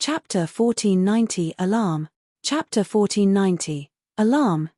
Chapter 1490 Alarm. Chapter 1490 Alarm.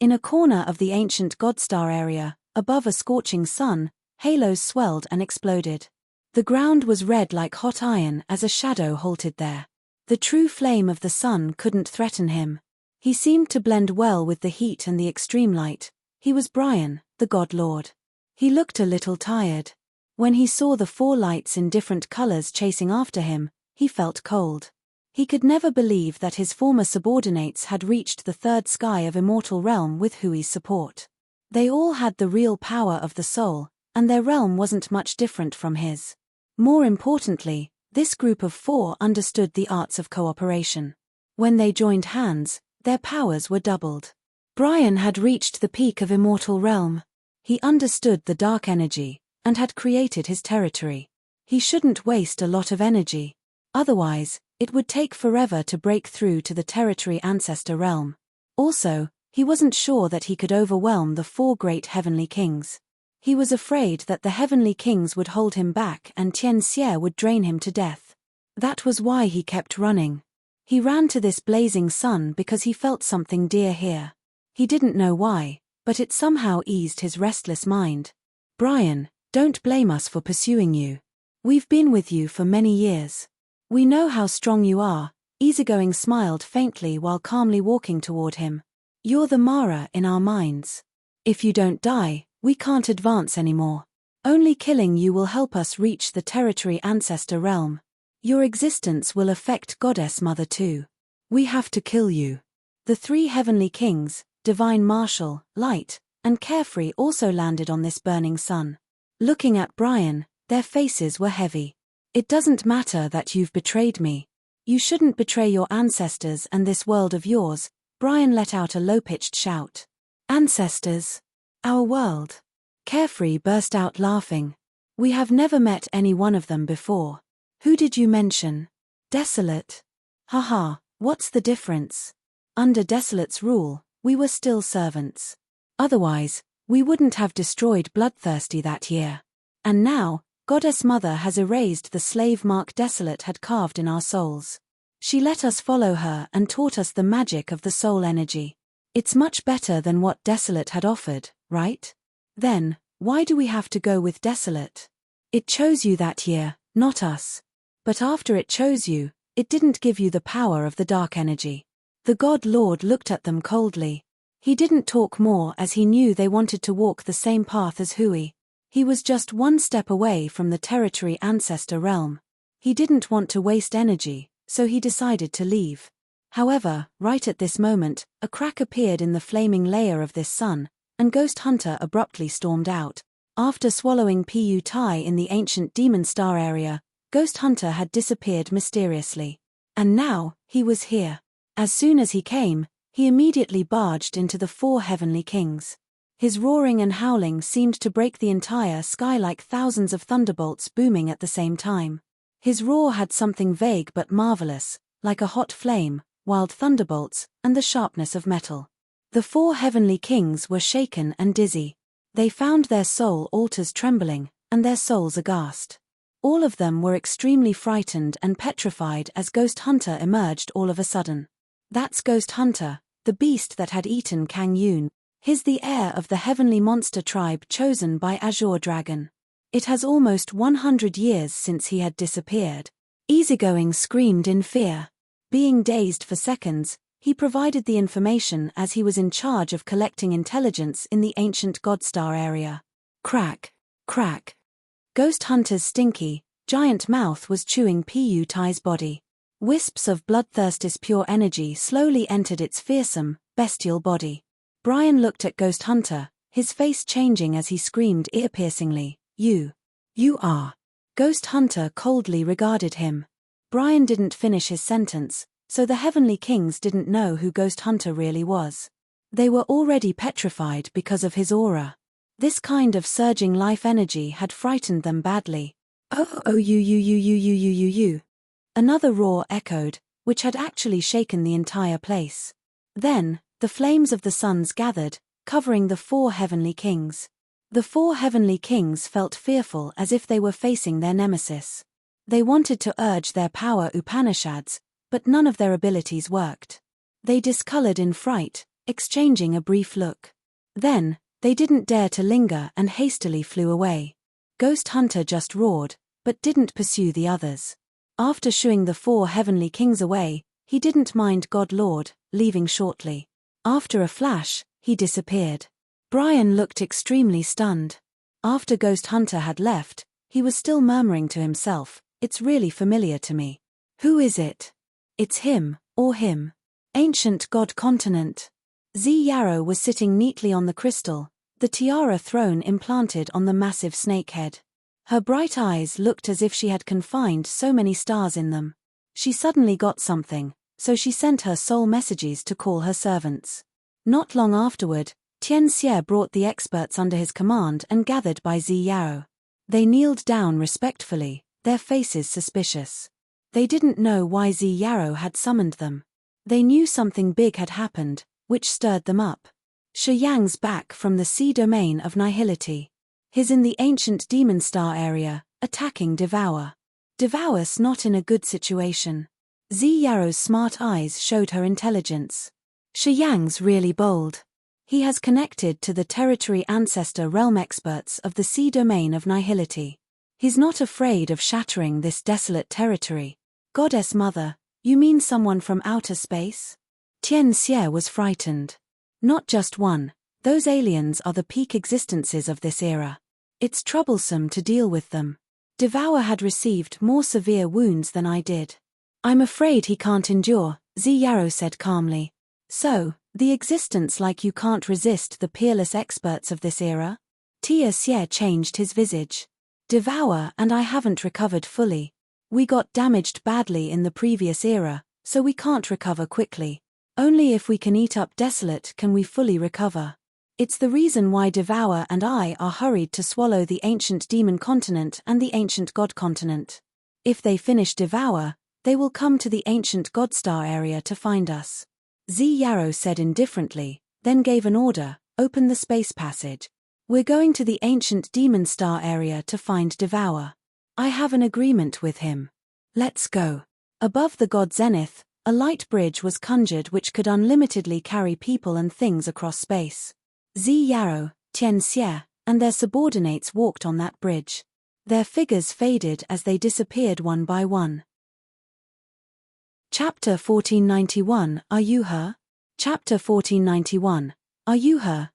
In a corner of the ancient Godstar area, above a scorching sun, halos swelled and exploded. The ground was red like hot iron as a shadow halted there. The true flame of the sun couldn't threaten him. He seemed to blend well with the heat and the extreme light. He was Brian, the God Lord. He looked a little tired. When he saw the four lights in different colors chasing after him, he felt cold. He could never believe that his former subordinates had reached the third sky of immortal realm with Hui's support. They all had the real power of the soul, and their realm wasn't much different from his. More importantly, this group of four understood the arts of cooperation. When they joined hands, their powers were doubled. Brian had reached the peak of immortal realm. He understood the dark energy, and had created his territory. He shouldn't waste a lot of energy. Otherwise, it would take forever to break through to the territory ancestor realm. Also, he wasn't sure that he could overwhelm the four great heavenly kings. He was afraid that the heavenly kings would hold him back and Tian Xie would drain him to death. That was why he kept running. He ran to this blazing sun because he felt something dear here. He didn't know why, but it somehow eased his restless mind. Brian, don't blame us for pursuing you. We've been with you for many years. We know how strong you are. Easygoing smiled faintly while calmly walking toward him. You're the Mara in our minds. If you don't die, we can't advance anymore. Only killing you will help us reach the territory ancestor realm. Your existence will affect Goddess Mother too. We have to kill you. The three heavenly kings, Divine Marshal, Light, and Carefree also landed on this burning sun. Looking at Brian, their faces were heavy. It doesn't matter that you've betrayed me. You shouldn't betray your ancestors and this world of yours. Brian let out a low-pitched shout. Ancestors? Our world? Carefree burst out laughing. We have never met any one of them before. Who did you mention? Desolate. Haha, what's the difference? Under Desolate's rule, we were still servants. Otherwise, we wouldn't have destroyed Bloodthirsty that year. And now, Goddess Mother has erased the slave mark Desolate had carved in our souls. She let us follow her and taught us the magic of the soul energy. It's much better than what Desolate had offered, right? Then, why do we have to go with Desolate? It chose you that year, not us. But after it chose you, it didn't give you the power of the dark energy. The God Lord looked at them coldly. He didn't talk more as he knew they wanted to walk the same path as Hui. He was just one step away from the territory ancestor realm. He didn't want to waste energy, so he decided to leave. However, right at this moment, a crack appeared in the flaming layer of this sun, and Ghost Hunter abruptly stormed out. After swallowing Pu Tai in the ancient Demon Star area, Ghost Hunter had disappeared mysteriously. And now, he was here. As soon as he came, he immediately barged into the four heavenly kings. His roaring and howling seemed to break the entire sky like thousands of thunderbolts booming at the same time. His roar had something vague but marvelous, like a hot flame, wild thunderbolts, and the sharpness of metal. The four heavenly kings were shaken and dizzy. They found their soul altars trembling, and their souls aghast. All of them were extremely frightened and petrified as Ghost Hunter emerged all of a sudden. That's Ghost Hunter, the beast that had eaten Kang Yun. He's the heir of the heavenly monster tribe chosen by Azure Dragon. It has almost 100 years since he had disappeared. Easygoing screamed in fear. Being dazed for seconds, he provided the information as he was in charge of collecting intelligence in the ancient Godstar area. Crack, crack. Ghost Hunter's stinky, giant mouth was chewing Pu Tai's body. Wisps of Bloodthirst's pure energy slowly entered its fearsome, bestial body. Brian looked at Ghost Hunter, his face changing as he screamed ear-piercingly, You are. Ghost Hunter coldly regarded him. Brian didn't finish his sentence, so the heavenly kings didn't know who Ghost Hunter really was. They were already petrified because of his aura. This kind of surging life energy had frightened them badly. You. Another roar echoed, which had actually shaken the entire place. Then, the flames of the suns gathered, covering the four heavenly kings. The four heavenly kings felt fearful as if they were facing their nemesis. They wanted to urge their power Upanishads, but none of their abilities worked. They discolored in fright, exchanging a brief look. Then, they didn't dare to linger and hastily flew away. Ghost Hunter just roared, but didn't pursue the others. After shooing the 4 heavenly kings away, he didn't mind God Lord, leaving shortly. After a flash, he disappeared. Brian looked extremely stunned. After Ghost Hunter had left, he was still murmuring to himself, "It's really familiar to me. Who is it? It's him, or him. Ancient God Continent." Z Yarrow was sitting neatly on the crystal, the tiara throne implanted on the massive snake head. Her bright eyes looked as if she had confined so many stars in them. She suddenly got something, so she sent her soul messages to call her servants. Not long afterward, Tian Xie brought the experts under his command and gathered by Z Yarrow. They kneeled down respectfully, their faces suspicious. They didn't know why Z Yarrow had summoned them. They knew something big had happened, which stirred them up. Shi Yang's back from the sea domain of nihility. He's in the ancient demon star area, attacking Devour. Devour's not in a good situation. Z Yarrow's smart eyes showed her intelligence. Shi Yang's really bold. He has connected to the territory ancestor realm experts of the sea domain of nihility. He's not afraid of shattering this desolate territory. Goddess Mother, you mean someone from outer space? Tian Xie was frightened. Not just one, those aliens are the peak existences of this era. It's troublesome to deal with them. Devour had received more severe wounds than I did. I'm afraid he can't endure, Z Yarrow said calmly. So, the existence like you can't resist the peerless experts of this era? Tia Xie changed his visage. Devour and I haven't recovered fully. We got damaged badly in the previous era, so we can't recover quickly. Only if we can eat up Desolate can we fully recover. It's the reason why Devour and I are hurried to swallow the ancient demon continent and the ancient god continent. If they finish Devour, they will come to the ancient god star area to find us. Z Yarrow said indifferently, then gave an order, open the space passage. We're going to the ancient demon star area to find Devour. I have an agreement with him. Let's go. Above the god Zenith, a light bridge was conjured which could unlimitedly carry people and things across space. Z Yarrow, Tian Xie, and their subordinates walked on that bridge. Their figures faded as they disappeared one by one. Chapter 1491, Are You Her? Chapter 1491, Are You Her? ...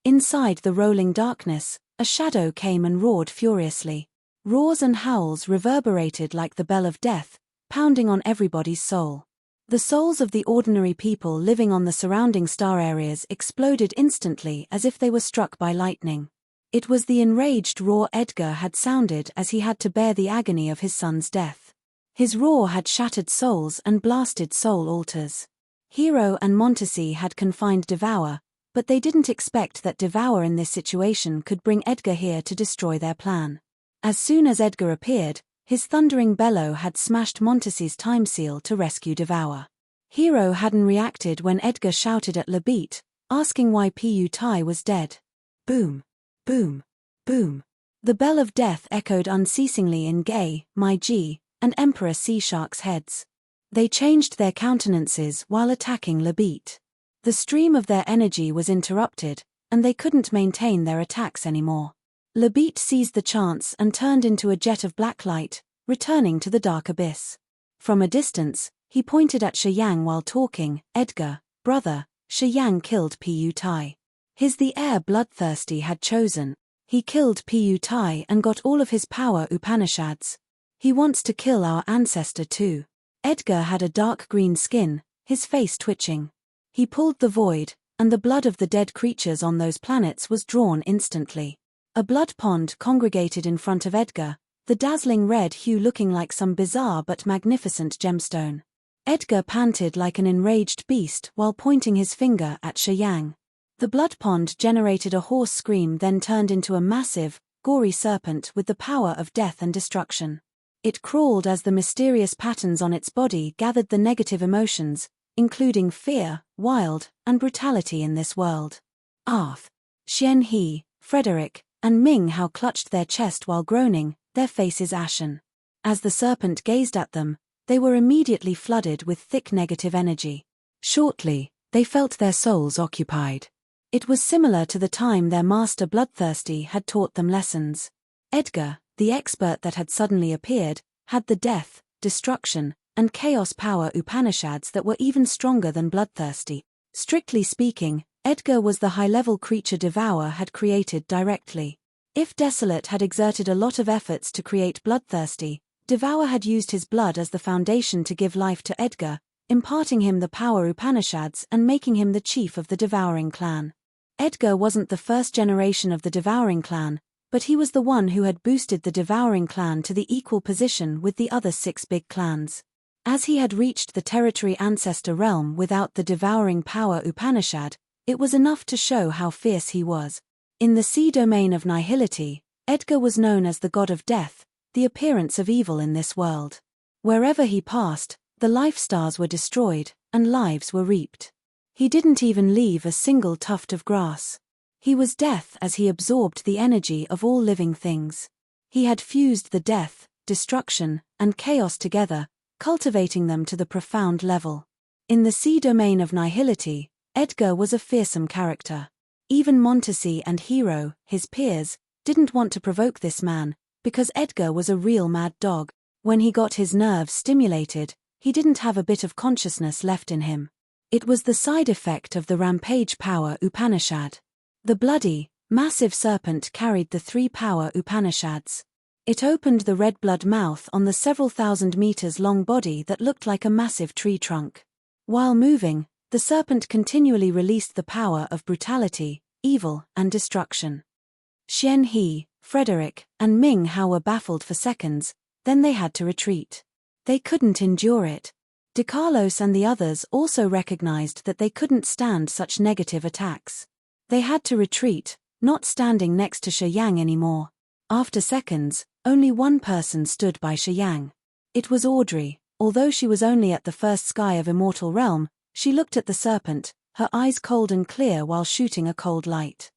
Inside the rolling darkness, a shadow came and roared furiously. Roars and howls reverberated like the bell of death, pounding on everybody's soul. The souls of the ordinary people living on the surrounding star areas exploded instantly as if they were struck by lightning. It was the enraged roar Edgar had sounded as he had to bear the agony of his son's death. His roar had shattered souls and blasted soul altars. Hero and Montesi had confined Devour, but they didn't expect that Devour in this situation could bring Edgar here to destroy their plan. As soon as Edgar appeared, his thundering bellow had smashed Montesi's time seal to rescue Devour. Hero hadn't reacted when Edgar shouted at Labit, asking why Pu Tai was dead. Boom, boom, boom. The bell of death echoed unceasingly in Gay, Mai Ji, and Emperor Sea Shark's heads. They changed their countenances while attacking Labit. The stream of their energy was interrupted, and they couldn't maintain their attacks anymore. Labit seized the chance and turned into a jet of black light, returning to the dark abyss. From a distance, he pointed at Shi Yang while talking, Edgar, brother, Shi Yang killed Pu Tai. He's the heir Bloodthirsty had chosen. He killed Pu Tai and got all of his power Upanishads. He wants to kill our ancestor too. Edgar had a dark green skin, his face twitching. He pulled the void, and the blood of the dead creatures on those planets was drawn instantly. A blood pond congregated in front of Edgar, the dazzling red hue looking like some bizarre but magnificent gemstone. Edgar panted like an enraged beast while pointing his finger at Shi Yang. The blood pond generated a hoarse scream, then turned into a massive, gory serpent with the power of death and destruction. It crawled as the mysterious patterns on its body gathered the negative emotions, including fear, wild, and brutality in this world. Arth, Xian He, Frederick, and Ming Hao clutched their chest while groaning, their faces ashen. As the serpent gazed at them, they were immediately flooded with thick negative energy. Shortly, they felt their souls occupied. It was similar to the time their master Bloodthirsty had taught them lessons. Edgar, the expert that had suddenly appeared, had the death, destruction, and chaos power Upanishads that were even stronger than Bloodthirsty. Strictly speaking, Edgar was the high-level creature Devour had created directly. If Desolate had exerted a lot of efforts to create Bloodthirsty, Devour had used his blood as the foundation to give life to Edgar, imparting him the power Upanishads and making him the chief of the Devouring clan. Edgar wasn't the first generation of the Devouring clan, but he was the one who had boosted the Devouring clan to the equal position with the other 6 big clans. As he had reached the territory ancestor realm without the devouring power Upanishad, it was enough to show how fierce he was. In the sea domain of nihility, Edgar was known as the god of death, the appearance of evil in this world. Wherever he passed, the life stars were destroyed, and lives were reaped. He didn't even leave a single tuft of grass. He was death as he absorbed the energy of all living things. He had fused the death, destruction, and chaos together, cultivating them to the profound level. In the sea domain of nihility, Edgar was a fearsome character. Even Montesi and Hero, his peers, didn't want to provoke this man, because Edgar was a real mad dog. When he got his nerves stimulated, he didn't have a bit of consciousness left in him. It was the side effect of the rampage power Upanishad. The bloody, massive serpent carried the 3 power Upanishads. It opened the red blood mouth on the several thousand meters long body that looked like a massive tree trunk. While moving, the serpent continually released the power of brutality, evil, and destruction. Xian He, Frederick, and Ming Hao were baffled for seconds, then they had to retreat. They couldn't endure it. De Carlos and the others also recognized that they couldn't stand such negative attacks. They had to retreat, not standing next to Shi Yang anymore. After seconds, only one person stood by Shi Yang. It was Audrey. Although she was only at the first sky of Immortal Realm, she looked at the serpent, her eyes cold and clear while shooting a cold light.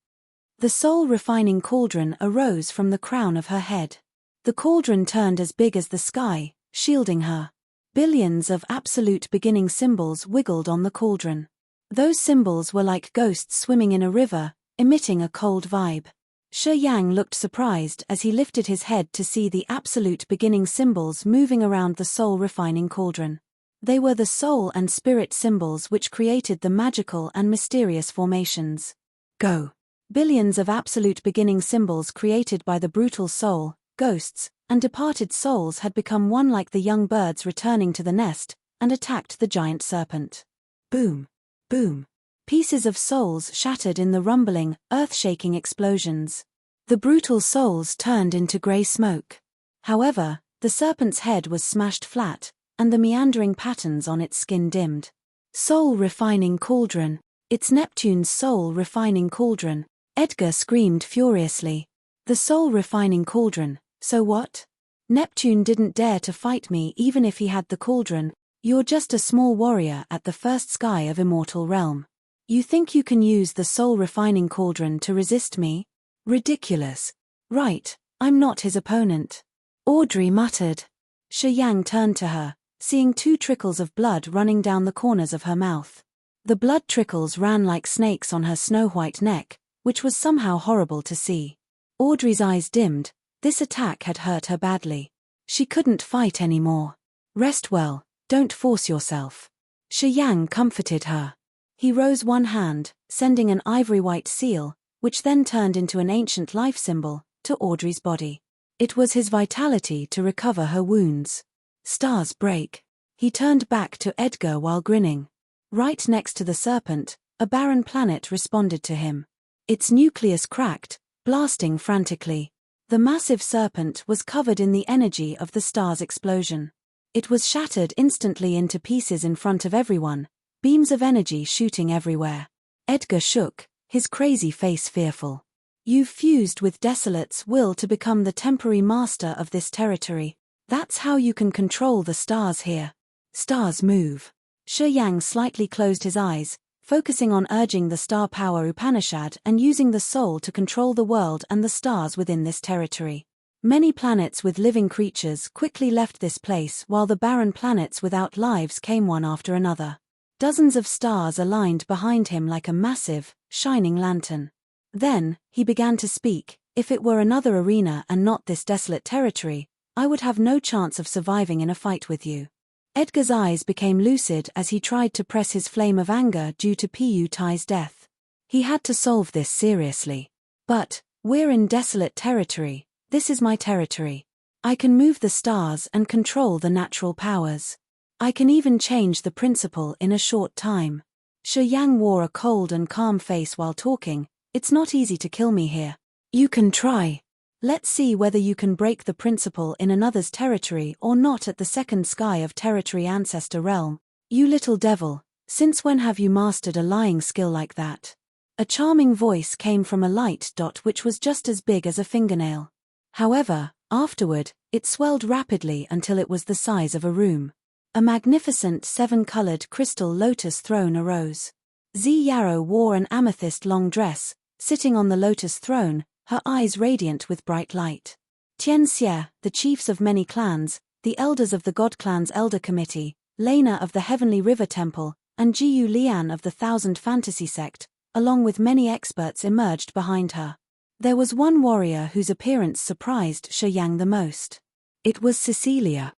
The soul-refining cauldron arose from the crown of her head. The cauldron turned as big as the sky, shielding her. Billions of absolute beginning symbols wiggled on the cauldron. Those symbols were like ghosts swimming in a river, emitting a cold vibe. Shi Yang looked surprised as he lifted his head to see the absolute beginning symbols moving around the soul-refining cauldron. They were the soul and spirit symbols which created the magical and mysterious formations. Go! Billions of absolute beginning symbols created by the brutal soul, ghosts, and departed souls had become one like the young birds returning to the nest, and attacked the giant serpent. Boom! Boom! Pieces of souls shattered in the rumbling, earth-shaking explosions. The brutal souls turned into grey smoke. However, the serpent's head was smashed flat, and the meandering patterns on its skin dimmed. Soul-refining cauldron! It's Neptune's soul-refining cauldron! Edgar screamed furiously. The soul-refining cauldron, so what? Neptune didn't dare to fight me even if he had the cauldron. You're just a small warrior at the first sky of Immortal Realm. You think you can use the soul-refining cauldron to resist me? Ridiculous. Right, I'm not his opponent. Audrey muttered. Shi Yang turned to her, seeing 2 trickles of blood running down the corners of her mouth. The blood trickles ran like snakes on her snow-white neck, which was somehow horrible to see. Audrey's eyes dimmed. This attack had hurt her badly. She couldn't fight anymore. Rest well, don't force yourself. Shi Yang comforted her. He rose one hand, sending an ivory-white seal, which then turned into an ancient life symbol, to Audrey's body. It was his vitality to recover her wounds. Stars break. He turned back to Edgar while grinning. Right next to the serpent, a barren planet responded to him. Its nucleus cracked, blasting frantically. The massive serpent was covered in the energy of the star's explosion. It was shattered instantly into pieces in front of everyone, beams of energy shooting everywhere. Edgar shook, his crazy face fearful. You've fused with Desolate's will to become the temporary master of this territory. That's how you can control the stars here. Stars move. Shi Yang slightly closed his eyes, focusing on urging the star power Upanishad and using the soul to control the world and the stars within this territory. Many planets with living creatures quickly left this place while the barren planets without lives came one after another. Dozens of stars aligned behind him like a massive, shining lantern. Then, he began to speak. If it were another arena and not this desolate territory, I would have no chance of surviving in a fight with you. Edgar's eyes became lucid as he tried to press his flame of anger due to Pu Tai's death. He had to solve this seriously. But, we're in desolate territory, this is my territory. I can move the stars and control the natural powers. I can even change the principle in a short time. Shi Yang wore a cold and calm face while talking. It's not easy to kill me here. You can try. Let's see whether you can break the principle in another's territory or not at the second sky of territory ancestor realm. You little devil, since when have you mastered a lying skill like that? A charming voice came from a light dot which was just as big as a fingernail. However, afterward, it swelled rapidly until it was the size of a room. A magnificent 7-colored crystal lotus throne arose. Zi Yarrow wore an amethyst long dress, sitting on the lotus throne, her eyes radiant with bright light. Tian Xie, the chiefs of many clans, the elders of the God Clan's Elder Committee, Lena of the Heavenly River Temple, and Jiyu Lian of the Thousand Fantasy Sect, along with many experts emerged behind her. There was one warrior whose appearance surprised Shi Yang the most. It was Cecilia.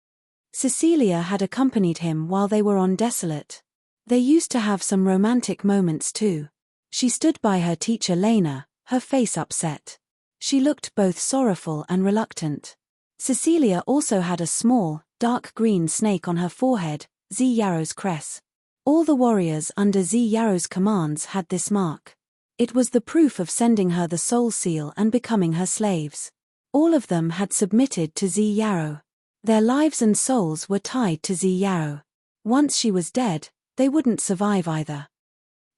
Cecilia had accompanied him while they were on Desolate. They used to have some romantic moments too. She stood by her teacher Lena, her face upset. She looked both sorrowful and reluctant. Cecilia also had a small, dark green snake on her forehead, Zi Yarrow's crest. All the warriors under Zi Yarrow's commands had this mark. It was the proof of sending her the soul seal and becoming her slaves. All of them had submitted to Zi Yarrow. Their lives and souls were tied to Zi Yarrow. Once she was dead, they wouldn't survive either.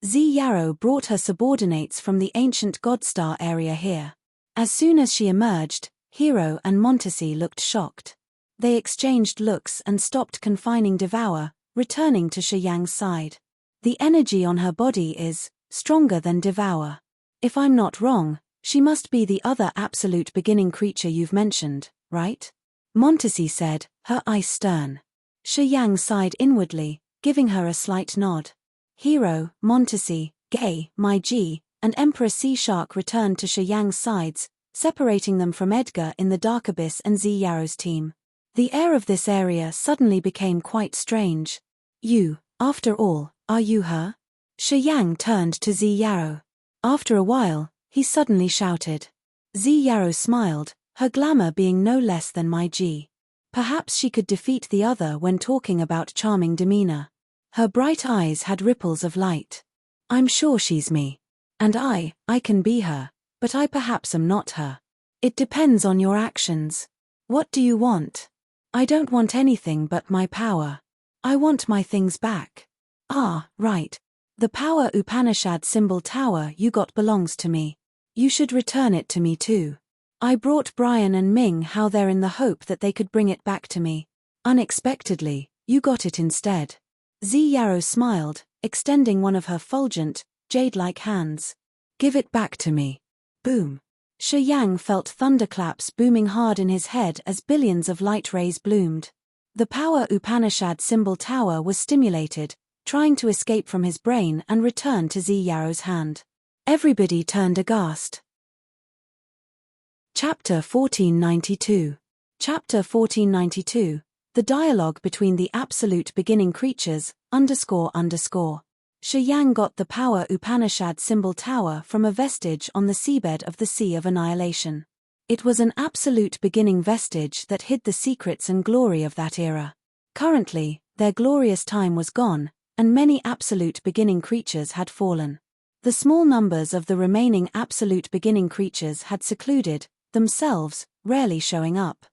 Zi Yarrow brought her subordinates from the ancient Godstar area here. As soon as she emerged, Hero and Montesi looked shocked. They exchanged looks and stopped confining Devour, returning to Shi Yang's side. The energy on her body is stronger than Devour. If I'm not wrong, she must be the other absolute beginning creature you've mentioned, right? Montesi said, her eyes stern. Shi Yang sighed inwardly, giving her a slight nod. Hero, Montesi, Gay, Mai Ji, and Emperor Sea Shark returned to Shi Yang's sides, separating them from Edgar in the Dark Abyss and Zi Yarrow's team. The air of this area suddenly became quite strange. You, after all, are you her? Shi Yang turned to Zi Yarrow. After a while, he suddenly shouted. Zi Yarrow smiled, her glamour being no less than Mai Ji. Perhaps she could defeat the other when talking about charming demeanor. Her bright eyes had ripples of light. I'm sure she's me. And I can be her, but I perhaps am not her. It depends on your actions. What do you want? I don't want anything but my power. I want my things back. Ah, right. The power Upanishad symbol tower you got belongs to me. You should return it to me too. I brought Brian and Ming Hao there in the hope that they could bring it back to me. Unexpectedly, you got it instead. Zi Yarrow smiled, extending one of her fulgent, jade-like hands. Give it back to me. Boom. Shi Yang felt thunderclaps booming hard in his head as billions of light rays bloomed. The power Upanishad symbol tower was stimulated, trying to escape from his brain and return to Zi Yarrow's hand. Everybody turned aghast. Chapter 1492. Chapter 1492. The dialogue between the absolute beginning creatures, __. Shi Yang got the power Upanishad symbol tower from a vestige on the seabed of the Sea of Annihilation. It was an absolute beginning vestige that hid the secrets and glory of that era. Currently, their glorious time was gone, and many absolute beginning creatures had fallen. The small numbers of the remaining absolute beginning creatures had secluded themselves, rarely showing up.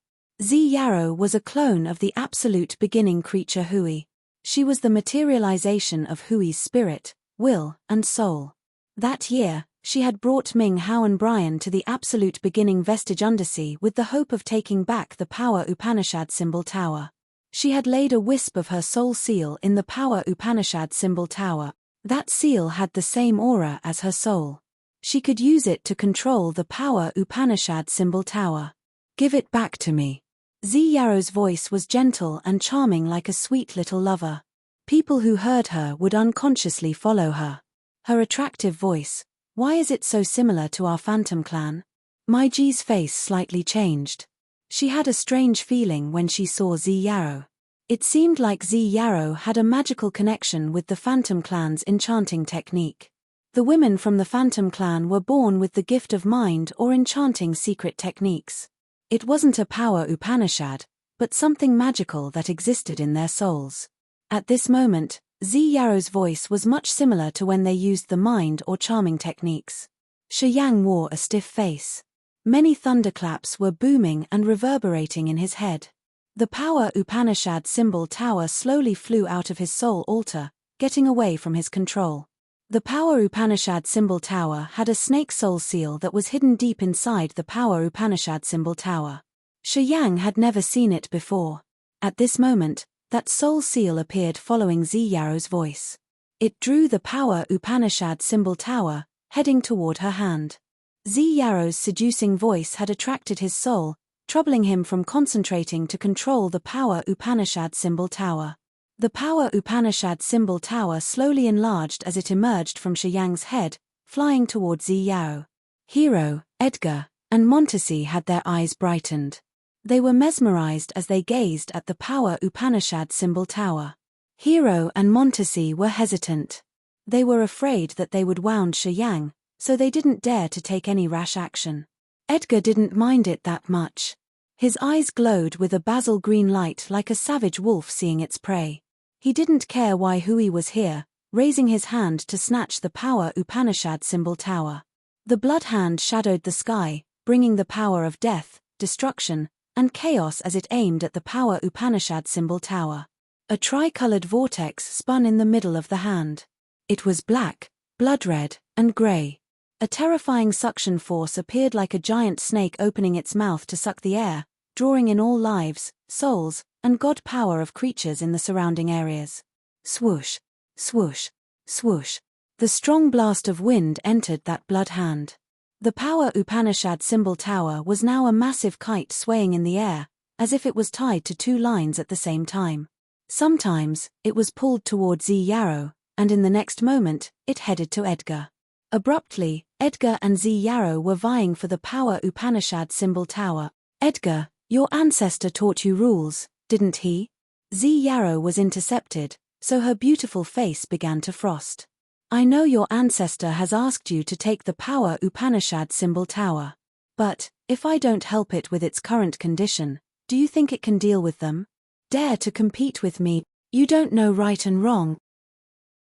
Zi Yarrow was a clone of the absolute beginning creature Hui. She was the materialization of Hui's spirit, will, and soul. That year, she had brought Ming Hao and Brian to the absolute beginning vestige undersea with the hope of taking back the power Upanishad symbol tower. She had laid a wisp of her soul seal in the power Upanishad symbol tower. That seal had the same aura as her soul. She could use it to control the power Upanishad symbol tower. Give it back to me. Zi Yaro's voice was gentle and charming like a sweet little lover. People who heard her would unconsciously follow her. Her attractive voice, why is it so similar to our phantom clan? Mai Ji's face slightly changed. She had a strange feeling when she saw Zi Yaro. It seemed like Zi Yaro had a magical connection with the phantom clan's enchanting technique. The women from the phantom clan were born with the gift of mind or enchanting secret techniques. It wasn't a power Upanishad, but something magical that existed in their souls. At this moment, Zi Yaro's voice was much similar to when they used the mind or charming techniques. Shi Yang wore a stiff face. Many thunderclaps were booming and reverberating in his head. The power Upanishad symbol tower slowly flew out of his soul altar, getting away from his control. The power Upanishad symbol tower had a snake soul seal that was hidden deep inside the power Upanishad symbol tower. Shi Yang had never seen it before. At this moment, that soul seal appeared following Zi Yaro's voice. It drew the power Upanishad symbol tower, heading toward her hand. Zi Yaro's seducing voice had attracted his soul, troubling him from concentrating to control the power Upanishad symbol tower. The power Upanishad symbol tower slowly enlarged as it emerged from Shi Yang's head, flying toward Zi Yaro. Hero, Edgar, and Montesi had their eyes brightened. They were mesmerized as they gazed at the power Upanishad symbol tower. Hero and Montesi were hesitant. They were afraid that they would wound Shi Yang, so they didn't dare to take any rash action. Edgar didn't mind it that much. His eyes glowed with a basil green light like a savage wolf seeing its prey. He didn't care why Hui was here, raising his hand to snatch the power Upanishad symbol tower. The blood hand shadowed the sky, bringing the power of death, destruction, and chaos as it aimed at the power Upanishad symbol tower. A tri-colored vortex spun in the middle of the hand. It was black, blood red, and gray. A terrifying suction force appeared like a giant snake opening its mouth to suck the air, drawing in all lives, souls, and god power of creatures in the surrounding areas. Swoosh, swoosh, swoosh. The strong blast of wind entered that blood hand. The power Upanishad symbol tower was now a massive kite swaying in the air, as if it was tied to two lines at the same time. Sometimes, it was pulled toward Zi Yaro, and in the next moment, it headed to Edgar. Abruptly, Edgar and Zi Yaro were vying for the power Upanishad symbol tower. Edgar, your ancestor taught you rules, didn't he? Zi Yaro was intercepted, so her beautiful face began to frost. I know your ancestor has asked you to take the power Upanishad symbol tower. But, if I don't help it with its current condition, do you think it can deal with them? Dare to compete with me, you don't know right and wrong.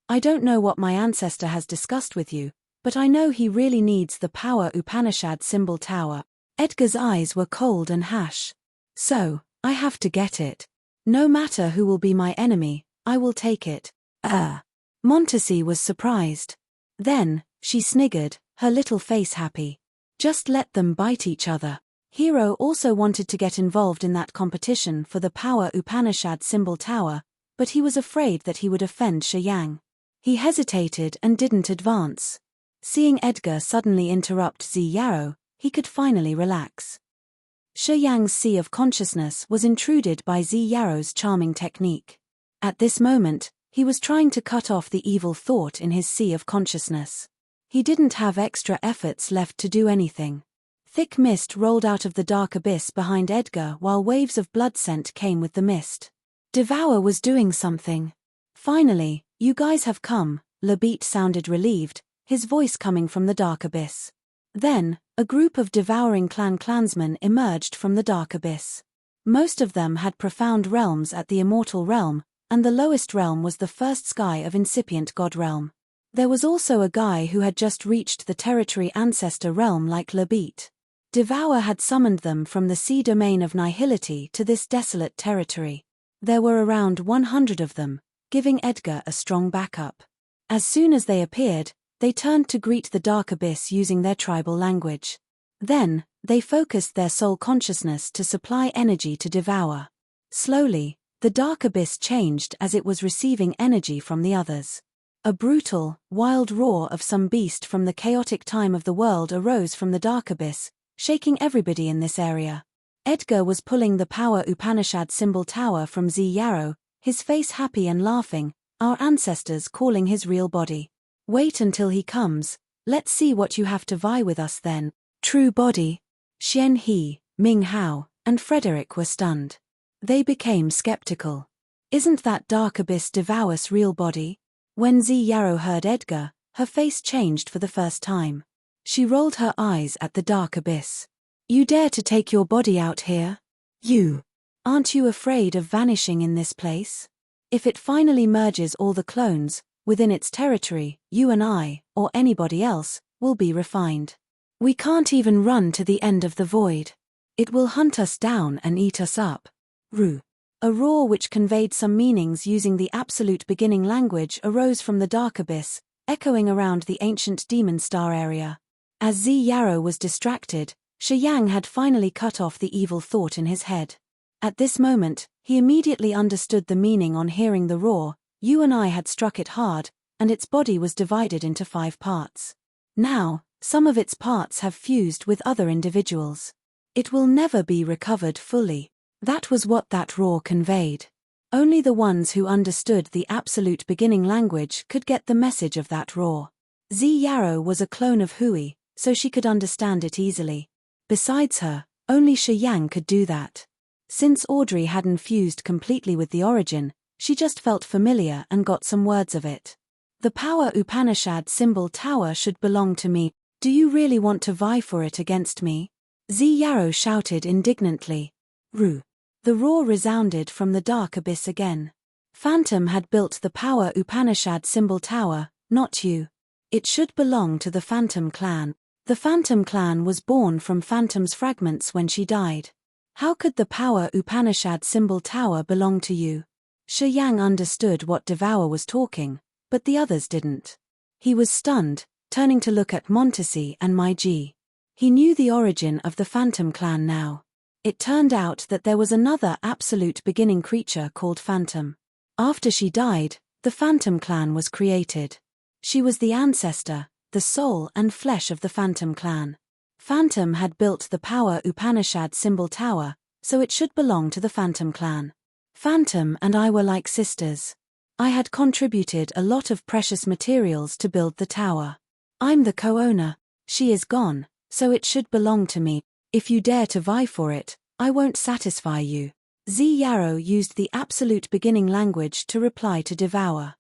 I don't know what my ancestor has discussed with you, but I know he really needs the power Upanishad symbol tower. Edgar's eyes were cold and harsh. So, I have to get it. No matter who will be my enemy, I will take it. Montesi was surprised. Then, she sniggered, her little face happy. Just let them bite each other. Hero also wanted to get involved in that competition for the power Upanishad symbol tower, but he was afraid that he would offend Shi Yang. He hesitated and didn't advance. Seeing Edgar suddenly interrupt Zi Yaro, he could finally relax. Shi Yang's sea of consciousness was intruded by Zi Yaro's charming technique. At this moment, he was trying to cut off the evil thought in his sea of consciousness. He didn't have extra efforts left to do anything. Thick mist rolled out of the dark abyss behind Edgar while waves of blood scent came with the mist. Devour was doing something. Finally, you guys have come, Labit sounded relieved, his voice coming from the dark abyss. Then, a group of devouring clansmen emerged from the dark abyss. Most of them had profound realms at the immortal realm, and the lowest realm was the first sky of incipient god realm. There was also a guy who had just reached the territory ancestor realm like Labit. Devour had summoned them from the sea domain of nihility to this desolate territory. There were around 100 of them, giving Edgar a strong backup. As soon as they appeared, they turned to greet the dark abyss using their tribal language. Then, they focused their soul consciousness to supply energy to Devour. Slowly, the dark abyss changed as it was receiving energy from the others. A brutal, wild roar of some beast from the chaotic time of the world arose from the dark abyss, shaking everybody in this area. Edgar was pulling the power Upanishad symbol tower from Z Yarrow, his face happy and laughing, our ancestors calling his real body. Wait until he comes, let's see what you have to vie with us then. True body. Xian He, Ming Hao, and Frederick were stunned. They became skeptical. Isn't that dark abyss Devour's real body? When Z Yarrow heard Edgar, her face changed for the first time. She rolled her eyes at the dark abyss. You dare to take your body out here? You. Aren't you afraid of vanishing in this place? If it finally merges all the clones, within its territory, you and I, or anybody else, will be refined. We can't even run to the end of the void. It will hunt us down and eat us up. Ru. A roar which conveyed some meanings using the absolute beginning language arose from the dark abyss, echoing around the ancient demon star area. As Z Yarrow was distracted, Shi Yang had finally cut off the evil thought in his head. At this moment, he immediately understood the meaning on hearing the roar. You and I had struck it hard, and its body was divided into 5 parts. Now, some of its parts have fused with other individuals. It will never be recovered fully. That was what that roar conveyed. Only the ones who understood the absolute beginning language could get the message of that roar. Z Yarrow was a clone of Hui, so she could understand it easily. Besides her, only Shi Yang could do that. Since Audrey hadn't fused completely with the origin, she just felt familiar and got some words of it. The power Upanishad symbol tower should belong to me. Do you really want to vie for it against me? Z Yarrow shouted indignantly. Ru. The roar resounded from the dark abyss again. Phantom had built the power Upanishad symbol tower, not you. It should belong to the Phantom clan. The Phantom clan was born from Phantom's fragments when she died. How could the power Upanishad symbol tower belong to you? Shi Yang understood what Devour was talking, but the others didn't. He was stunned, turning to look at Montesi and Mai Ji. He knew the origin of the Phantom clan now. It turned out that there was another absolute beginning creature called Phantom. After she died, the Phantom clan was created. She was the ancestor, the soul and flesh of the Phantom clan. Phantom had built the power Upanishad symbol tower, so it should belong to the Phantom clan. Phantom and I were like sisters. I had contributed a lot of precious materials to build the tower. I'm the co-owner. She is gone, so it should belong to me. If you dare to vie for it, I won't satisfy you. Z Yarrow used the absolute beginning language to reply to Devour.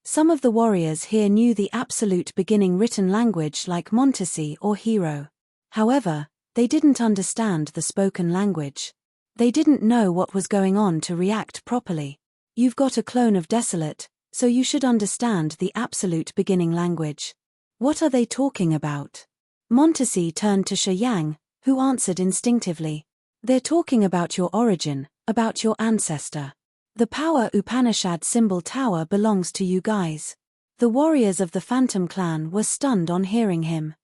Some of the warriors here knew the absolute beginning written language like Montesi or Hero. However, they didn't understand the spoken language. They didn't know what was going on to react properly. You've got a clone of Desolate, so you should understand the absolute beginning language. What are they talking about? Montesi turned to Shi Yang, who answered instinctively. They're talking about your origin, about your ancestor. The power Upanishad symbol tower belongs to you guys. The warriors of the Phantom clan were stunned on hearing him.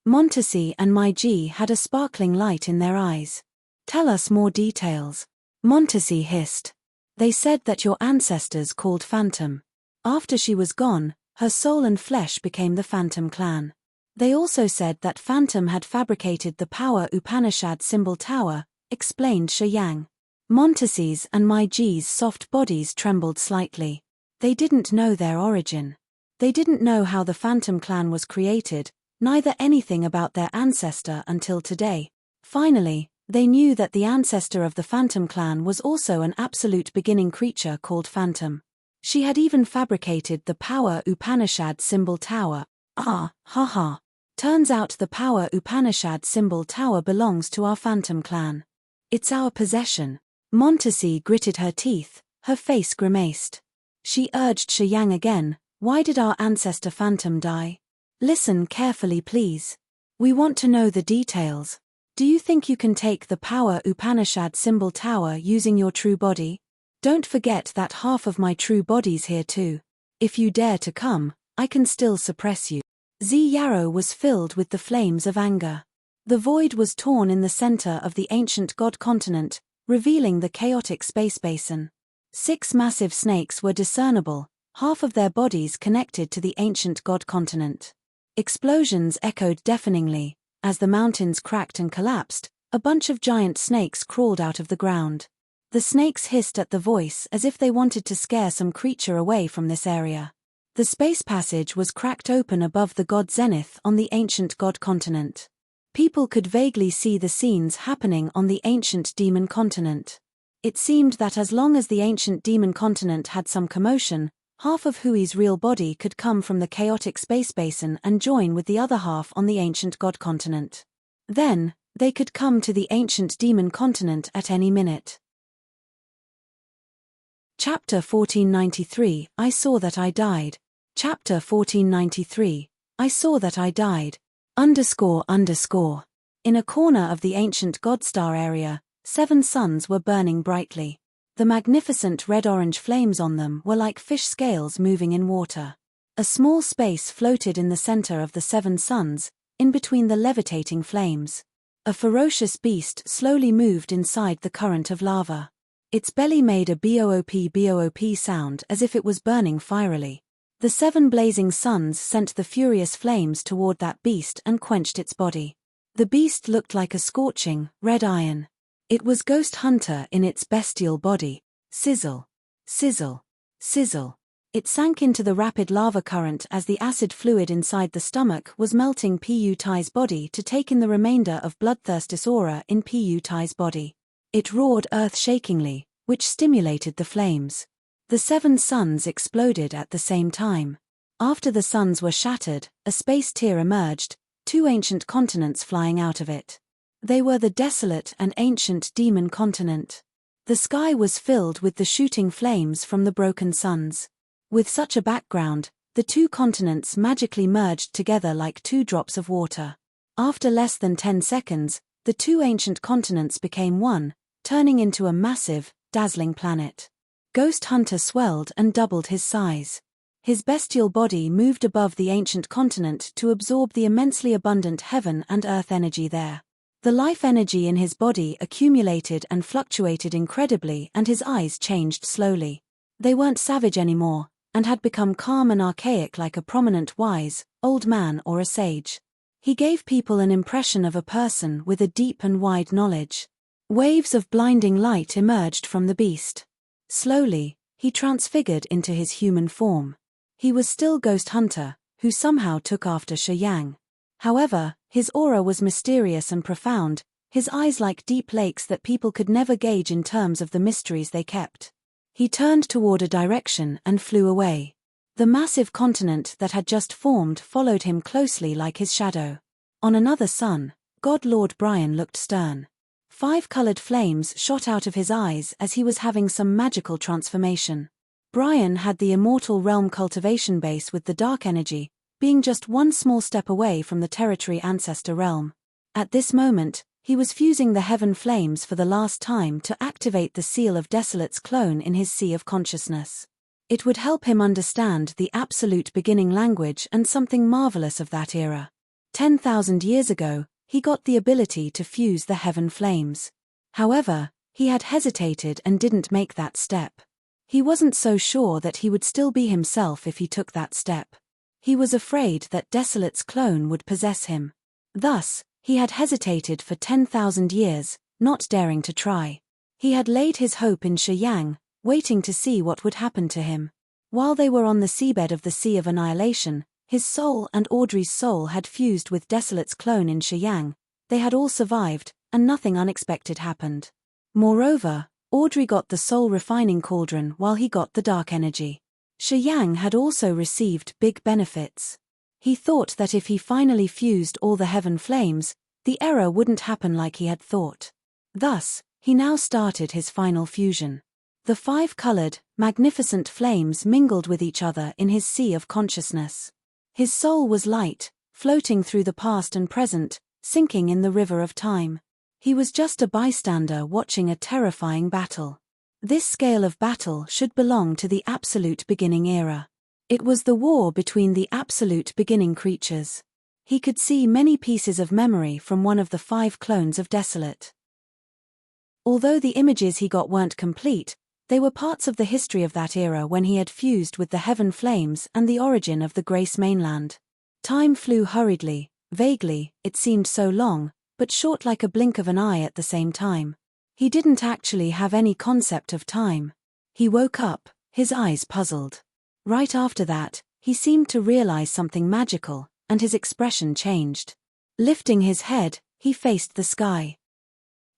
Montesi and Mai Ji had a sparkling light in their eyes. Tell us more details. Montesi hissed. They said that your ancestors called Phantom. After she was gone, her soul and flesh became the Phantom clan. They also said that Phantom had fabricated the power Upanishad symbol tower, explained Shi Yang. Montesi's and Mai Ji's soft bodies trembled slightly. They didn't know their origin. They didn't know how the Phantom clan was created, neither anything about their ancestor until today. Finally, they knew that the ancestor of the Phantom clan was also an absolute beginning creature called Phantom. She had even fabricated the power Upanishad symbol tower. Ah, ha ha. Turns out the power Upanishad symbol tower belongs to our Phantom clan. It's our possession. Montesi gritted her teeth, her face grimaced. She urged Shi Yang again, why did our ancestor Phantom die? Listen carefully please. We want to know the details. Do you think you can take the power Upanishad symbol tower using your true body? Don't forget that half of my true body's here too. If you dare to come, I can still suppress you. Z Yarrow was filled with the flames of anger. The void was torn in the center of the ancient god continent, revealing the chaotic space basin. 6 massive snakes were discernible, half of their bodies connected to the ancient god continent. Explosions echoed deafeningly. As the mountains cracked and collapsed, A bunch of giant snakes crawled out of the ground. The snakes hissed at the voice as if they wanted to scare some creature away from this area. The space passage was cracked open above the god Zenith on the ancient god continent. People could vaguely see the scenes happening on the ancient demon continent. It seemed that as long as the ancient demon continent had some commotion, half of Hui's real body could come from the chaotic space basin and join with the other half on the ancient god continent. Then, they could come to the ancient demon continent at any minute. Chapter 1493, I saw that I died. Chapter 1493, I saw that I died. In a corner of the ancient Godstar area, 7 suns were burning brightly. The magnificent red-orange flames on them were like fish scales moving in water. A small space floated in the center of the 7 suns, in between the levitating flames. A ferocious beast slowly moved inside the current of lava. Its belly made a boop sound as if it was burning fierily. The 7 blazing suns sent the furious flames toward that beast and quenched its body. The beast looked like a scorching, red iron. It was Ghost Hunter in its bestial body. Sizzle. Sizzle. Sizzle. It sank into the rapid lava current as the acid fluid inside the stomach was melting Pu Tai's body to take in the remainder of bloodthirstis aura in Pu Tai's body. It roared earth-shakingly, which stimulated the flames. The 7 suns exploded at the same time. After the suns were shattered, a space tier emerged, 2 ancient continents flying out of it. They were the desolate and ancient demon continent. The sky was filled with the shooting flames from the broken suns. With such a background, the 2 continents magically merged together like 2 drops of water. After less than 10 seconds, the 2 ancient continents became one, turning into a massive, dazzling planet. Ghost Hunter swelled and doubled his size. His bestial body moved above the ancient continent to absorb the immensely abundant heaven and earth energy there. The life energy in his body accumulated and fluctuated incredibly, and his eyes changed slowly. They weren't savage anymore, and had become calm and archaic like a prominent wise, old man or a sage. He gave people an impression of a person with a deep and wide knowledge. Waves of blinding light emerged from the beast. Slowly, he transfigured into his human form. He was still Ghost Hunter, who somehow took after Shi Yang. However, his aura was mysterious and profound, his eyes like deep lakes that people could never gauge in terms of the mysteries they kept. He turned toward a direction and flew away. The massive continent that had just formed followed him closely like his shadow. On another sun, God Lord Brian looked stern. 5 colored flames shot out of his eyes as he was having some magical transformation. Brian had the immortal realm cultivation base with the dark energy, being just 1 small step away from the territory ancestor realm. At this moment, he was fusing the heaven flames for the last time to activate the seal of Desolate's clone in his sea of consciousness. It would help him understand the absolute beginning language and something marvelous of that era. 10,000 years ago, he got the ability to fuse the heaven flames. However, he had hesitated and didn't make that step. He wasn't so sure that he would still be himself if he took that step. He was afraid that Desolate's clone would possess him. Thus, he had hesitated for 10,000 years, not daring to try. He had laid his hope in Shi Yang, waiting to see what would happen to him. While they were on the seabed of the Sea of Annihilation, his soul and Audrey's soul had fused with Desolate's clone in Shi Yang. They had all survived, and nothing unexpected happened. Moreover, Audrey got the soul refining cauldron while he got the dark energy. Shi Yang had also received big benefits. He thought that if he finally fused all the heaven flames, the error wouldn't happen like he had thought. Thus, he now started his final fusion. The 5 colored, magnificent flames mingled with each other in his sea of consciousness. His soul was light, floating through the past and present, sinking in the river of time. He was just a bystander watching a terrifying battle. This scale of battle should belong to the absolute beginning era. It was the war between the absolute beginning creatures. He could see many pieces of memory from one of the 5 clones of Desolate. Although the images he got weren't complete, they were parts of the history of that era when he had fused with the heaven flames and the origin of the Grace mainland. Time flew hurriedly, vaguely, it seemed so long, but short like a blink of an eye at the same time. He didn't actually have any concept of time. He woke up, his eyes puzzled. Right after that, he seemed to realize something magical, and his expression changed. Lifting his head, he faced the sky.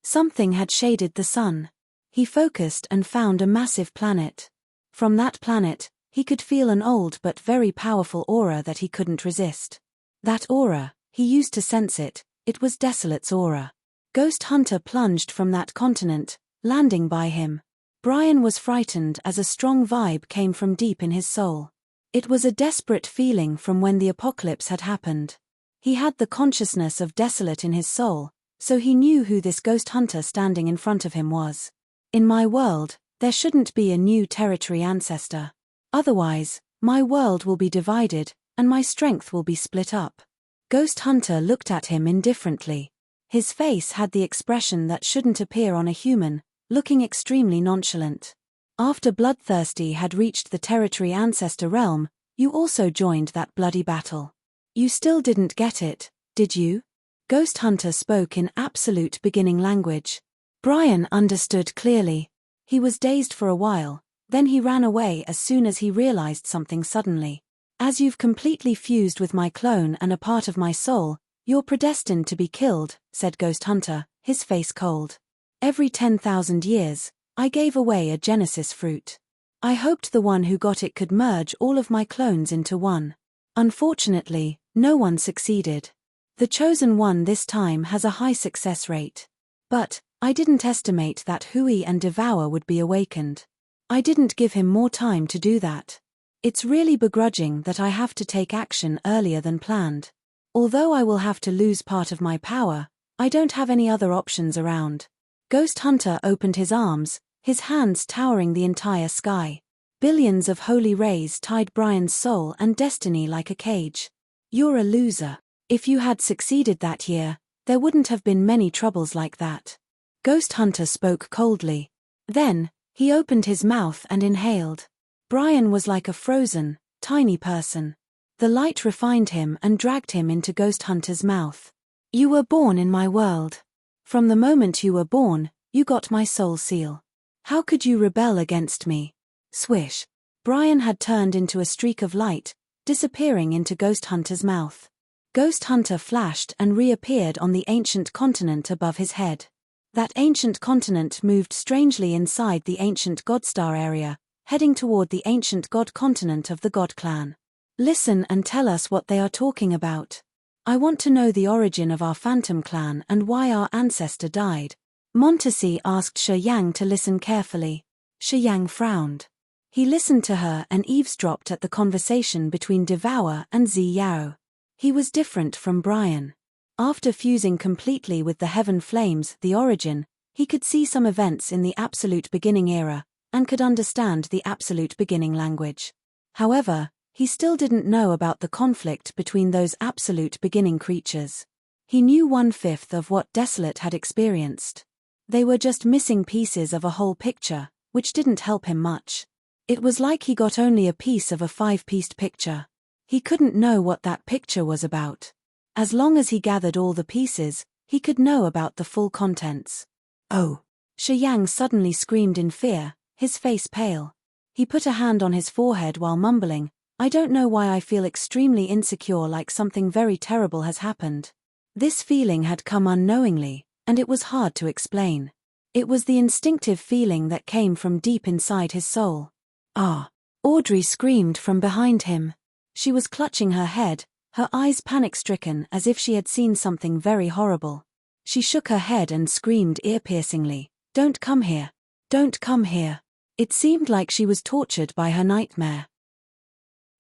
Something had shaded the sun. He focused and found a massive planet. From that planet, he could feel an old but very powerful aura that he couldn't resist. That aura, he used to sense it, it was Desolate's aura. Ghost Hunter plunged from that continent, landing by him. Brian was frightened as a strong vibe came from deep in his soul. It was a desperate feeling from when the apocalypse had happened. He had the consciousness of Desolate in his soul, so he knew who this Ghost Hunter standing in front of him was. In my world, there shouldn't be a new territory ancestor. Otherwise, my world will be divided, and my strength will be split up. Ghost Hunter looked at him indifferently. His face had the expression that shouldn't appear on a human, looking extremely nonchalant. After Bloodthirsty had reached the territory ancestor realm, you also joined that bloody battle. You still didn't get it, did you? Ghost Hunter spoke in absolute beginning language. Brian understood clearly. He was dazed for a while, then he ran away as soon as he realized something suddenly. As you've completely fused with my clone and a part of my soul, you're predestined to be killed, said Ghost Hunter, his face cold. Every 10,000 years, I gave away a Genesis fruit. I hoped the one who got it could merge all of my clones into one. Unfortunately, no one succeeded. The chosen one this time has a high success rate. But, I didn't estimate that Hui and Devour would be awakened. I didn't give him more time to do that. It's really begrudging that I have to take action earlier than planned. Although I will have to lose part of my power, I don't have any other options around. Ghost Hunter opened his arms, his hands towering the entire sky. Billions of holy rays tied Brian's soul and destiny like a cage. You're a loser. If you had succeeded that year, there wouldn't have been many troubles like that. Ghost Hunter spoke coldly. Then, he opened his mouth and inhaled. Brian was like a frozen, tiny person. The light refined him and dragged him into Ghost Hunter's mouth. You were born in my world. From the moment you were born, you got my soul seal. How could you rebel against me? Swish. Brian had turned into a streak of light, disappearing into Ghost Hunter's mouth. Ghost Hunter flashed and reappeared on the ancient continent above his head. That ancient continent moved strangely inside the ancient Godstar area, heading toward the ancient god continent of the God Clan. Listen and tell us what they are talking about. I want to know the origin of our Phantom Clan and why our ancestor died. Montesi asked Shi Yang to listen carefully. Shi Yang frowned. He listened to her and eavesdropped at the conversation between Devour and Zi Yao. He was different from Brian. After fusing completely with the Heaven Flames, the origin, he could see some events in the Absolute Beginning era, and could understand the Absolute Beginning language. However, he still didn't know about the conflict between those Absolute Beginning creatures. He knew 1/5 of what Desolate had experienced. They were just missing pieces of a whole picture, which didn't help him much. It was like he got only a piece of a 5-pieced picture. He couldn't know what that picture was about. As long as he gathered all the pieces, he could know about the full contents. Oh! Shi Yang suddenly screamed in fear, his face pale. He put a hand on his forehead while mumbling, I don't know why I feel extremely insecure, like something very terrible has happened. This feeling had come unknowingly, and it was hard to explain. It was the instinctive feeling that came from deep inside his soul. Ah! Audrey screamed from behind him. She was clutching her head, her eyes panic-stricken as if she had seen something very horrible. She shook her head and screamed ear-piercingly, Don't come here. Don't come here. It seemed like she was tortured by her nightmare.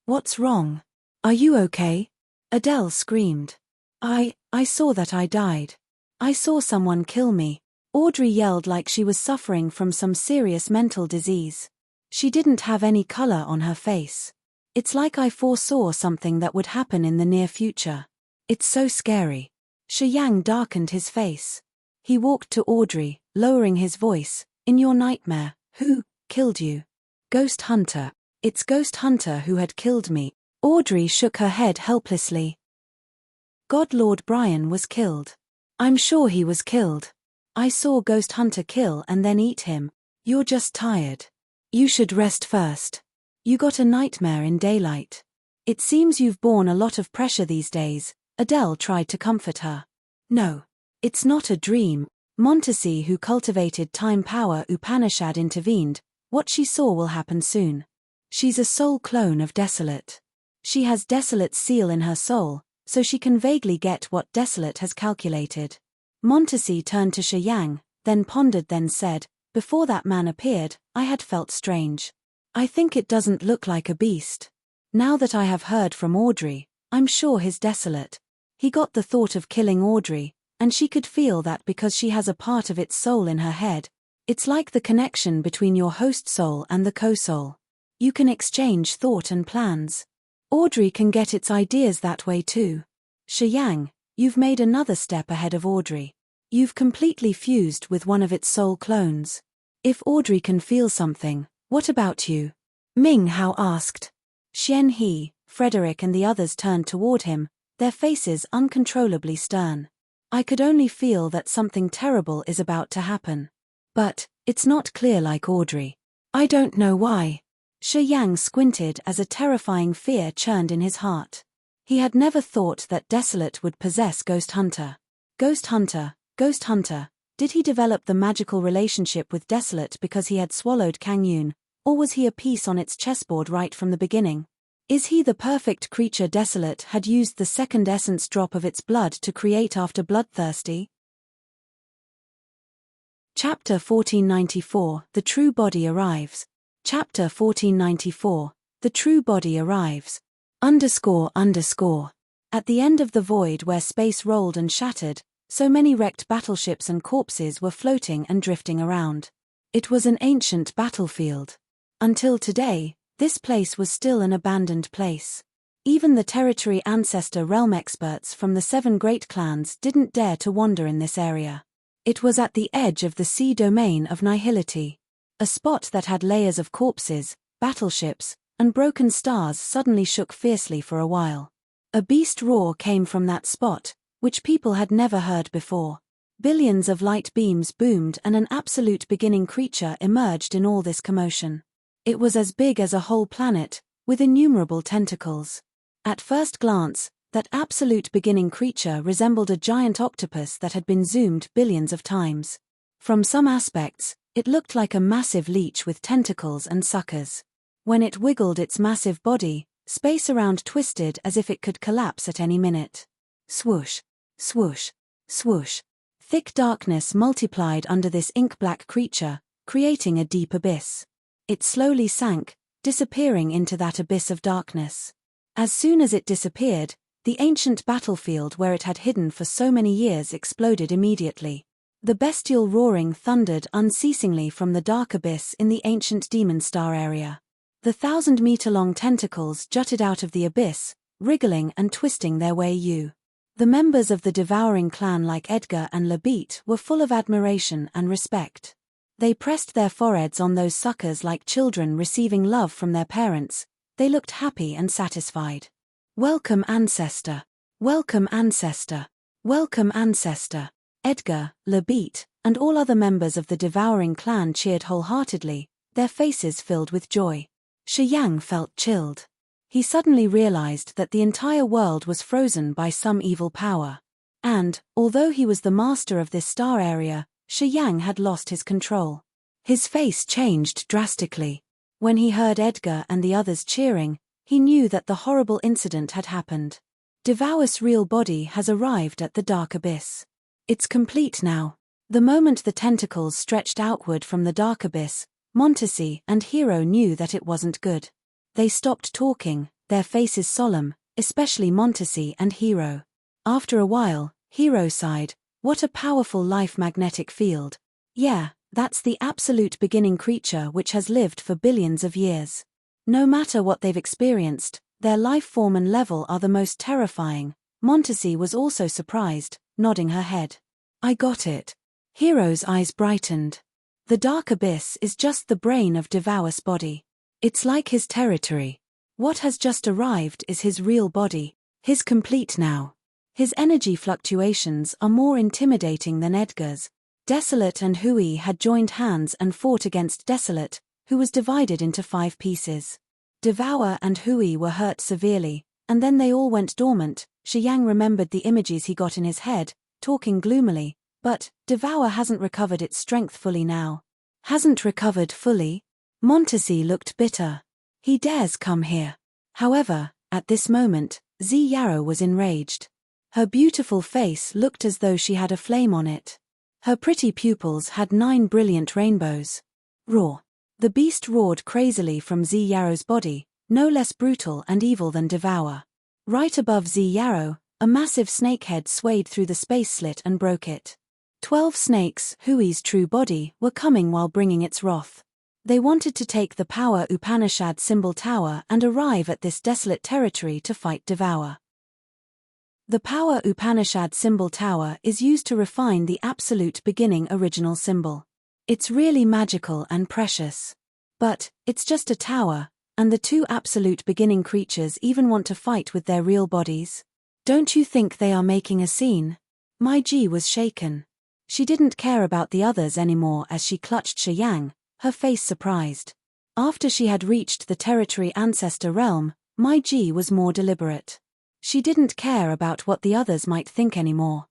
What's wrong? Are you okay? Adele screamed. I saw that I died. I saw someone kill me. Audrey yelled like she was suffering from some serious mental disease. She didn't have any color on her face. It's like I foresaw something that would happen in the near future. It's so scary. Shi Yang darkened his face. He walked to Audrey, lowering his voice, In your nightmare, who killed you? Ghost Hunter. It's Ghost Hunter who had killed me. Audrey shook her head helplessly. God Lord Brian was killed. I'm sure he was killed. I saw Ghost Hunter kill and then eat him. You're just tired. You should rest first. You got a nightmare in daylight. It seems you've borne a lot of pressure these days, Adele tried to comfort her. No. It's not a dream. Montesi, who cultivated time power Upanishad, intervened. What she saw will happen soon. She's a soul clone of Desolate. She has Desolate's seal in her soul, so she can vaguely get what Desolate has calculated. Montesi turned to Shiyang, then pondered, then said, before that man appeared, I had felt strange. I think it doesn't look like a beast. Now that I have heard from Audrey, I'm sure he's Desolate. He got the thought of killing Audrey, and she could feel that because she has a part of its soul in her head. It's like the connection between your host soul and the co-soul. You can exchange thought and plans. Audrey can get its ideas that way too. Shiyang, you've made another step ahead of Audrey. You've completely fused with one of its soul clones. If Audrey can feel something, what about you? Ming Hao asked. Xian He, Frederick and the others turned toward him, their faces uncontrollably stern. I could only feel that something terrible is about to happen. But, it's not clear like Audrey. I don't know why. Shiyang squinted as a terrifying fear churned in his heart. He had never thought that Desolate would possess Ghost Hunter. Ghost Hunter, Ghost Hunter, did he develop the magical relationship with Desolate because he had swallowed Kang Yun, or was he a piece on its chessboard right from the beginning? Is he the perfect creature Desolate had used the second essence drop of its blood to create after Bloodthirsty? Chapter 1494, The True Body Arrives. Chapter 1494, The True Body Arrives. __. At the end of the void where space rolled and shattered, so many wrecked battleships and corpses were floating and drifting around. It was an ancient battlefield. Until today, this place was still an abandoned place. Even the territory ancestor realm experts from the 7 great clans didn't dare to wander in this area. It was at the edge of the sea domain of nihility. A spot that had layers of corpses, battleships, and broken stars suddenly shook fiercely for a while. A beast roar came from that spot, which people had never heard before. Billions of light beams boomed and an absolute beginning creature emerged in all this commotion. It was as big as a whole planet, with innumerable tentacles. At first glance, that absolute beginning creature resembled a giant octopus that had been zoomed billions of times. From some aspects, it looked like a massive leech with tentacles and suckers. When it wiggled its massive body, space around twisted as if it could collapse at any minute. Swoosh, swoosh, swoosh. Thick darkness multiplied under this ink-black creature, creating a deep abyss. It slowly sank, disappearing into that abyss of darkness. As soon as it disappeared, the ancient battlefield where it had hidden for so many years exploded immediately. The bestial roaring thundered unceasingly from the dark abyss in the ancient Demon Star area. The 1,000-meter-long tentacles jutted out of the abyss, wriggling and twisting their way you. The members of the devouring clan like Edgar and Labit were full of admiration and respect. They pressed their foreheads on those suckers like children receiving love from their parents. They looked happy and satisfied. Welcome, ancestor. Welcome, ancestor. Welcome, ancestor. Edgar, Labit, and all other members of the devouring clan cheered wholeheartedly, their faces filled with joy. Shiyang felt chilled. He suddenly realized that the entire world was frozen by some evil power. And, although he was the master of this star area, Shiyang had lost his control. His face changed drastically. When he heard Edgar and the others cheering, he knew that the horrible incident had happened. Devour's real body has arrived at the dark abyss. It's complete now. The moment the tentacles stretched outward from the dark abyss, Montesi and Hero knew that it wasn't good. They stopped talking, their faces solemn, especially Montesi and Hero. After a while, Hero sighed, "What a powerful life magnetic field. Yeah, that's the absolute beginning creature which has lived for billions of years. No matter what they've experienced, their life form and level are the most terrifying." Montesi was also surprised, nodding her head. "I got it." Hero's eyes brightened. The dark abyss is just the brain of Devour's body. It's like his territory. What has just arrived is his real body. He's complete now. His energy fluctuations are more intimidating than Edgar's. Desolate and Hui had joined hands and fought against Desolate, who was divided into 5 pieces. Devour and Hui were hurt severely, and then they all went dormant. Shi Yang remembered the images he got in his head, talking gloomily, but Devour hasn't recovered its strength fully now. Hasn't recovered fully? Montesi looked bitter. He dares come here. However, at this moment, Zi Yarrow was enraged. Her beautiful face looked as though she had a flame on it. Her pretty pupils had 9 brilliant rainbows. Roar. The beast roared crazily from Zi Yarrow's body, no less brutal and evil than Devour. Right above Zi Yarrow, a massive snakehead swayed through the space slit and broke it. 12 snakes, Hui's true body, were coming while bringing its wrath. They wanted to take the Power Upanishad symbol tower and arrive at this desolate territory to fight Devour. The Power Upanishad symbol tower is used to refine the absolute beginning original symbol. It's really magical and precious. But, it's just a tower, and the 2 absolute beginning creatures even want to fight with their real bodies? Don't you think they are making a scene? Mai Ji was shaken. She didn't care about the others anymore as she clutched Shi Yang, her face surprised. After she had reached the territory ancestor realm, Mai Ji was more deliberate. She didn't care about what the others might think anymore.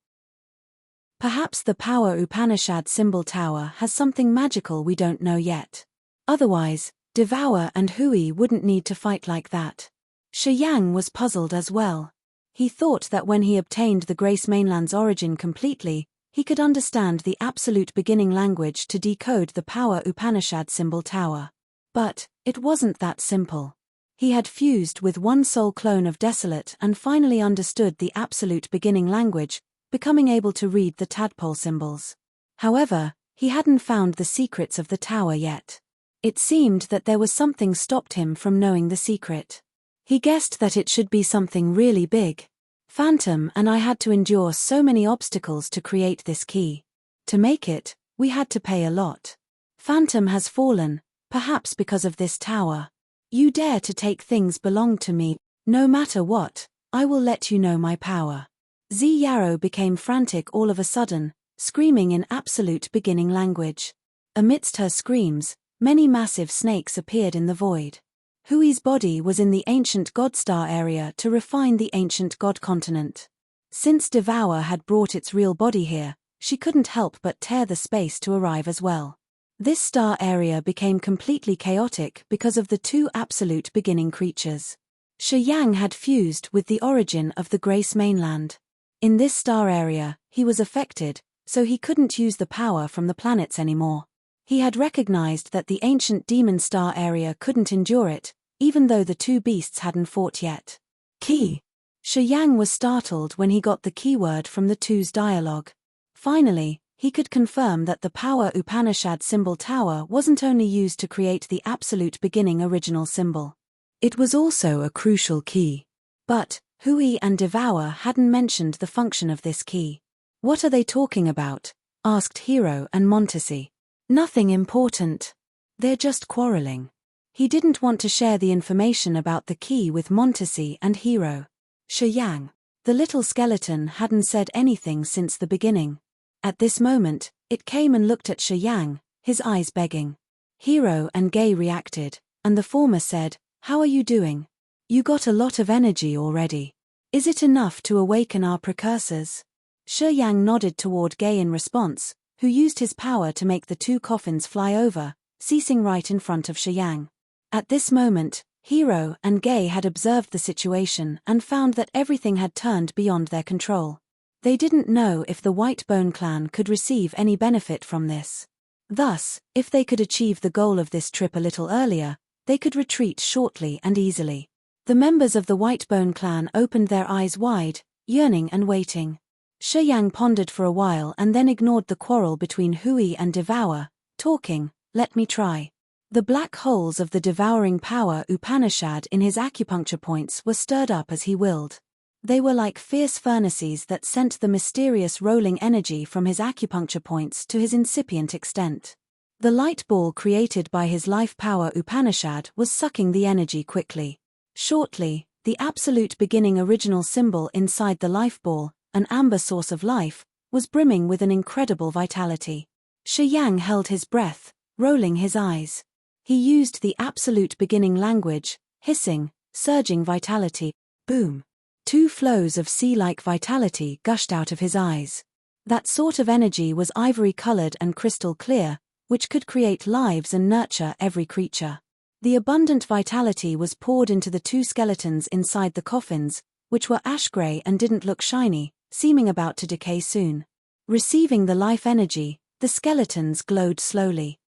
Perhaps the Power Upanishad symbol tower has something magical we don't know yet. Otherwise, Devour and Hui wouldn't need to fight like that. Shi Yang was puzzled as well. He thought that when he obtained the Grace Mainland's origin completely, he could understand the absolute beginning language to decode the Power Upanishad symbol tower. But, it wasn't that simple. He had fused with one soul clone of Desolate and finally understood the absolute beginning language, becoming able to read the tadpole symbols. However, he hadn't found the secrets of the tower yet. It seemed that there was something stopped him from knowing the secret. He guessed that it should be something really big. Phantom and I had to endure so many obstacles to create this key. To make it, we had to pay a lot. Phantom has fallen, perhaps because of this tower. You dare to take things belong to me, no matter what, I will let you know my power. Zi Yarrow became frantic all of a sudden, screaming in absolute beginning language. Amidst her screams, many massive snakes appeared in the void. Hui's body was in the ancient god star area to refine the ancient god continent. Since Devour had brought its real body here, she couldn't help but tear the space to arrive as well. This star area became completely chaotic because of the 2 absolute beginning creatures. Shi Yang had fused with the origin of the Grace Mainland. In this star area, he was affected, so he couldn't use the power from the planets anymore. He had recognized that the ancient demon star area couldn't endure it, even though the 2 beasts hadn't fought yet. Key. Shi Yang was startled when he got the keyword from the 2's dialogue. Finally, he could confirm that the Power Upanishad symbol tower wasn't only used to create the absolute beginning original symbol. It was also a crucial key. But, Hui and Devour hadn't mentioned the function of this key. What are they talking about? Asked Hero and Montesi. Nothing important. They're just quarreling. He didn't want to share the information about the key with Montesi and Hero. Shi Yang. The little skeleton hadn't said anything since the beginning. At this moment, it came and looked at Shi Yang, his eyes begging. Hero and Gay reacted, and the former said, "How are you doing? You got a lot of energy already. Is it enough to awaken our precursors?" Shi Yang nodded toward Gay in response, who used his power to make the 2 coffins fly over, ceasing right in front of Shi Yang. At this moment, Hero and Gay had observed the situation and found that everything had turned beyond their control. They didn't know if the White Bone clan could receive any benefit from this. Thus, if they could achieve the goal of this trip a little earlier, they could retreat shortly and easily. The members of the White Bone clan opened their eyes wide, yearning and waiting. Shi Yang pondered for a while and then ignored the quarrel between Hui and Devour, talking, "Let me try." The black holes of the devouring power Upanishad in his acupuncture points were stirred up as he willed. They were like fierce furnaces that sent the mysterious rolling energy from his acupuncture points to his incipient extent. The light ball created by his life power Upanishad was sucking the energy quickly. Shortly, the absolute beginning original symbol inside the life ball, an amber source of life, was brimming with an incredible vitality. Shi Yang held his breath, rolling his eyes. He used the absolute beginning language, hissing, surging vitality. Boom. 2 flows of sea-like vitality gushed out of his eyes. That sort of energy was ivory-colored and crystal clear, which could create lives and nurture every creature. The abundant vitality was poured into the 2 skeletons inside the coffins, which were ash-gray and didn't look shiny, seeming about to decay soon. Receiving the life energy, the skeletons glowed slowly.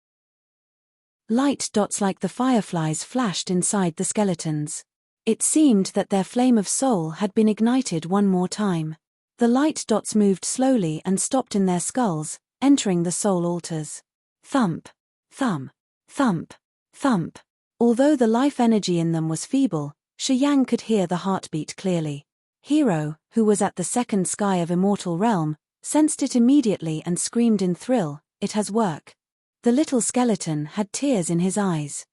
Light dots like the fireflies flashed inside the skeletons. It seemed that their flame of soul had been ignited one more time. The light dots moved slowly and stopped in their skulls, entering the soul altars. Thump, thump, thump, thump. Although the life energy in them was feeble, Shi Yang could hear the heartbeat clearly. Hero, who was at the second sky of Immortal Realm, sensed it immediately and screamed in thrill, "It has worked." The little skeleton had tears in his eyes.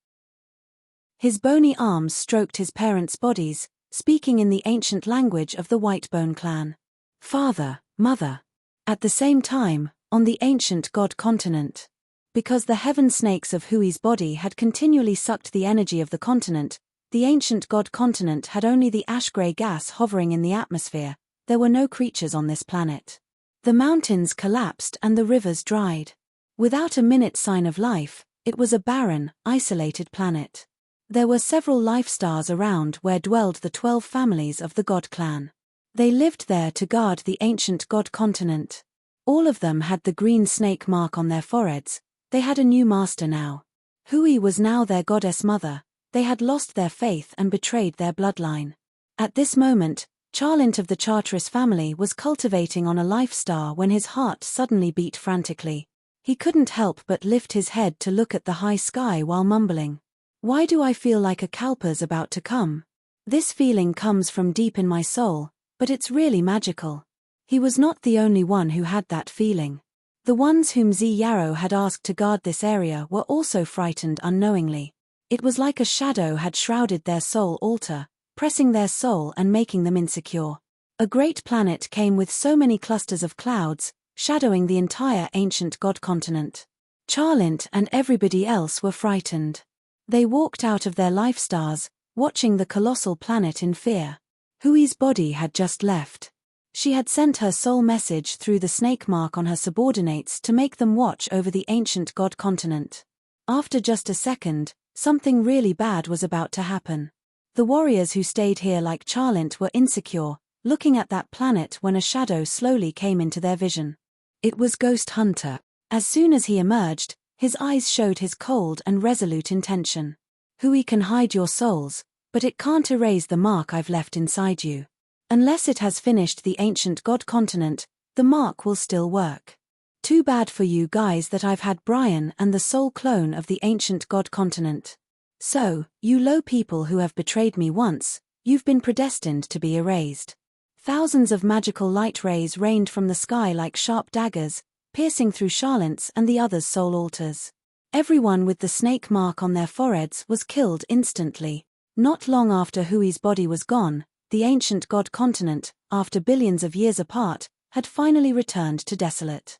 His bony arms stroked his parents' bodies, speaking in the ancient language of the Whitebone clan. Father, mother. At the same time, on the ancient god continent. Because the heaven snakes of Hui's body had continually sucked the energy of the continent, the ancient god continent had only the ash-gray gas hovering in the atmosphere. There were no creatures on this planet. The mountains collapsed and the rivers dried. Without a minute sign of life, it was a barren, isolated planet. There were several life stars around where dwelled the 12 families of the god clan. They lived there to guard the ancient god continent. All of them had the green snake mark on their foreheads. They had a new master now. Hui was now their goddess mother. They had lost their faith and betrayed their bloodline. At this moment, Charlint of the Charteris family was cultivating on a life star when his heart suddenly beat frantically. He couldn't help but lift his head to look at the high sky while mumbling. Why do I feel like a Kalpa's about to come? This feeling comes from deep in my soul, but it's really magical. He was not the only one who had that feeling. The ones whom Zi Yarrow had asked to guard this area were also frightened unknowingly. It was like a shadow had shrouded their soul altar, pressing their soul and making them insecure. A great planet came with so many clusters of clouds, shadowing the entire ancient god continent. Charlint and everybody else were frightened. They walked out of their life stars, watching the colossal planet in fear. Hui's body had just left. She had sent her soul message through the snake mark on her subordinates to make them watch over the ancient god continent. After just a second, something really bad was about to happen. The warriors who stayed here like Charlint were insecure, looking at that planet when a shadow slowly came into their vision. It was Ghost Hunter. As soon as he emerged, his eyes showed his cold and resolute intention. Hui can hide your souls, but it can't erase the mark I've left inside you. Unless it has finished the ancient god continent, the mark will still work. Too bad for you guys that I've had Brian and the soul clone of the ancient god continent. So, you low people who have betrayed me once, you've been predestined to be erased. Thousands of magical light rays rained from the sky like sharp daggers, piercing through Charlint's and the others' soul altars. Everyone with the snake mark on their foreheads was killed instantly. Not long after Hui's body was gone, the ancient god continent, after billions of years apart, had finally returned to desolate.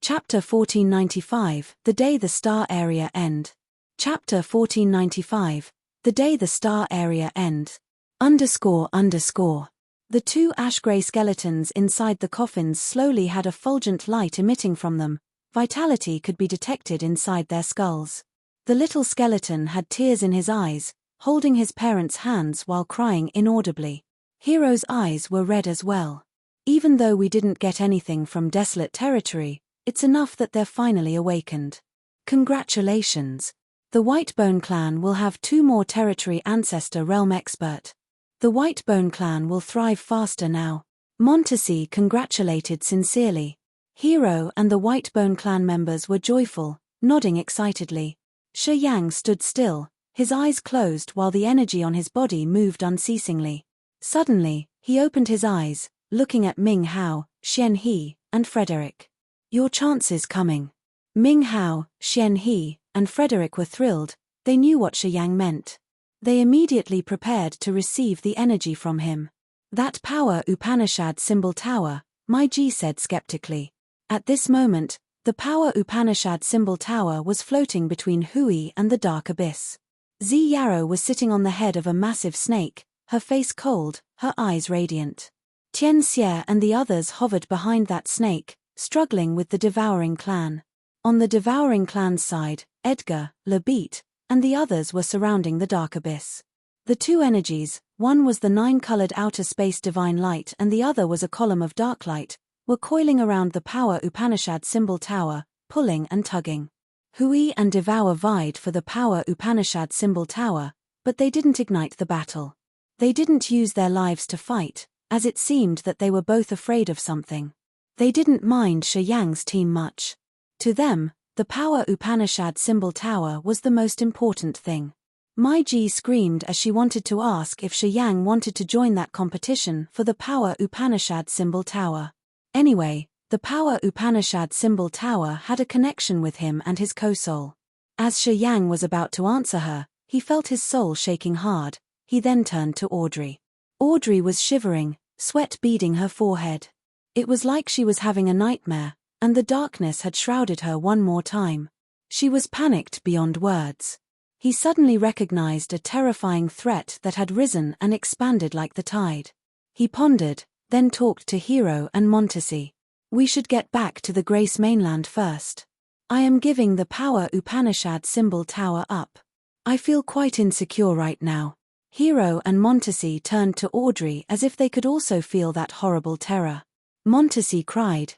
Chapter 1495, The Day the Star Area End. Chapter 1495, The Day the Star Area End. __. The 2 ash-gray skeletons inside the coffins slowly had a fulgent light emitting from them. Vitality could be detected inside their skulls. The little skeleton had tears in his eyes, holding his parents' hands while crying inaudibly. Hero's eyes were red as well. Even though we didn't get anything from desolate territory, it's enough that they're finally awakened. Congratulations. The Whitebone clan will have 2 more territory ancestor realm expert. The Whitebone clan will thrive faster now. Montesi congratulated sincerely. Hero and the Whitebone clan members were joyful, nodding excitedly. Shi Yang stood still, his eyes closed while the energy on his body moved unceasingly. Suddenly, he opened his eyes, looking at Ming Hao, Xian He, and Frederick. Your chance is coming. Ming Hao, Xian He, and Frederick were thrilled. They knew what Shi Yang meant. They immediately prepared to receive the energy from him. That power Upanishad symbol tower, Maiji said skeptically. At this moment, the power Upanishad symbol tower was floating between Hui and the dark abyss. Zi Yarrow was sitting on the head of a massive snake, her face cold, her eyes radiant. Tian Xie and the others hovered behind that snake, struggling with the devouring clan. On the devouring clan's side, Edgar, Labit, and the others were surrounding the dark abyss. The two energies, one was the 9-colored outer space divine light and the other was a column of dark light, were coiling around the power Upanishad symbol tower, pulling and tugging. Hui and Devour vied for the power Upanishad symbol tower, but they didn't ignite the battle. They didn't use their lives to fight, as it seemed that they were both afraid of something. They didn't mind Shi Yang's team much. To them, the power Upanishad symbol tower was the most important thing. Maiji screamed as she wanted to ask if Shi Yang wanted to join that competition for the power Upanishad symbol tower. Anyway, the power Upanishad symbol tower had a connection with him and his co-soul. As Shi Yang was about to answer her, he felt his soul shaking hard. He then turned to Audrey. Audrey was shivering, sweat beading her forehead. It was like she was having a nightmare, and the darkness had shrouded her one more time. She was panicked beyond words. He suddenly recognized a terrifying threat that had risen and expanded like the tide. He pondered, then talked to Hero and Montesi. We should get back to the Grace mainland first. I am giving the power Upanishad symbol tower up. I feel quite insecure right now. Hero and Montesi turned to Audrey as if they could also feel that horrible terror. Montesi cried,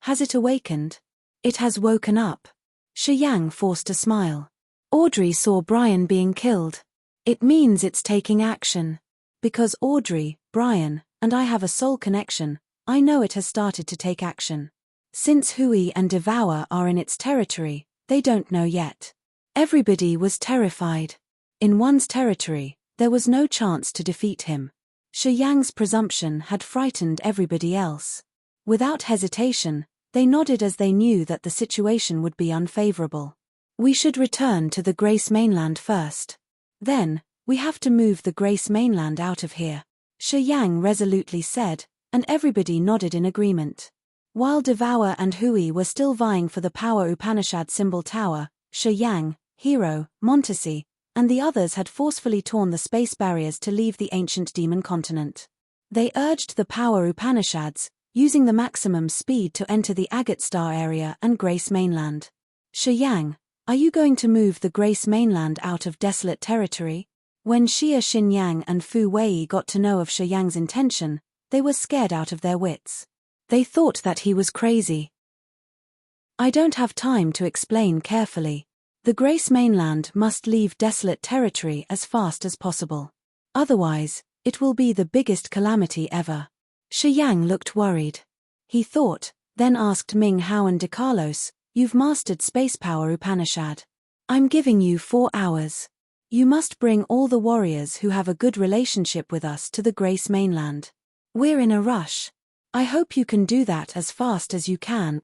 Has it awakened? It has woken up. Shi Yang forced a smile. Audrey saw Brian being killed. It means it's taking action. Because Audrey, Brian, and I have a soul connection, I know it has started to take action. Since Hui and Devour are in its territory, they don't know yet. Everybody was terrified. In one's territory, there was no chance to defeat him. Shi Yang's presumption had frightened everybody else. Without hesitation, they nodded as they knew that the situation would be unfavorable. We should return to the Grace mainland first. Then, we have to move the Grace mainland out of here, Shi Yang resolutely said, and everybody nodded in agreement. While Devour and Hui were still vying for the power Upanishad symbol tower, Shi Yang, Hero, Montesi, and the others had forcefully torn the space barriers to leave the ancient demon continent. They urged the power Upanishads, using the maximum speed to enter the Agate Star area and Grace mainland. Shi Yang, are you going to move the Grace mainland out of desolate territory? When Xia Xinyang and Fu Wei got to know of Shi Yang's intention, they were scared out of their wits. They thought that he was crazy. I don't have time to explain carefully. The Grace mainland must leave desolate territory as fast as possible. Otherwise, it will be the biggest calamity ever. Shi Yang looked worried. He thought, then asked Ming Hao and DeCarlos, You've mastered space power Upanishad. I'm giving you 4 hours. You must bring all the warriors who have a good relationship with us to the Grace mainland. We're in a rush. I hope you can do that as fast as you can.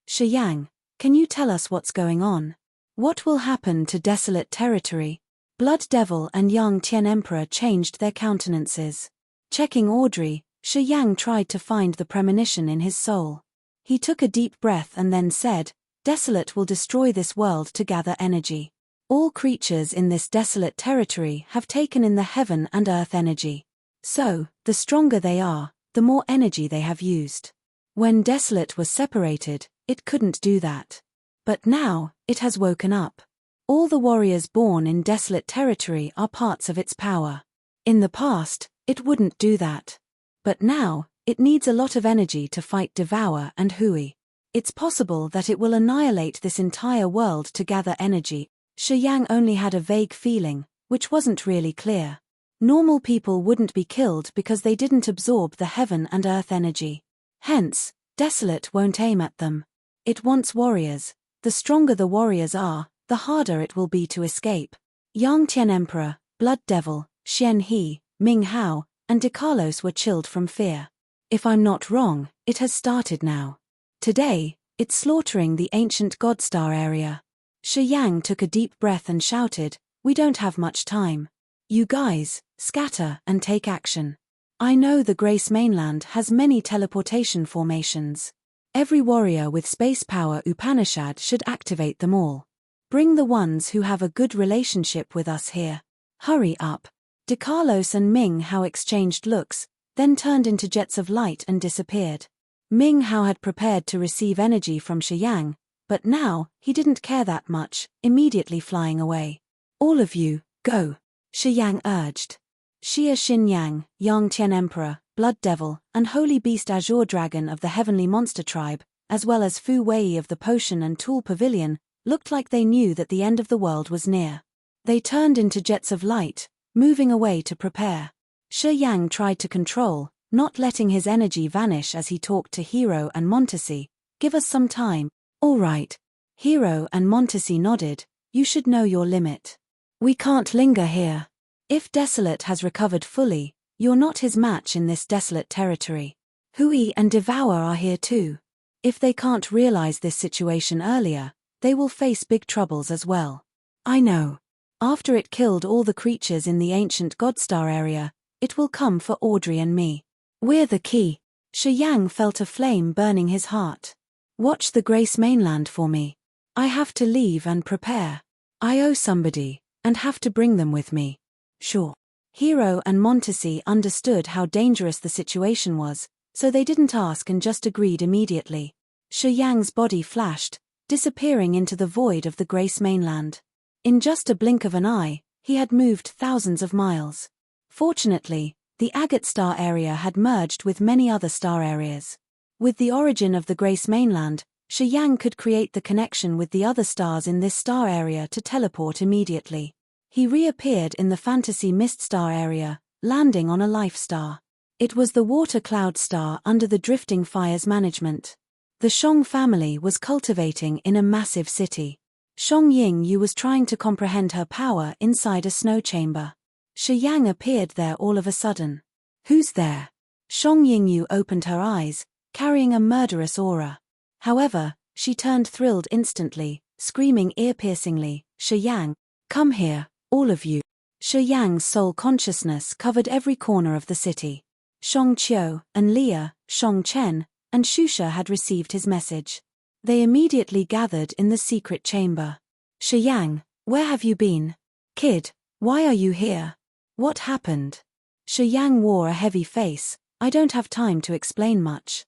Shi Yang, can you tell us what's going on? What will happen to desolate territory? Blood Devil and Yang Tian Emperor changed their countenances. Checking Audrey, Shi Yang tried to find the premonition in his soul. He took a deep breath and then said, Desolate will destroy this world to gather energy. All creatures in this desolate territory have taken in the heaven and earth energy. So, the stronger they are, the more energy they have used. When Desolate was separated, it couldn't do that. But now, it has woken up. All the warriors born in desolate territory are parts of its power. In the past, it wouldn't do that. But now, it needs a lot of energy to fight Devour and Hui. It's possible that it will annihilate this entire world to gather energy. Shi Yang only had a vague feeling, which wasn't really clear. Normal people wouldn't be killed because they didn't absorb the heaven and earth energy. Hence, Desolate won't aim at them. It wants warriors. The stronger the warriors are, the harder it will be to escape. Yang Tian Emperor, Blood Devil, Xian He, Ming Hao, and DeCarlos were chilled from fear. If I'm not wrong, it has started now. Today, it's slaughtering the ancient Godstar area. Shi Yang took a deep breath and shouted, We don't have much time. You guys, scatter and take action. I know the Grace Mainland has many teleportation formations. Every warrior with space power Upanishad should activate them all. Bring the ones who have a good relationship with us here. Hurry up. DeCarlos and Ming Hao exchanged looks, then turned into jets of light and disappeared. Ming Hao had prepared to receive energy from Shi Yang, but now, he didn't care that much, immediately flying away. All of you, go. Shi Yang urged. Xia Xin Yang, Yang Tian Emperor, Blood Devil, and Holy Beast Azure Dragon of the Heavenly Monster Tribe, as well as Fu Wei of the Potion and Tool Pavilion, looked like they knew that the end of the world was near. They turned into jets of light, moving away to prepare. Shi Yang tried to control, not letting his energy vanish as he talked to Hero and Montesi. Give us some time. All right. Hero and Montesi nodded. You should know your limit. We can't linger here. If Desolate has recovered fully, you're not his match in this desolate territory. Hui and Devour are here too. If they can't realize this situation earlier, they will face big troubles as well. I know. After it killed all the creatures in the ancient Godstar area, it will come for Audrey and me. We're the key. Shi Yang felt a flame burning his heart. Watch the Grace Mainland for me. I have to leave and prepare. I owe somebody, and have to bring them with me. Sure. Hero and Montesi understood how dangerous the situation was, so they didn't ask and just agreed immediately. Shi Yang's body flashed, disappearing into the void of the Grace Mainland. In just a blink of an eye, he had moved thousands of miles. Fortunately, the Agate Star area had merged with many other star areas. With the origin of the Grace Mainland, Shi Yang could create the connection with the other stars in this star area to teleport immediately. He reappeared in the Fantasy Mist Star area, landing on a life star. It was the Water Cloud Star under the Drifting Fire's management. The Shong family was cultivating in a massive city. Shong Yingyu was trying to comprehend her power inside a snow chamber. Shi Yang appeared there all of a sudden. Who's there? Shong Yingyu opened her eyes, carrying a murderous aura. However, she turned thrilled instantly, screaming ear-piercingly, Shi Yang, come here, all of you. Shi Yang's soul consciousness covered every corner of the city. Shong Qiu, and Leah, Shong Chen, and Shusha had received his message. They immediately gathered in the secret chamber. Shi Yang, where have you been? Kid, why are you here? What happened? Shi Yang wore a heavy face. I don't have time to explain much.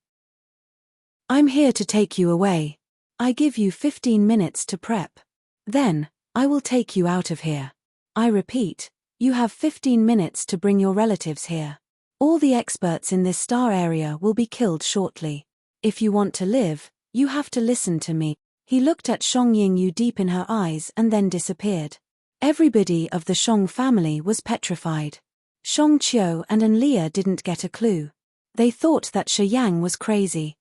I'm here to take you away. I give you 15 minutes to prep. Then, I will take you out of here. I repeat, you have 15 minutes to bring your relatives here. All the experts in this star area will be killed shortly. If you want to live, you have to listen to me. He looked at Shong Yingyu deep in her eyes and then disappeared. Everybody of the Shong family was petrified. Shong Qiu and Enlia didn't get a clue. They thought that Shi Yang was crazy.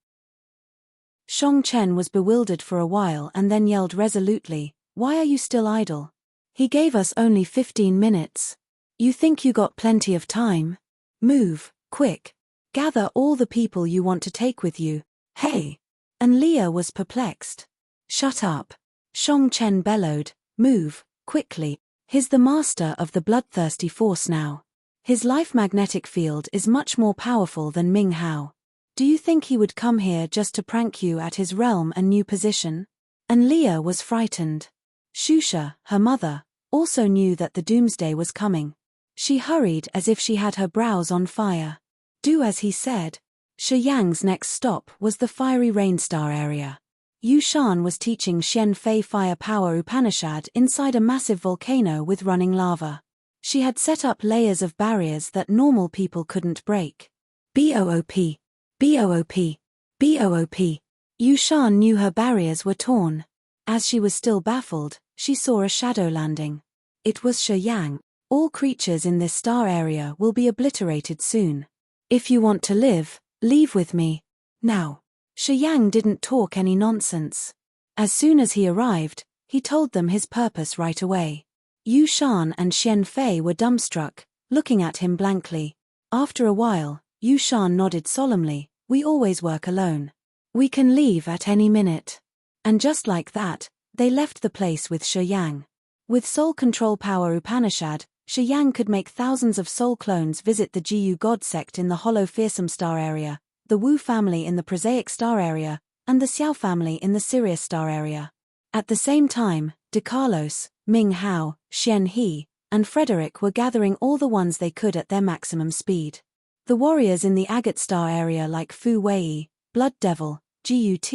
Shong Chen was bewildered for a while and then yelled resolutely, why are you still idle? He gave us only 15 minutes. You think you got plenty of time? Move, quick. Gather all the people you want to take with you. Hey! Enlia was perplexed. Shut up. Shong Chen bellowed, move, quickly. He's the master of the bloodthirsty force now. His life magnetic field is much more powerful than Ming Hao. Do you think he would come here just to prank you at his realm and new position? Enlia was frightened. Shusha, her mother, also knew that the doomsday was coming. She hurried as if she had her brows on fire. Do as he said. Shi Yang's next stop was the fiery rain star area. Yu Shan was teaching Xian Fei fire power Upanishad inside a massive volcano with running lava. She had set up layers of barriers that normal people couldn't break. Boop. Boop. Boop. Yu Shan knew her barriers were torn. As she was still baffled, she saw a shadow landing. It was Shi Yang. All creatures in this star area will be obliterated soon. If you want to live, leave with me. Now. Shi Yang didn't talk any nonsense. As soon as he arrived, he told them his purpose right away. Yu Shan and Xian Fei were dumbstruck, looking at him blankly. After a while, Yu Shan nodded solemnly, we always work alone. We can leave at any minute. And just like that, they left the place with Shi Yang. With soul control power Upanishad, Shi Yang could make thousands of soul clones visit the Jiu God sect in the hollow fearsome star area, the Wu family in the prosaic star area, and the Xiao family in the Sirius star area. At the same time, De Carlos, Ming Hao, Xian He, and Frederick were gathering all the ones they could at their maximum speed. The warriors in the agate star area like Fu Wei, Blood Devil, Gut,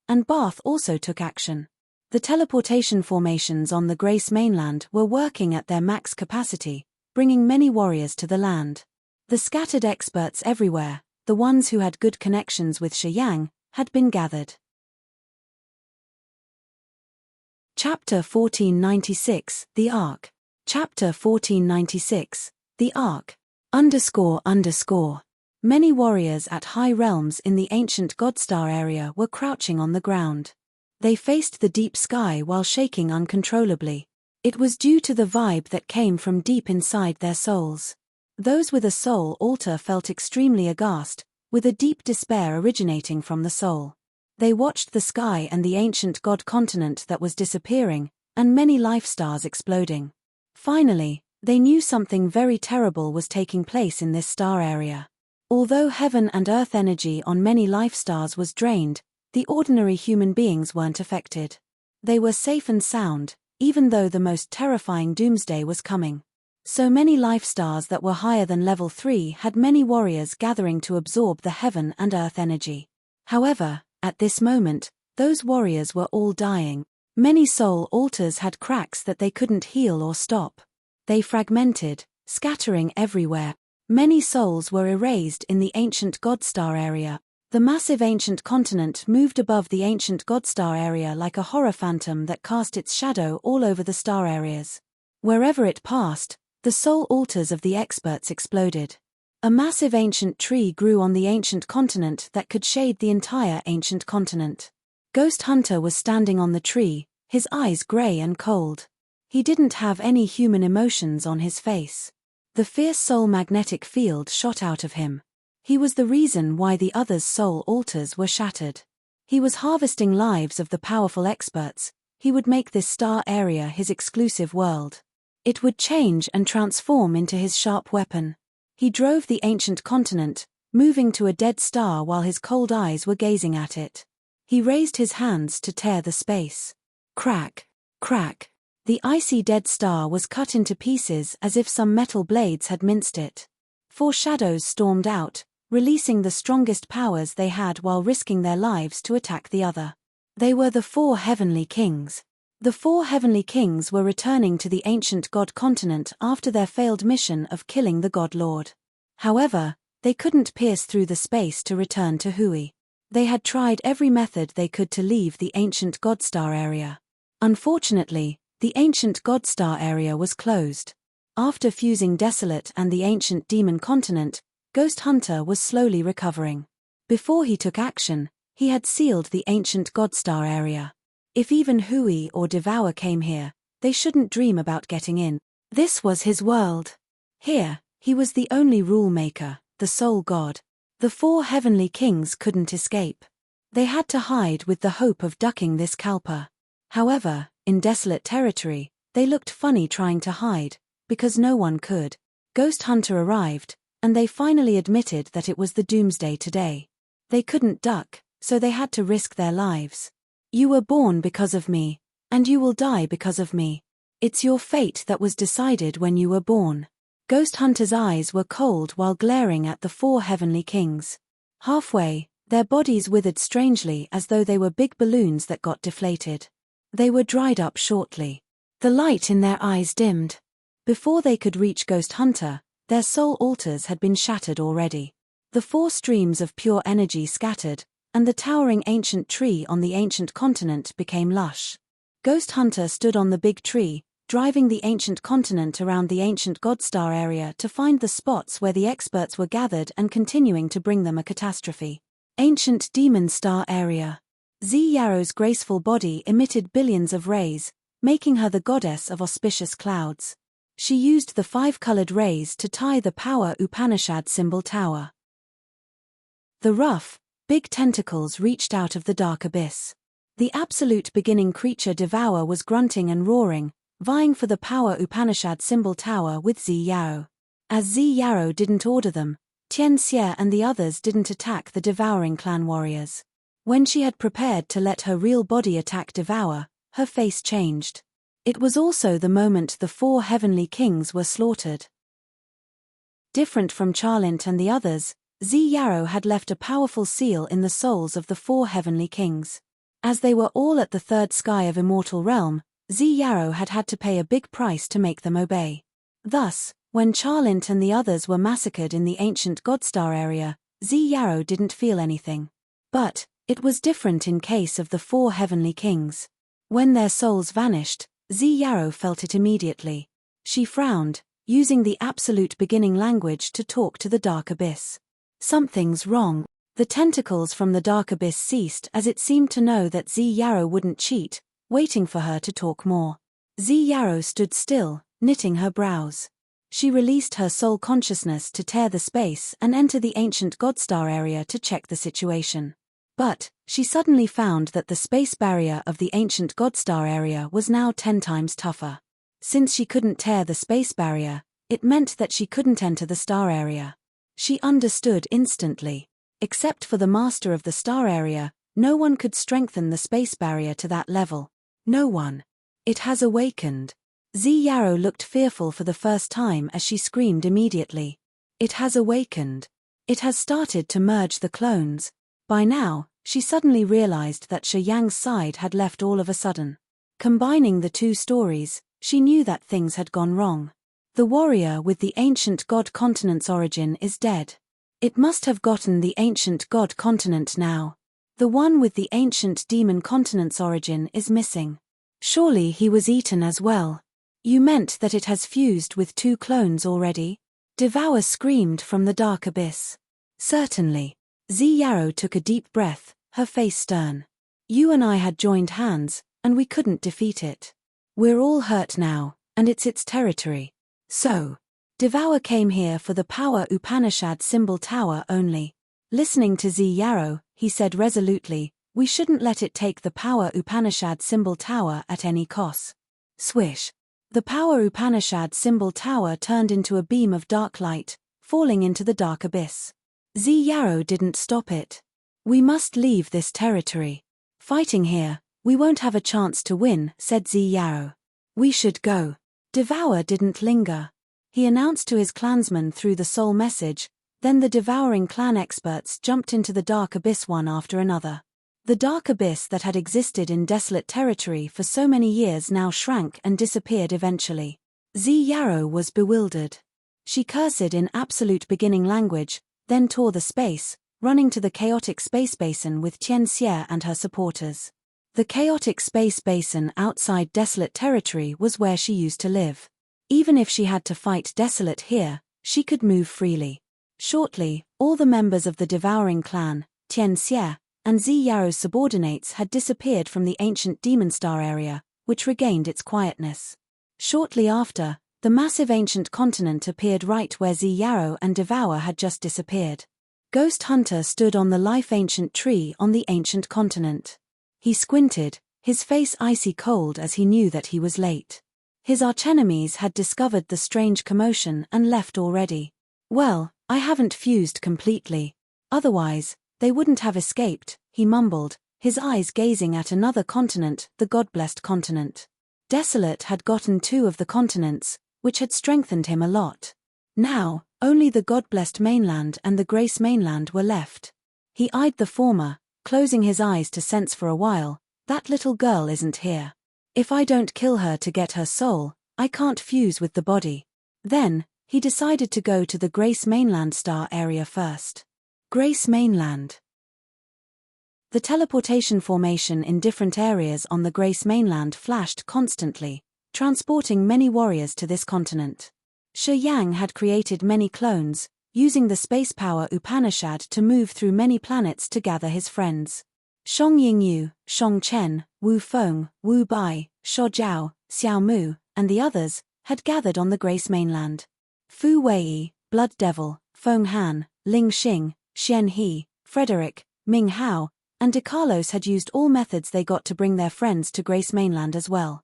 and Bath also took action. The teleportation formations on the Grace mainland were working at their max capacity, bringing many warriors to the land. The scattered experts everywhere, the ones who had good connections with Shi Yang, had been gathered. Chapter 1496, The Ark. Chapter 1496, The Ark. __. Many warriors at high realms in the ancient Godstar area were crouching on the ground. They faced the deep sky while shaking uncontrollably. It was due to the vibe that came from deep inside their souls. Those with a soul altar felt extremely aghast, with a deep despair originating from the soul. They watched the sky and the ancient god continent that was disappearing, and many life stars exploding. Finally, they knew something very terrible was taking place in this star area. Although heaven and earth energy on many life stars was drained, the ordinary human beings weren't affected. They were safe and sound, even though the most terrifying doomsday was coming. So many life stars that were higher than level 3 had many warriors gathering to absorb the heaven and earth energy. However, at this moment, those warriors were all dying. Many soul altars had cracks that they couldn't heal or stop. They fragmented, scattering everywhere. Many souls were erased in the ancient Godstar area. The massive ancient continent moved above the ancient Godstar area like a horror phantom that cast its shadow all over the star areas. Wherever it passed, the soul altars of the experts exploded. A massive ancient tree grew on the ancient continent that could shade the entire ancient continent. Ghost Hunter was standing on the tree, his eyes grey and cold. He didn't have any human emotions on his face. The fierce soul magnetic field shot out of him. He was the reason why the others' soul altars were shattered. He was harvesting lives of the powerful experts. He would make this star area his exclusive world. It would change and transform into his sharp weapon. He drove the ancient continent, moving to a dead star while his cold eyes were gazing at it. He raised his hands to tear the space. Crack, crack. The icy dead star was cut into pieces as if some metal blades had minced it. 4 shadows stormed out, releasing the strongest powers they had while risking their lives to attack the other. They were the 4 heavenly kings. The 4 heavenly kings were returning to the ancient god continent after their failed mission of killing the god lord. However, they couldn't pierce through the space to return to Hui. They had tried every method they could to leave the ancient Godstar area. Unfortunately, the ancient Godstar area was closed. After fusing Desolate and the ancient demon continent, Ghost Hunter was slowly recovering. Before he took action, he had sealed the ancient Godstar area. If even Hui or Devour came here, they shouldn't dream about getting in. This was his world. Here, he was the only rule maker, the sole god. The 4 heavenly kings couldn't escape. They had to hide with the hope of ducking this Kalpa. However, in desolate territory, they looked funny trying to hide, because no one could. Ghost Hunter arrived, and they finally admitted that it was the doomsday today. They couldn't duck, so they had to risk their lives. You were born because of me, and you will die because of me. It's your fate that was decided when you were born. Ghost Hunter's eyes were cold while glaring at the 4 heavenly kings. Halfway, their bodies withered strangely as though they were big balloons that got deflated. They were dried up shortly. The light in their eyes dimmed. Before they could reach Ghost Hunter, their soul altars had been shattered already. The 4 streams of pure energy scattered, and the towering ancient tree on the ancient continent became lush. Ghost Hunter stood on the big tree, driving the ancient continent around the ancient Godstar area to find the spots where the experts were gathered and continuing to bring them a catastrophe. Ancient Demon Star Area. Zi Yarrow's graceful body emitted billions of rays, making her the goddess of auspicious clouds. She used the 5-colored rays to tie the power Upanishad symbol tower. The rough, big tentacles reached out of the dark abyss. The absolute beginning creature Devour was grunting and roaring, vying for the Power Upanishad symbol tower with Zi Yao. As Zi Yao didn't order them, Tian Xie and the others didn't attack the devouring clan warriors. When she had prepared to let her real body attack Devour, her face changed. It was also the moment the 4 heavenly kings were slaughtered. Different from Charlint and the others, Zi Yao had left a powerful seal in the souls of the 4 heavenly kings. As they were all at the 3rd sky of Immortal Realm, Zi Yao had had to pay a big price to make them obey. Thus, when Charlint and the others were massacred in the ancient Godstar area, Zi Yao didn't feel anything. But it was different in case of the 4 heavenly kings. When their souls vanished, Zi Yao felt it immediately. She frowned, using the absolute beginning language to talk to the dark abyss. Something's wrong. The tentacles from the dark abyss ceased as it seemed to know that Zi Yao wouldn't cheat, waiting for her to talk more. Zi Yao stood still, knitting her brows. She released her soul consciousness to tear the space and enter the ancient Godstar area to check the situation. But she suddenly found that the space barrier of the ancient Godstar area was now 10 times tougher. Since she couldn't tear the space barrier, it meant that she couldn't enter the star area. She understood instantly. Except for the master of the star area, no one could strengthen the space barrier to that level. No one. It has awakened. Zi Yao looked fearful for the first time as she screamed immediately. It has awakened. It has started to merge the clones. By now, she suddenly realized that Shi Yang's side had left all of a sudden. Combining the 2 stories, she knew that things had gone wrong. The warrior with the ancient god continent's origin is dead. It must have gotten the ancient god continent now. The one with the ancient demon continent's origin is missing. Surely he was eaten as well. You meant that it has fused with 2 clones already? Devour screamed from the dark abyss. Certainly. Zi Yao took a deep breath, her face stern. You and I had joined hands, and we couldn't defeat it. We're all hurt now, and it's its territory. So, Devour came here for the Power Upanishad symbol tower only. Listening to Zi Yao, he said resolutely, we shouldn't let it take the Power Upanishad symbol tower at any cost. Swish. The Power Upanishad symbol tower turned into a beam of dark light, falling into the dark abyss. Zi Yao didn't stop it. We must leave this territory. Fighting here, we won't have a chance to win, said Zi Yao. We should go. Devour didn't linger. He announced to his clansmen through the soul message, then the devouring clan experts jumped into the dark abyss one after another. The dark abyss that had existed in desolate territory for so many years now shrank and disappeared eventually. Zi Yao was bewildered. She cursed in absolute beginning language, then tore the space, running to the chaotic space basin with Tian Xie and her supporters. The chaotic space basin outside desolate territory was where she used to live. Even if she had to fight desolate here, she could move freely. Shortly, all the members of the devouring clan, Tian Xie, and Zi Yao's subordinates had disappeared from the ancient Demon Star area, which regained its quietness. Shortly after, the massive ancient continent appeared right where Zi Yao and Devour had just disappeared. Ghost Hunter stood on the life ancient tree on the ancient continent. He squinted, his face icy cold as he knew that he was late. His archenemies had discovered the strange commotion and left already. Well, I haven't fused completely. Otherwise, they wouldn't have escaped, he mumbled, his eyes gazing at another continent, the God-blessed continent. Desolate had gotten 2 of the continents, which had strengthened him a lot. Now, only the God-blessed mainland and the Grace mainland were left. He eyed the former, closing his eyes to sense for a while, that little girl isn't here. If I don't kill her to get her soul, I can't fuse with the body. Then, he decided to go to the Grace mainland star area first. Grace mainland. The teleportation formation in different areas on the Grace mainland flashed constantly, transporting many warriors to this continent. Shi Yang had created many clones, using the space power Upanishad to move through many planets to gather his friends. Shong Yingyu, Shong Chen, Wu Feng, Wu Bai, Shuo Jiao, Xiao Mu, and the others, had gathered on the Grace mainland. Fu Wei, Blood Devil, Feng Han, Ling Xing, Xian He, Frederick, Ming Hao, and De Carlos had used all methods they got to bring their friends to Grace mainland as well.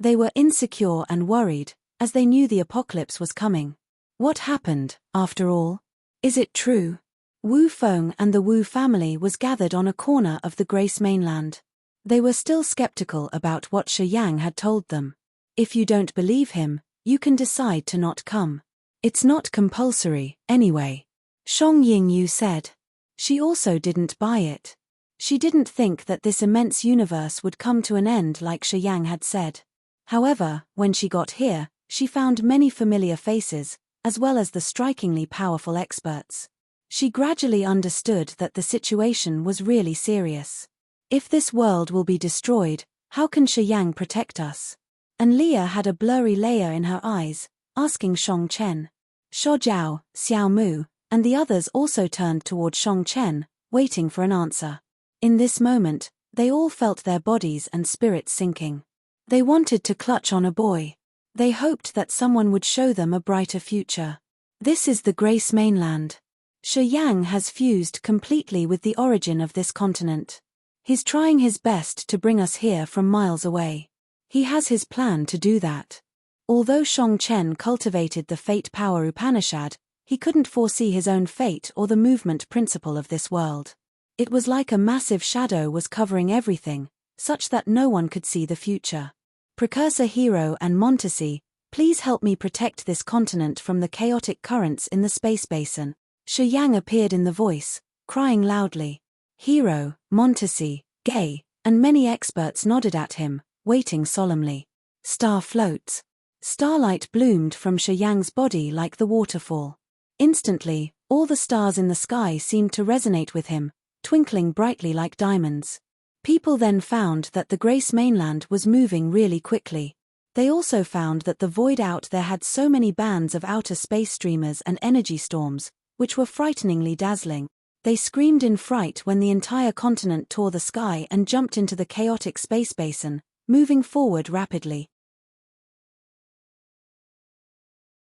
They were insecure and worried, as they knew the apocalypse was coming. What happened, after all? Is it true? Wu Feng and the Wu family was gathered on a corner of the Grace mainland. They were still skeptical about what Shi Yang had told them. If you don't believe him, you can decide to not come. It's not compulsory, anyway. Shang Yingyu said. She also didn't buy it. She didn't think that this immense universe would come to an end like Shi Yang had said. However, when she got here, she found many familiar faces, as well as the strikingly powerful experts. She gradually understood that the situation was really serious. If this world will be destroyed, how can Shi Yang protect us? And Leah had a blurry layer in her eyes, asking Shang Chen. Shuo Jiao, Xiao Mu, and the others also turned toward Shang Chen, waiting for an answer. In this moment, they all felt their bodies and spirits sinking. They wanted to clutch on a boy. They hoped that someone would show them a brighter future. This is the Grace mainland. Shi Yang has fused completely with the origin of this continent. He's trying his best to bring us here from miles away. He has his plan to do that. Although Shang Chen cultivated the fate power Upanishad, he couldn't foresee his own fate or the movement principle of this world. It was like a massive shadow was covering everything, such that no one could see the future. Precursor Hero and Montesi, please help me protect this continent from the chaotic currents in the space basin. Shi Yang appeared in the voice, crying loudly. Hero, Montesi, Gay, and many experts nodded at him, waiting solemnly. Star floats. Starlight bloomed from Shi Yang's body like the waterfall. Instantly, all the stars in the sky seemed to resonate with him, twinkling brightly like diamonds. People then found that the Grace mainland was moving really quickly. They also found that the void out there had so many bands of outer space streamers and energy storms, which were frighteningly dazzling. They screamed in fright when the entire continent tore the sky and jumped into the chaotic space basin, moving forward rapidly.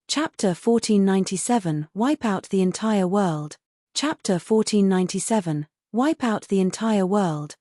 Chapter 1497 Wipe out the entire world. Chapter 1497 Wipe out the entire world.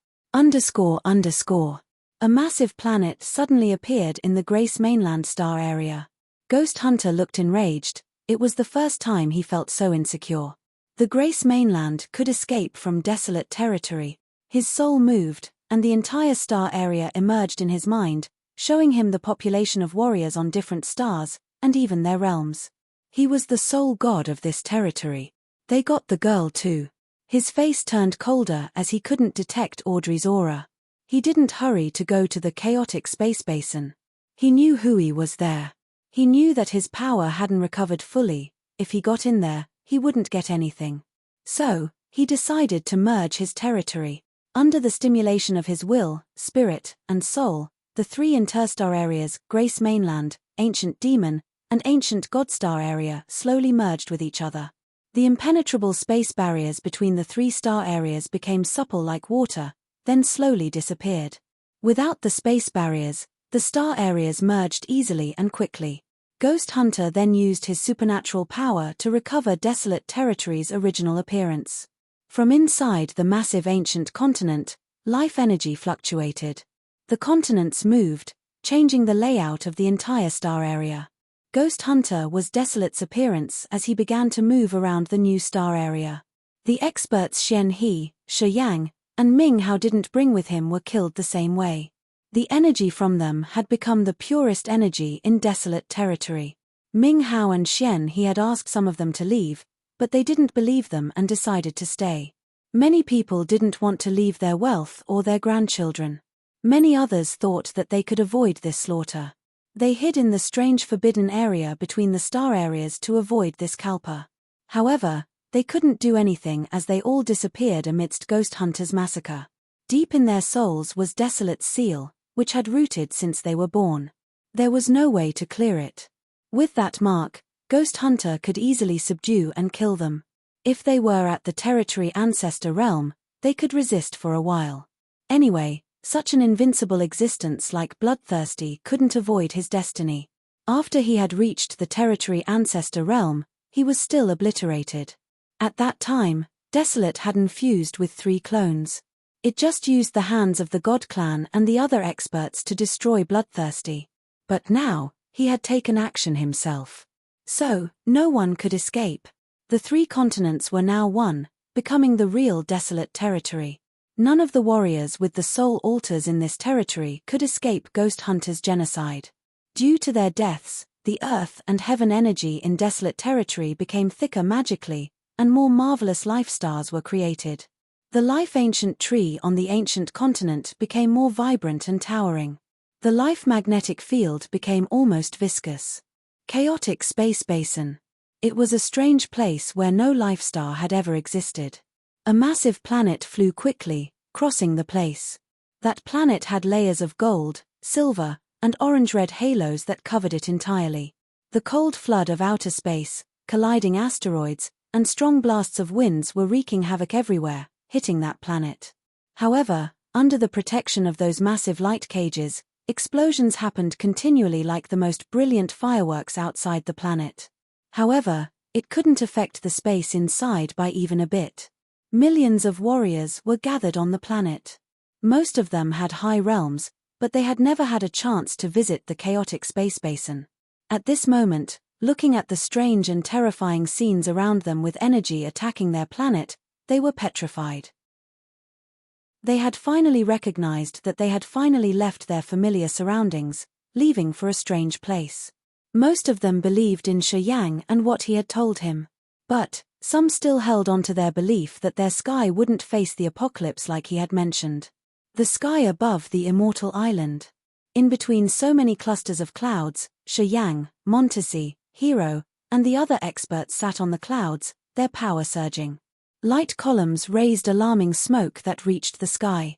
A massive planet suddenly appeared in the Grace mainland star area. Ghost Hunter looked enraged. It was the first time he felt so insecure. The Grace mainland could escape from desolate territory. His soul moved, and the entire star area emerged in his mind, showing him the population of warriors on different stars, and even their realms. He was the sole god of this territory. They got the girl too. His face turned colder as he couldn't detect Audrey's aura. He didn't hurry to go to the chaotic space basin. He knew Hui was there. He knew that his power hadn't recovered fully. If he got in there, he wouldn't get anything. So, he decided to merge his territory. Under the stimulation of his will, spirit, and soul, the three interstar areas, Grace mainland, Ancient Demon, and Ancient Godstar area, slowly merged with each other. The impenetrable space barriers between the three star areas became supple like water, then slowly disappeared. Without the space barriers, the star areas merged easily and quickly. Ghost Hunter then used his supernatural power to recover desolate territory's original appearance. From inside the massive ancient continent, life energy fluctuated. The continents moved, changing the layout of the entire star area. Ghost Hunter was Desolate's appearance as he began to move around the new star area. The experts Xian He, Shi Yang, and Ming Hao didn't bring with him were killed the same way. The energy from them had become the purest energy in desolate territory. Ming Hao and Xian He had asked some of them to leave, but they didn't believe them and decided to stay. Many people didn't want to leave their wealth or their grandchildren. Many others thought that they could avoid this slaughter. They hid in the strange forbidden area between the star areas to avoid this kalpa. However, they couldn't do anything as they all disappeared amidst Ghost Hunter's massacre. Deep in their souls was Desolate's seal, which had rooted since they were born. There was no way to clear it. With that mark, Ghost Hunter could easily subdue and kill them. If they were at the territory ancestor realm, they could resist for a while. Anyway, such an invincible existence like Bloodthirsty couldn't avoid his destiny. After he had reached the territory ancestor realm, he was still obliterated. At that time, Desolate had infused with 3 clones. It just used the hands of the God Clan and the other experts to destroy Bloodthirsty. But now, he had taken action himself. So, no one could escape. The 3 continents were now one, becoming the real desolate territory. None of the warriors with the soul altars in this territory could escape Ghost Hunter's genocide. Due to their deaths, the earth and heaven energy in desolate territory became thicker magically, and more marvelous life stars were created. The life ancient tree on the ancient continent became more vibrant and towering. The life magnetic field became almost viscous. Chaotic space basin. It was a strange place where no life star had ever existed. A massive planet flew quickly, crossing the place. That planet had layers of gold, silver, and orange-red halos that covered it entirely. The cold flood of outer space, colliding asteroids, and strong blasts of winds were wreaking havoc everywhere, hitting that planet. However, under the protection of those massive light cages, explosions happened continually like the most brilliant fireworks outside the planet. However, it couldn't affect the space inside by even a bit. Millions of warriors were gathered on the planet. Most of them had high realms, but they had never had a chance to visit the chaotic space basin. At this moment, looking at the strange and terrifying scenes around them with energy attacking their planet, they were petrified. They had finally recognized that they had finally left their familiar surroundings, leaving for a strange place. Most of them believed in Shi Yang and what he had told him. But some still held on to their belief that their sky wouldn't face the apocalypse like he had mentioned. The sky above the immortal island. In between so many clusters of clouds, Shi Yang, Montesi, Hero, and the other experts sat on the clouds, their power surging. Light columns raised alarming smoke that reached the sky.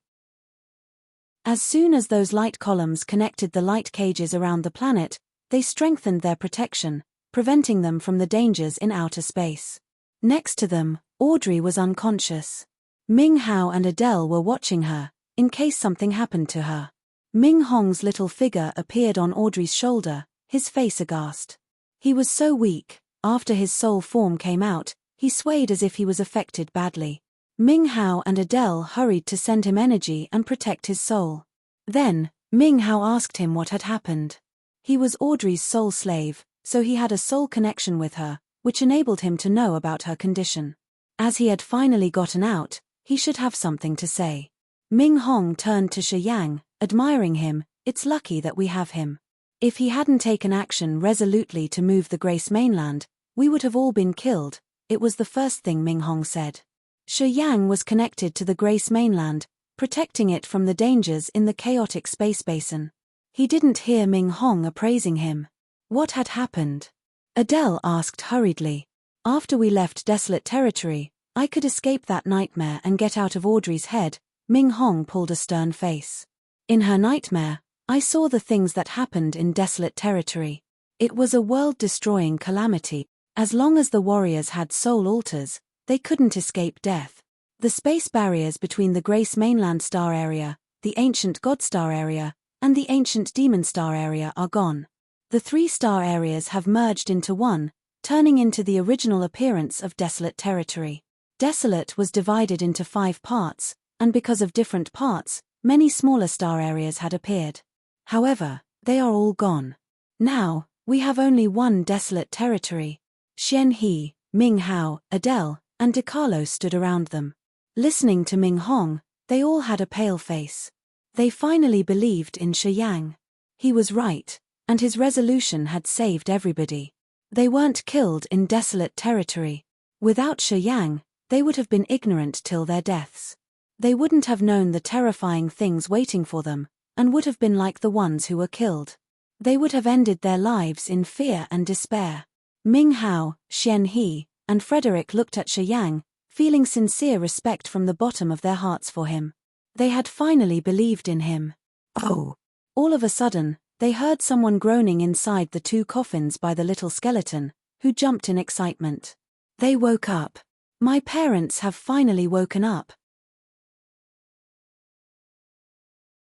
As soon as those light columns connected the light cages around the planet, they strengthened their protection, preventing them from the dangers in outer space. Next to them, Audrey was unconscious. Ming Hao and Adele were watching her, in case something happened to her. Ming Hong's little figure appeared on Audrey's shoulder, his face aghast. He was so weak, after his soul form came out, he swayed as if he was affected badly. Ming Hao and Adele hurried to send him energy and protect his soul. Then, Ming Hao asked him what had happened. He was Audrey's soul slave, so he had a soul connection with her, which enabled him to know about her condition. As he had finally gotten out, he should have something to say. Ming Hong turned to Shi Yang, admiring him. It's lucky that we have him. If he hadn't taken action resolutely to move the Grace mainland, we would have all been killed, it was the first thing Ming Hong said. Shi Yang was connected to the Grace mainland, protecting it from the dangers in the chaotic space basin. He didn't hear Ming Hong appraising him. What had happened? Adele asked hurriedly. After we left desolate territory, I could escape that nightmare and get out of Audrey's head. Ming Hong pulled a stern face. In her nightmare, I saw the things that happened in desolate territory. It was a world-destroying calamity. As long as the warriors had soul altars, they couldn't escape death. The space barriers between the Grace mainland star area, the ancient God star area, and the ancient demon star area are gone. The 3 star areas have merged into one, turning into the original appearance of desolate territory. Desolate was divided into 5 parts, and because of different parts, many smaller star areas had appeared. However, they are all gone. Now, we have only one desolate territory. Xian He, Ming Hao, Adele, and DeCarlo stood around them. Listening to Ming Hong, they all had a pale face. They finally believed in Shi Yang. He was right, and his resolution had saved everybody. They weren't killed in desolate territory. Without Shi Yang, they would have been ignorant till their deaths. They wouldn't have known the terrifying things waiting for them, and would have been like the ones who were killed. They would have ended their lives in fear and despair. Ming Hao, Xian He, and Frederick looked at Shi Yang, feeling sincere respect from the bottom of their hearts for him. They had finally believed in him. Oh! All of a sudden, they heard someone groaning inside the 2 coffins by the little skeleton, who jumped in excitement. They woke up. My parents have finally woken up.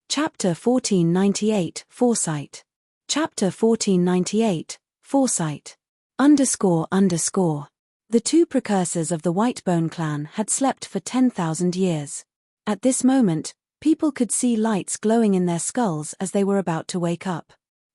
Chapter 1498, Foresight. Chapter 1498, Foresight. __. The 2 precursors of the Whitebone clan had slept for 10,000 years. At this moment, people could see lights glowing in their skulls as they were about to wake up.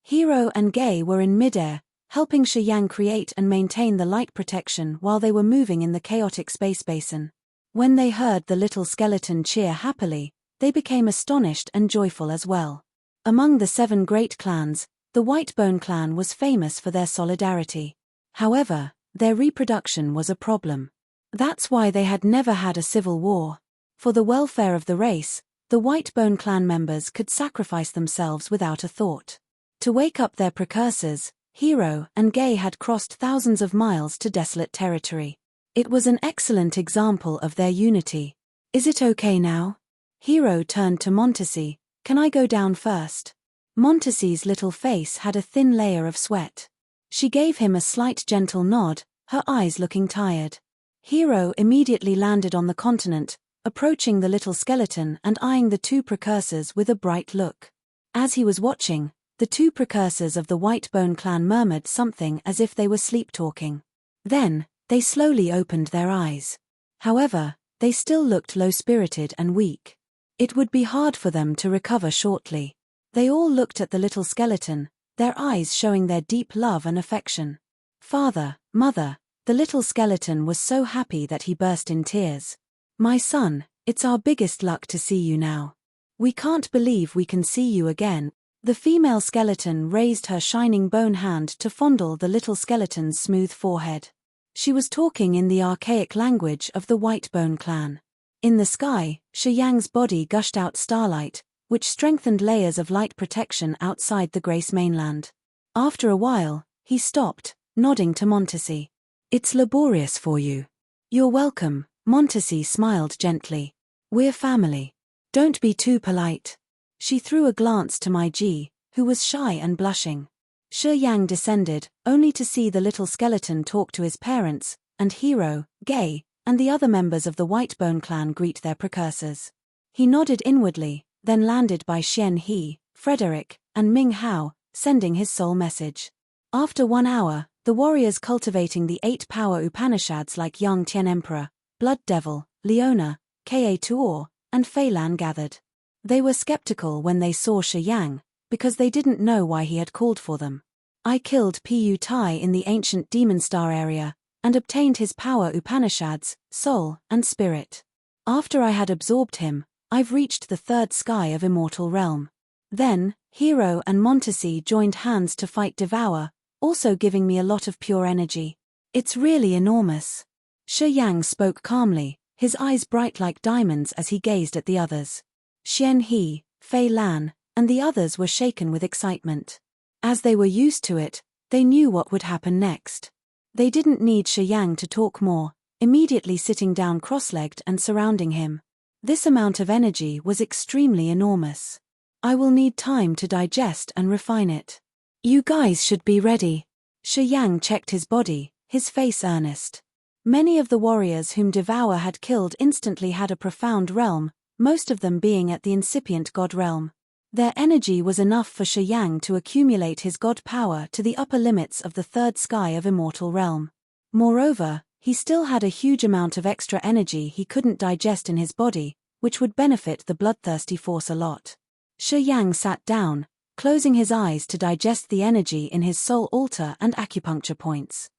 Hero and Gay were in midair, helping Shi Yang create and maintain the light protection while they were moving in the chaotic space basin. When they heard the little skeleton cheer happily, they became astonished and joyful as well. Among the 7 great clans, the Whitebone clan was famous for their solidarity. However, their reproduction was a problem. That's why they had never had a civil war. For the welfare of the race, the Whitebone clan members could sacrifice themselves without a thought. To wake up their precursors, Hero and Gay had crossed thousands of miles to desolate territory. It was an excellent example of their unity. Is it okay now? Hero turned to Montesi. Can I go down first? Montesi's little face had a thin layer of sweat. She gave him a slight gentle nod, her eyes looking tired. Hero immediately landed on the continent, approaching the little skeleton and eyeing the 2 precursors with a bright look. As he was watching, the 2 precursors of the Whitebone clan murmured something as if they were sleep-talking. Then, they slowly opened their eyes. However, they still looked low-spirited and weak. It would be hard for them to recover shortly. They all looked at the little skeleton, their eyes showing their deep love and affection. Father, mother, the little skeleton was so happy that he burst in tears. My son, it's our biggest luck to see you now. We can't believe we can see you again. The female skeleton raised her shining bone hand to fondle the little skeleton's smooth forehead. She was talking in the archaic language of the Whitebone clan. In the sky, Shi Yang's body gushed out starlight, which strengthened layers of light protection outside the Grace mainland. After a while, he stopped, nodding to Montesi. It's laborious for you. You're welcome, Montesi smiled gently. We're family. Don't be too polite. She threw a glance to my Ji, who was shy and blushing. Shi Yang descended, only to see the little skeleton talk to his parents, and Hero, Gay, and the other members of the Whitebone clan greet their precursors. He nodded inwardly, then landed by Xian He, Frederick, and Ming Hao, sending his soul message. After 1 hour, the warriors cultivating the 8 power Upanishads like Yang Tian Emperor, Blood Devil, Leona, Ka Tuor, and Fei Lan gathered. They were skeptical when they saw Shi Yang, because they didn't know why he had called for them. I killed Pu Tai in the ancient Demon Star area, and obtained his power Upanishads, soul, and spirit. After I had absorbed him, I've reached the 3rd sky of Immortal Realm. Then, Hero and Montesi joined hands to fight Devour, also giving me a lot of pure energy. It's really enormous. Shi Yang spoke calmly, his eyes bright like diamonds as he gazed at the others. Xian He, Fei Lan, and the others were shaken with excitement. As they were used to it, they knew what would happen next. They didn't need Shi Yang to talk more, immediately sitting down cross-legged and surrounding him. This amount of energy was extremely enormous. I will need time to digest and refine it. You guys should be ready. Shi Yang checked his body, his face earnest. Many of the warriors whom Devour had killed instantly had a profound realm, most of them being at the incipient god realm. Their energy was enough for Shi Yang to accumulate his god power to the upper limits of the 3rd sky of Immortal Realm. Moreover, he still had a huge amount of extra energy he couldn't digest in his body, which would benefit the bloodthirsty force a lot. Shi Yang sat down, closing his eyes to digest the energy in his soul altar and acupuncture points.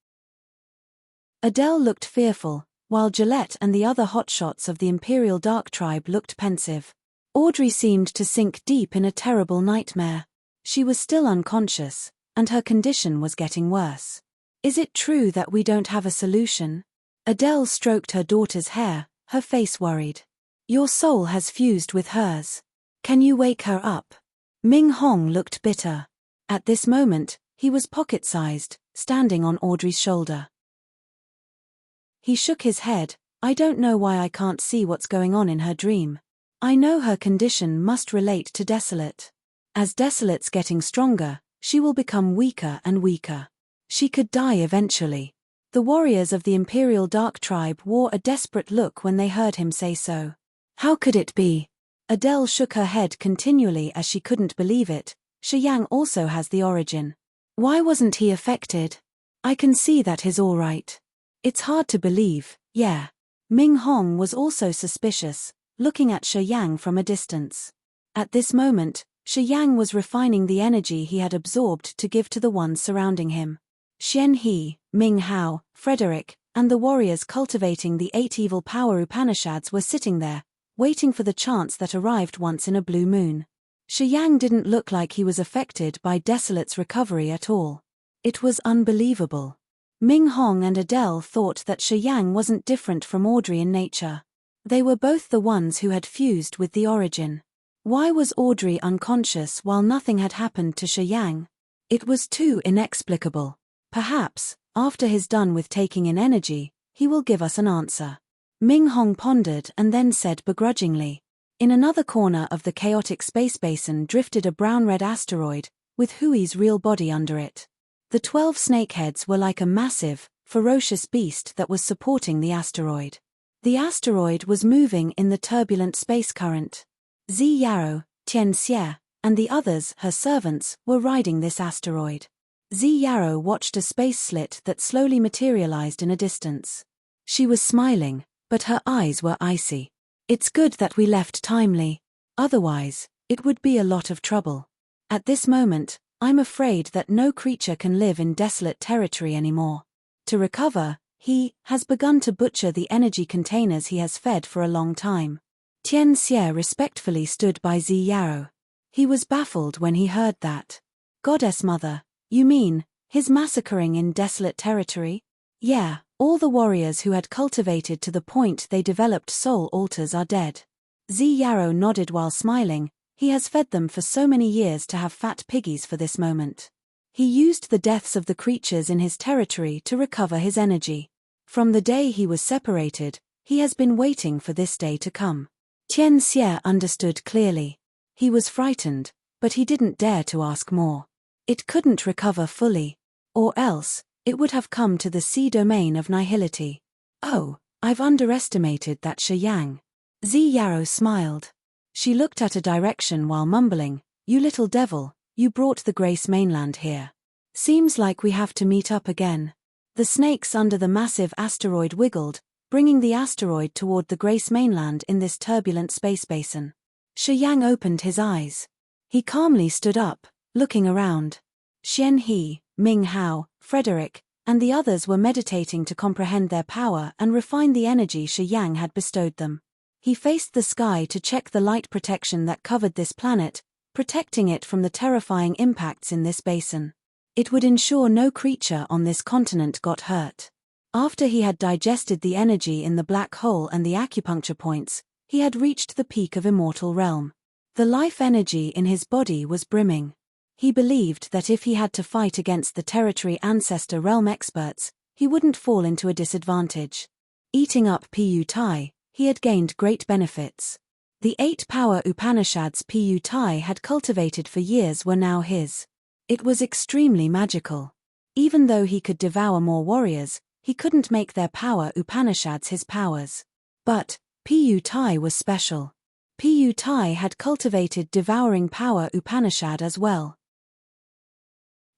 Adele looked fearful, while Gillette and the other hotshots of the Imperial Dark Tribe looked pensive. Audrey seemed to sink deep in a terrible nightmare. She was still unconscious, and her condition was getting worse. Is it true that we don't have a solution? Adele stroked her daughter's hair, her face worried. Your soul has fused with hers. Can you wake her up? Ming Hong looked bitter. At this moment, he was pocket-sized, standing on Audrey's shoulder. He shook his head. I don't know why I can't see what's going on in her dream. I know her condition must relate to Desolate. As Desolate's getting stronger, she will become weaker and weaker. She could die eventually. The warriors of the Imperial Dark Tribe wore a desperate look when they heard him say so. How could it be? Adele shook her head continually as she couldn't believe it. Shi Yang also has the origin. Why wasn't he affected? I can see that he's all right. It's hard to believe, yeah. Ming Hong was also suspicious, looking at Shi Yang from a distance. At this moment, Shi Yang was refining the energy he had absorbed to give to the ones surrounding him. Xian He, Ming Hao, Frederick, and the warriors cultivating the 8 evil power Upanishads were sitting there, waiting for the chance that arrived once in a blue moon. Shi Yang didn't look like he was affected by Desolate's recovery at all. It was unbelievable. Ming Hong and Adele thought that Shi Yang wasn't different from Audrey in nature. They were both the ones who had fused with the origin. Why was Audrey unconscious while nothing had happened to Shi Yang? It was too inexplicable. Perhaps, after he's done with taking in energy, he will give us an answer. Ming Hong pondered and then said begrudgingly. In another corner of the chaotic space basin drifted a brown-red asteroid, with Hui's real body under it. The 12 snakeheads were like a massive, ferocious beast that was supporting the asteroid. The asteroid was moving in the turbulent space current. Zi Yarrow, Tian Xie, and the others, her servants, were riding this asteroid. Zi Yarrow watched a space slit that slowly materialized in a distance. She was smiling, but her eyes were icy. It's good that we left timely. Otherwise, it would be a lot of trouble. At this moment, I'm afraid that no creature can live in desolate territory anymore. To recover, he has begun to butcher the energy containers he has fed for a long time. Tian Xie respectfully stood by Zi Yarrow. He was baffled when he heard that. Goddess Mother, you mean, his massacring in desolate territory? Yeah, all the warriors who had cultivated to the point they developed soul altars are dead. Zi Yarrow nodded while smiling. He has fed them for so many years to have fat piggies for this moment. He used the deaths of the creatures in his territory to recover his energy. From the day he was separated, he has been waiting for this day to come. Tian Xie understood clearly. He was frightened, but he didn't dare to ask more. It couldn't recover fully. Or else, it would have come to the sea domain of nihility. Oh, I've underestimated that Shi Yang. Zi Yarrow smiled. She looked at a direction while mumbling, you little devil, you brought the Grace mainland here. Seems like we have to meet up again. The snakes under the massive asteroid wiggled, bringing the asteroid toward the Grace mainland in this turbulent space basin. Shi Yang opened his eyes. He calmly stood up, looking around. Xian He, Ming Hao, Frederick, and the others were meditating to comprehend their power and refine the energy Shi Yang had bestowed them. He faced the sky to check the light protection that covered this planet, protecting it from the terrifying impacts in this basin. It would ensure no creature on this continent got hurt. After he had digested the energy in the black hole and the acupuncture points, he had reached the peak of immortal realm. The life energy in his body was brimming. He believed that if he had to fight against the territory ancestor realm experts, he wouldn't fall into a disadvantage. Eating up Pu Tai, he had gained great benefits. The 8 power Upanishads Pu Tai had cultivated for years were now his. It was extremely magical. Even though he could devour more warriors, he couldn't make their power Upanishads his powers. But Pu Tai was special. Pu Tai had cultivated devouring power Upanishad as well.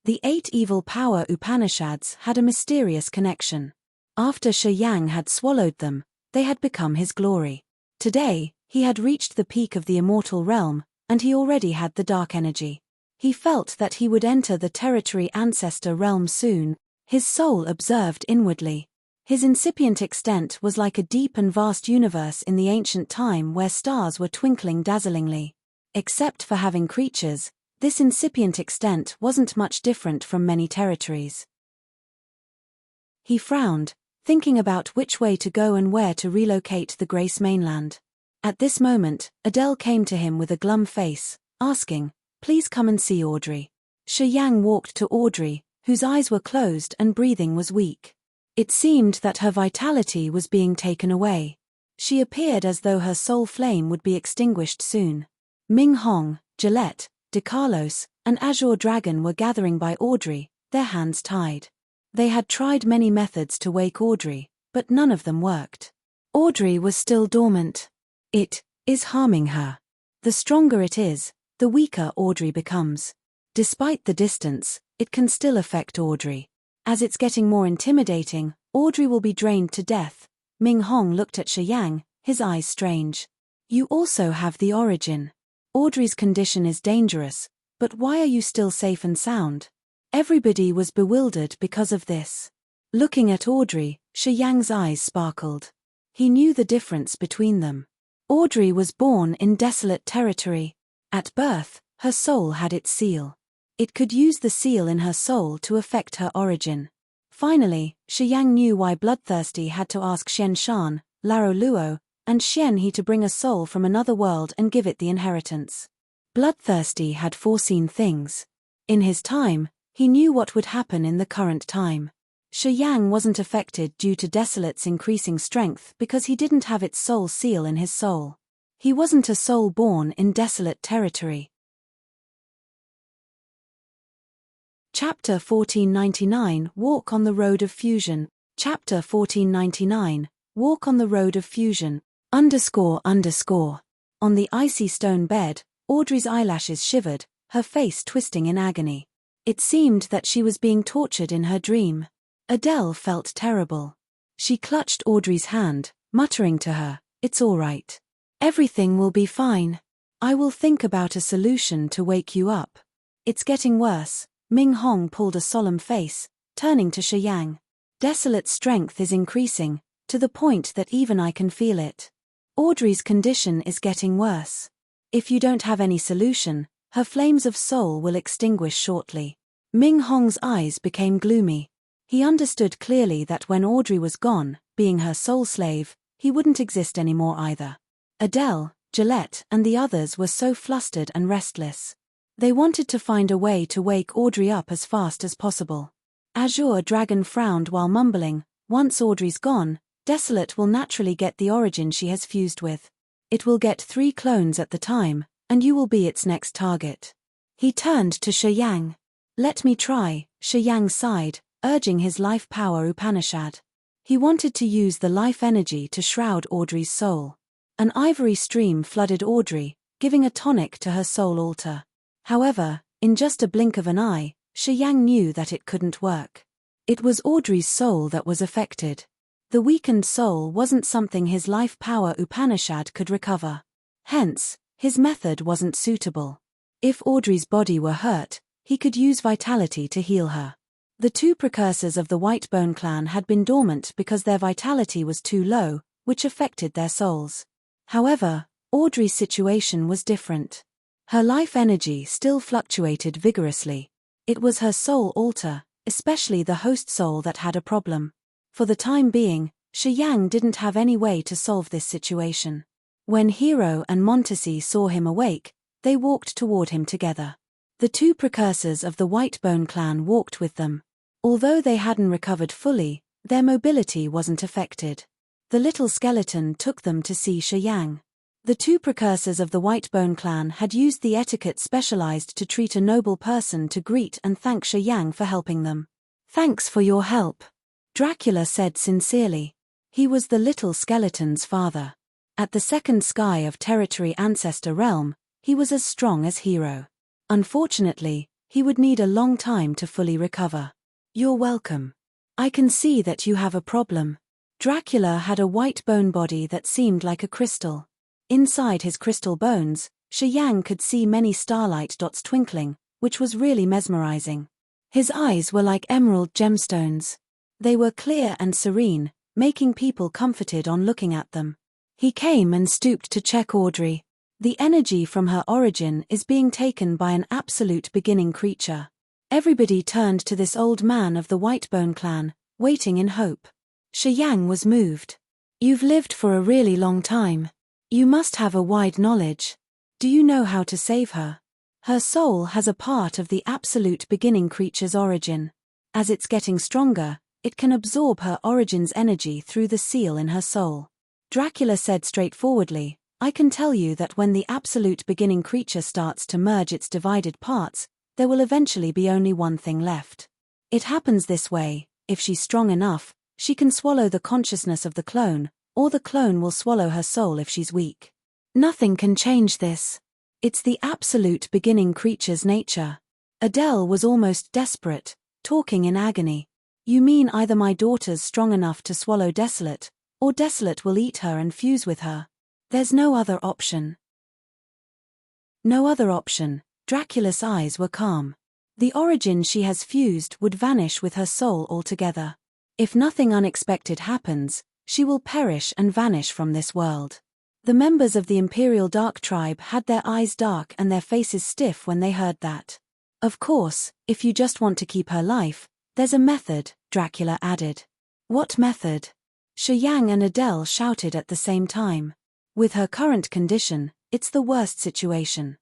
The 8 evil power Upanishads had a mysterious connection. After Shi Yang had swallowed them, they had become his glory. Today, he had reached the peak of the immortal realm, and he already had the dark energy. He felt that he would enter the territory ancestor realm soon. His soul observed inwardly. His incipient extent was like a deep and vast universe in the ancient time where stars were twinkling dazzlingly. Except for having creatures, this incipient extent wasn't much different from many territories. He frowned, thinking about which way to go and where to relocate the Grace mainland. At this moment, Adele came to him with a glum face, asking, "Please come and see Audrey." Shi Yang walked to Audrey, whose eyes were closed and breathing was weak. It seemed that her vitality was being taken away. She appeared as though her soul flame would be extinguished soon. Ming Hong, Gillette, De Carlos, and Azure Dragon were gathering by Audrey, their hands tied. They had tried many methods to wake Audrey, but none of them worked. Audrey was still dormant. It is harming her. The stronger it is, the weaker Audrey becomes. Despite the distance, it can still affect Audrey. As it's getting more intimidating, Audrey will be drained to death. Ming Hong looked at Shi Yang, his eyes strange. You also have the origin. Audrey's condition is dangerous, but why are you still safe and sound? Everybody was bewildered because of this. Looking at Audrey, Shi Yang's eyes sparkled. He knew the difference between them. Audrey was born in desolate territory. At birth, her soul had its seal. It could use the seal in her soul to affect her origin. Finally, Shi Yang knew why Bloodthirsty had to ask Xian Shan, Laro Luo, and Xian He to bring a soul from another world and give it the inheritance. Bloodthirsty had foreseen things. In his time, he knew what would happen in the current time. Shi Yang wasn't affected due to Desolate's increasing strength because he didn't have its soul seal in his soul. He wasn't a soul born in desolate territory. Chapter 1499 Walk on the Road of Fusion. Chapter 1499 Walk on the Road of Fusion. On the icy stone bed, Audrey's eyelashes shivered, her face twisting in agony. It seemed that she was being tortured in her dream. Adele felt terrible. She clutched Audrey's hand, muttering to her, "It's all right. Everything will be fine. I will think about a solution to wake you up." "It's getting worse." Ming Hong pulled a solemn face, turning to Shi Yang. "Desolate's strength is increasing, to the point that even I can feel it. Audrey's condition is getting worse. If you don't have any solution, her flames of soul will extinguish shortly." Ming Hong's eyes became gloomy. He understood clearly that when Audrey was gone, being her soul slave, he wouldn't exist anymore either. Adele, Gillette, and the others were so flustered and restless. They wanted to find a way to wake Audrey up as fast as possible. Azure Dragon frowned while mumbling, "Once Audrey's gone, Desolate will naturally get the origin she has fused with. It will get 3 clones at the time, and you will be its next target." He turned to Shi Yang. "Let me try," Shi Yang sighed, urging his life power Upanishad. He wanted to use the life energy to shroud Audrey's soul. An ivory stream flooded Audrey, giving a tonic to her soul altar. However, in just a blink of an eye, Shi Yang knew that it couldn't work. It was Audrey's soul that was affected. The weakened soul wasn't something his life power Upanishad could recover. Hence, his method wasn't suitable. If Audrey's body were hurt, he could use vitality to heal her. The 2 precursors of the White Bone clan had been dormant because their vitality was too low, which affected their souls. However, Audrey's situation was different. Her life energy still fluctuated vigorously. It was her soul altar, especially the host soul, that had a problem. For the time being, Shi Yang didn't have any way to solve this situation. When Hero and Montesi saw him awake, they walked toward him together. The 2 precursors of the White Bone clan walked with them. Although they hadn't recovered fully, their mobility wasn't affected. The little skeleton took them to see Shi Yang. The 2 precursors of the White Bone clan had used the etiquette specialized to treat a noble person to greet and thank Shi Yang for helping them. "Thanks for your help," Dracula said sincerely. He was the little skeleton's father. At the second sky of Territory Ancestor Realm, he was as strong as Hero. Unfortunately, he would need a long time to fully recover. "You're welcome. I can see that you have a problem." Dracula had a white bone body that seemed like a crystal. Inside his crystal bones, Shi Yang could see many starlight dots twinkling, which was really mesmerizing. His eyes were like emerald gemstones. They were clear and serene, making people comforted on looking at them. He came and stooped to check Audrey. The energy from her origin is being taken by an absolute beginning creature. Everybody turned to this old man of the White Bone clan, waiting in hope. Shi Yang was moved. "You've lived for a really long time. You must have a wide knowledge. Do you know how to save her? Her soul has a part of the absolute beginning creature's origin. As it's getting stronger, it can absorb her origin's energy through the seal in her soul." Dracula said straightforwardly, "I can tell you that when the absolute beginning creature starts to merge its divided parts, there will eventually be only one thing left. It happens this way: if she's strong enough, she can swallow the consciousness of the clone, or the clone will swallow her soul if she's weak. Nothing can change this. It's the absolute beginning creature's nature." Adele was almost desperate, talking in agony. "You mean either my daughter's strong enough to swallow Desolate, or Desolate will eat her and fuse with her? There's no other option." No other option. Dracula's eyes were calm. The origin she has fused would vanish with her soul altogether. If nothing unexpected happens, she will perish and vanish from this world. The members of the Imperial Dark Tribe had their eyes dark and their faces stiff when they heard that. Of course, if you just want to keep her life, there's a method, Dracula added. What method? Shiyang and Adele shouted at the same time. With her current condition, it's the worst situation.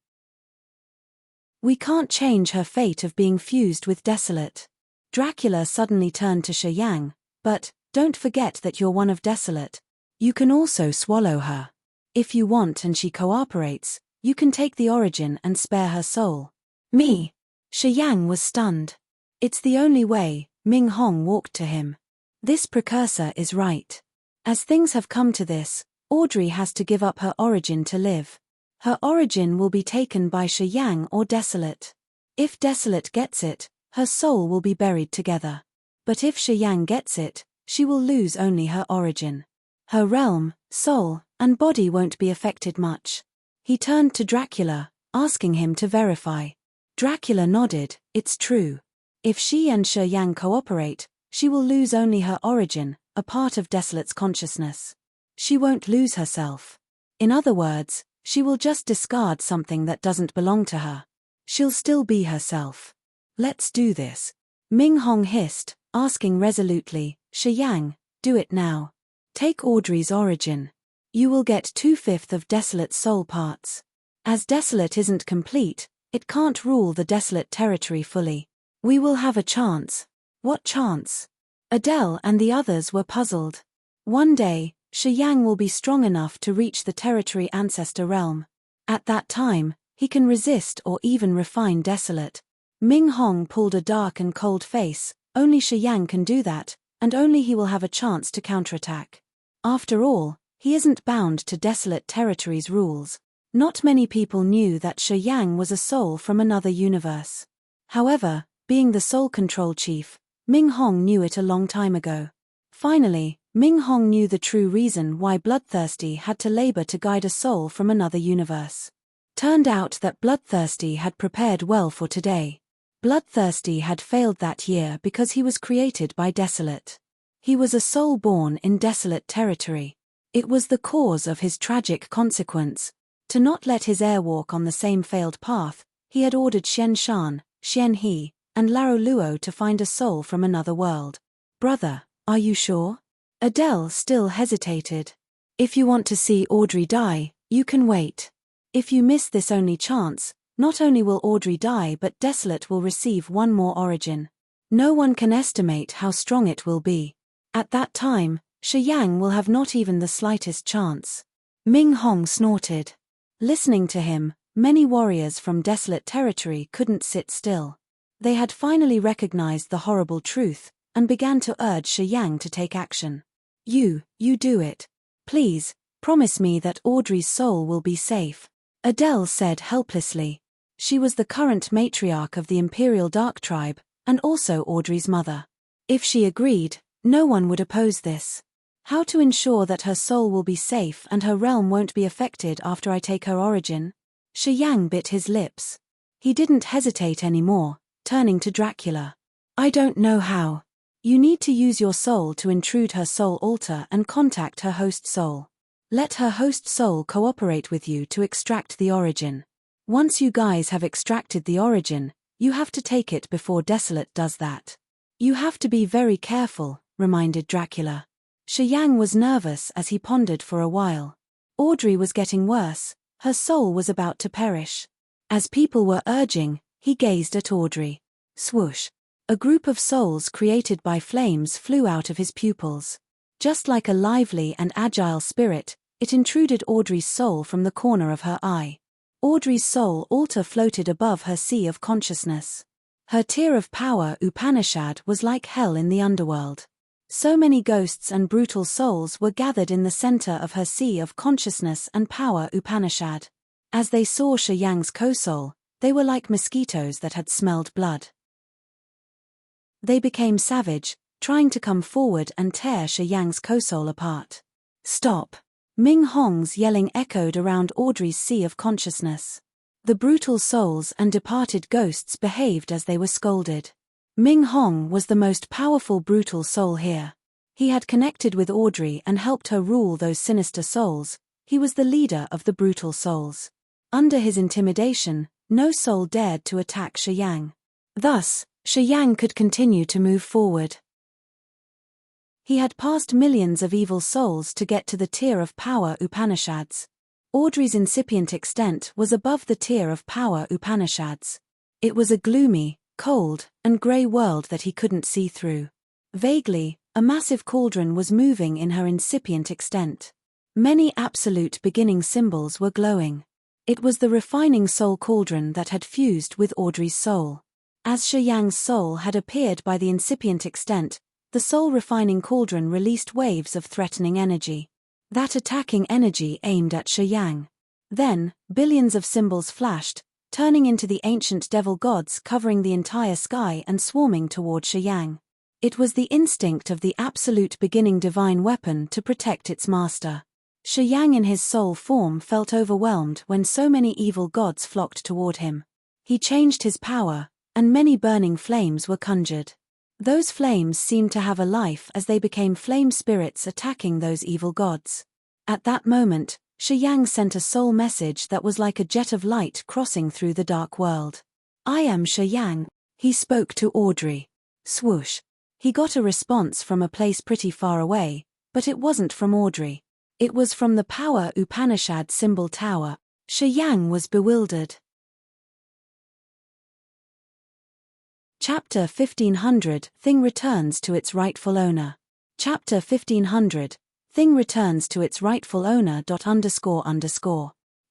We can't change her fate of being fused with Desolate. Dracula suddenly turned to Shiyang, but, don't forget that you're one of Desolate. You can also swallow her. If you want and she cooperates, you can take the origin and spare her soul. Me? Shiyang was stunned. It's the only way. Ming Hong walked to him. This precursor is right. As things have come to this, Audrey has to give up her origin to live. Her origin will be taken by Shiyang or Desolate. If Desolate gets it, her soul will be buried together. But if Shiyang gets it, she will lose only her origin. Her realm, soul, and body won't be affected much. He turned to Dracula, asking him to verify. Dracula nodded, it's true. If she and Shiyang cooperate, she will lose only her origin, a part of Desolate's consciousness. She won't lose herself. In other words, she will just discard something that doesn't belong to her. She'll still be herself. Let's do this. Ming Hong hissed, asking resolutely, Shiyang, do it now. Take Audrey's origin. You will get 2/5 of Desolate's soul parts. As Desolate isn't complete, it can't rule the Desolate territory fully. We will have a chance. What chance? Adele and the others were puzzled. One day, Shiyang will be strong enough to reach the territory ancestor realm. At that time, he can resist or even refine Desolate. Ming Hong pulled a dark and cold face. Only Shiyang can do that, and only he will have a chance to counterattack. After all, he isn't bound to Desolate territory's rules. Not many people knew that Shiyang was a soul from another universe. However, being the soul control chief, Ming Hong knew it a long time ago. Finally, Ming Hong knew the true reason why Bloodthirsty had to labor to guide a soul from another universe. Turned out that Bloodthirsty had prepared well for today. Bloodthirsty had failed that year because he was created by Desolate. He was a soul born in Desolate territory. It was the cause of his tragic consequence. To not let his heir walk on the same failed path, he had ordered Xian Shan, Xian He, and Laro Luo to find a soul from another world. Brother, are you sure? Adele still hesitated. If you want to see Audrey die, you can wait. If you miss this only chance, not only will Audrey die but Desolate will receive one more origin. No one can estimate how strong it will be. At that time, Shiyang will have not even the slightest chance. Ming Hong snorted. Listening to him, many warriors from Desolate territory couldn't sit still. They had finally recognized the horrible truth, and began to urge Shiyang to take action. You do it. Please, promise me that Audrey's soul will be safe. Adele said helplessly. She was the current matriarch of the Imperial Dark Tribe, and also Audrey's mother. If she agreed, no one would oppose this. How to ensure that her soul will be safe and her realm won't be affected after I take her origin? Shiyang bit his lips. He didn't hesitate anymore, turning to Dracula. I don't know how. You need to use your soul to intrude her soul altar and contact her host soul. Let her host soul cooperate with you to extract the origin. Once you guys have extracted the origin, you have to take it before Desolate does that. You have to be very careful, reminded Dracula. Shiyang was nervous as he pondered for a while. Audrey was getting worse, her soul was about to perish. As people were urging, he gazed at Audrey. Swoosh. A group of souls created by flames flew out of his pupils. Just like a lively and agile spirit, it intruded Audrey's soul from the corner of her eye. Audrey's soul altar floated above her sea of consciousness. Her tier of power Upanishad was like hell in the underworld. So many ghosts and brutal souls were gathered in the center of her sea of consciousness and power Upanishad. As they saw Shiyang's co-soul, they were like mosquitoes that had smelled blood. They became savage, trying to come forward and tear Shiyang's co-soul apart. Stop! Ming Hong's yelling echoed around Audrey's sea of consciousness. The brutal souls and departed ghosts behaved as they were scolded. Ming Hong was the most powerful brutal soul here. He had connected with Audrey and helped her rule those sinister souls. He was the leader of the brutal souls. Under his intimidation, no soul dared to attack Shi Yang. Thus, Shi Yang could continue to move forward. He had passed millions of evil souls to get to the tier of power Upanishads. Audrey's incipient extent was above the tier of power Upanishads. It was a gloomy, cold, and grey world that he couldn't see through. Vaguely, a massive cauldron was moving in her incipient extent. Many absolute beginning symbols were glowing. It was the refining soul cauldron that had fused with Audrey's soul. As Shi Yang's soul had appeared by the incipient extent, the soul refining cauldron released waves of threatening energy. That attacking energy aimed at Shi Yang. Then, billions of symbols flashed, turning into the ancient devil gods covering the entire sky and swarming toward Shi Yang. It was the instinct of the absolute beginning divine weapon to protect its master. Shi Yang in his soul form felt overwhelmed when so many evil gods flocked toward him. He changed his power, and many burning flames were conjured. Those flames seemed to have a life as they became flame spirits attacking those evil gods. At that moment, Shi Yang sent a soul message that was like a jet of light crossing through the dark world. "I am Shi Yang," he spoke to Audrey. Swoosh. He got a response from a place pretty far away, but it wasn't from Audrey. It was from the power Upanishad symbol tower. Shi Yang was bewildered. Chapter 1500 Thing returns to its rightful owner. Chapter 1500 Thing returns to its rightful owner.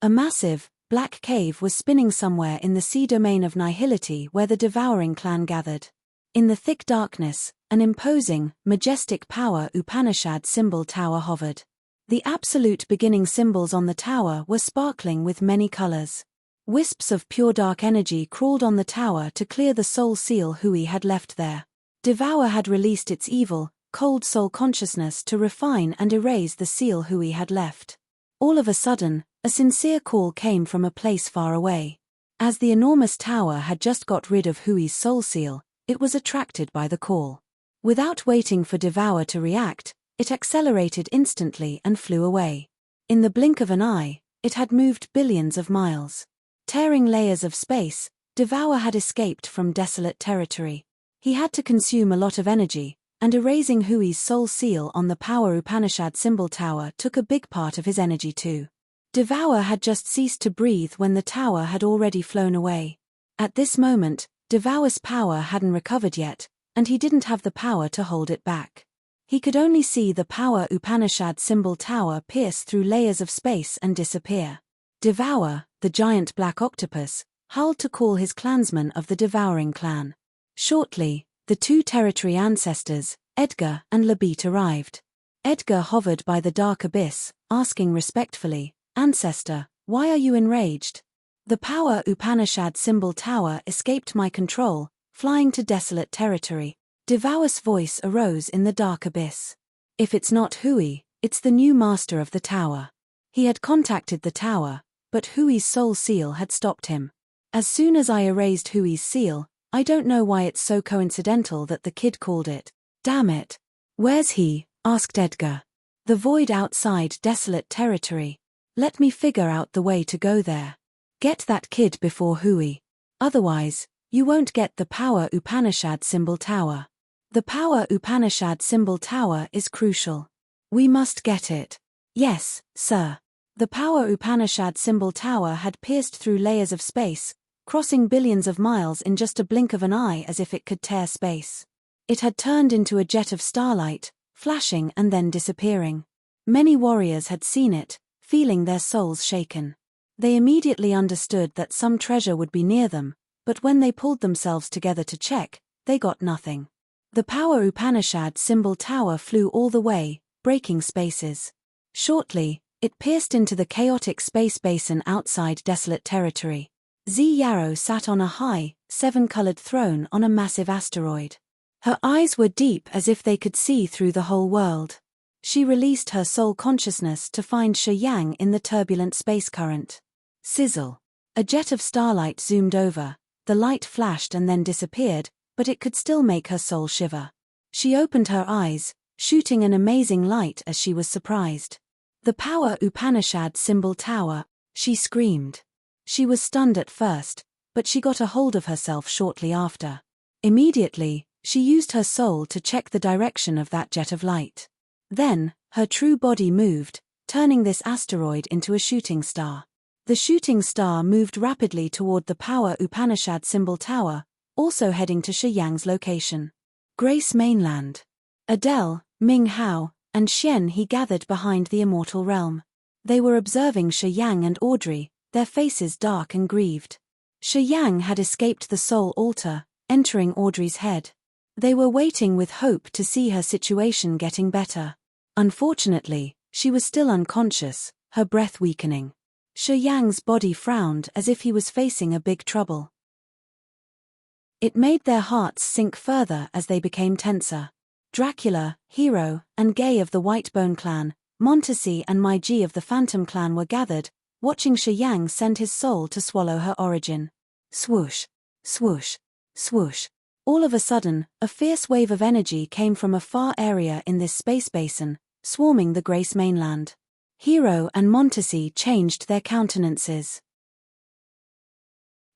A massive, black cave was spinning somewhere in the sea domain of nihility where the devouring clan gathered. In the thick darkness, an imposing, majestic power Upanishad symbol tower hovered. The absolute beginning symbols on the tower were sparkling with many colors. Wisps of pure dark energy crawled on the tower to clear the soul seal Hui had left there. Devour had released its evil, cold soul consciousness to refine and erase the seal Hui had left. All of a sudden, a sincere call came from a place far away. As the enormous tower had just got rid of Hui's soul seal, it was attracted by the call. Without waiting for Devour to react, it accelerated instantly and flew away. In the blink of an eye, it had moved billions of miles. Tearing layers of space, Devour had escaped from desolate territory. He had to consume a lot of energy, and erasing Hui's soul seal on the power Upanishad symbol tower took a big part of his energy too. Devour had just ceased to breathe when the tower had already flown away. At this moment, Devour's power hadn't recovered yet, and he didn't have the power to hold it back. He could only see the power Upanishad symbol tower pierce through layers of space and disappear. Devour, the giant black octopus, howled to call his clansmen of the devouring clan. Shortly, the two territory ancestors, Edgar and Labit, arrived. Edgar hovered by the dark abyss, asking respectfully, "Ancestor, why are you enraged?" "The power Upanishad symbol tower escaped my control, flying to desolate territory." Devour's voice arose in the dark abyss. "If it's not Hui, it's the new master of the tower." He had contacted the tower, but Hui's soul seal had stopped him. "As soon as I erased Hui's seal, I don't know why it's so coincidental that the kid called it. Damn it." "Where's he?" asked Edgar. "The void outside desolate territory. Let me figure out the way to go there. Get that kid before Hui. Otherwise, you won't get the power Upanishad symbol tower. The power Upanishad symbol tower is crucial. We must get it." "Yes, sir." The power Upanishad symbol tower had pierced through layers of space, crossing billions of miles in just a blink of an eye as if it could tear space. It had turned into a jet of starlight, flashing and then disappearing. Many warriors had seen it, feeling their souls shaken. They immediately understood that some treasure would be near them, but when they pulled themselves together to check, they got nothing. The power Upanishad symbol tower flew all the way, breaking spaces. Shortly, it pierced into the chaotic space basin outside desolate territory. Zi Yarrow sat on a high, seven-colored throne on a massive asteroid. Her eyes were deep as if they could see through the whole world. She released her soul consciousness to find Shi Yang in the turbulent space current. Sizzle. A jet of starlight zoomed over, the light flashed and then disappeared, but it could still make her soul shiver. She opened her eyes, shooting an amazing light as she was surprised. "The Power Upanishad Symbol Tower," she screamed. She was stunned at first, but she got a hold of herself shortly after. Immediately, she used her soul to check the direction of that jet of light. Then, her true body moved, turning this asteroid into a shooting star. The shooting star moved rapidly toward the Power Upanishad Symbol Tower, also heading to Shi Yang's location. Grace Mainland. Adele, Ming Hao, and Xian He gathered behind the immortal realm. They were observing Shi Yang and Audrey, their faces dark and grieved. Shi Yang had escaped the soul altar, entering Audrey's head. They were waiting with hope to see her situation getting better. Unfortunately, she was still unconscious, her breath weakening. Shi Yang's body frowned as if he was facing a big trouble. It made their hearts sink further as they became tenser. Dracula, Hero, and Gay of the Whitebone clan, Montesi and Meiji of the Phantom clan were gathered, watching Shi Yang send his soul to swallow her origin. Swoosh, swoosh, swoosh. All of a sudden, a fierce wave of energy came from a far area in this space basin, swarming the Grace mainland. Hero and Montesi changed their countenances.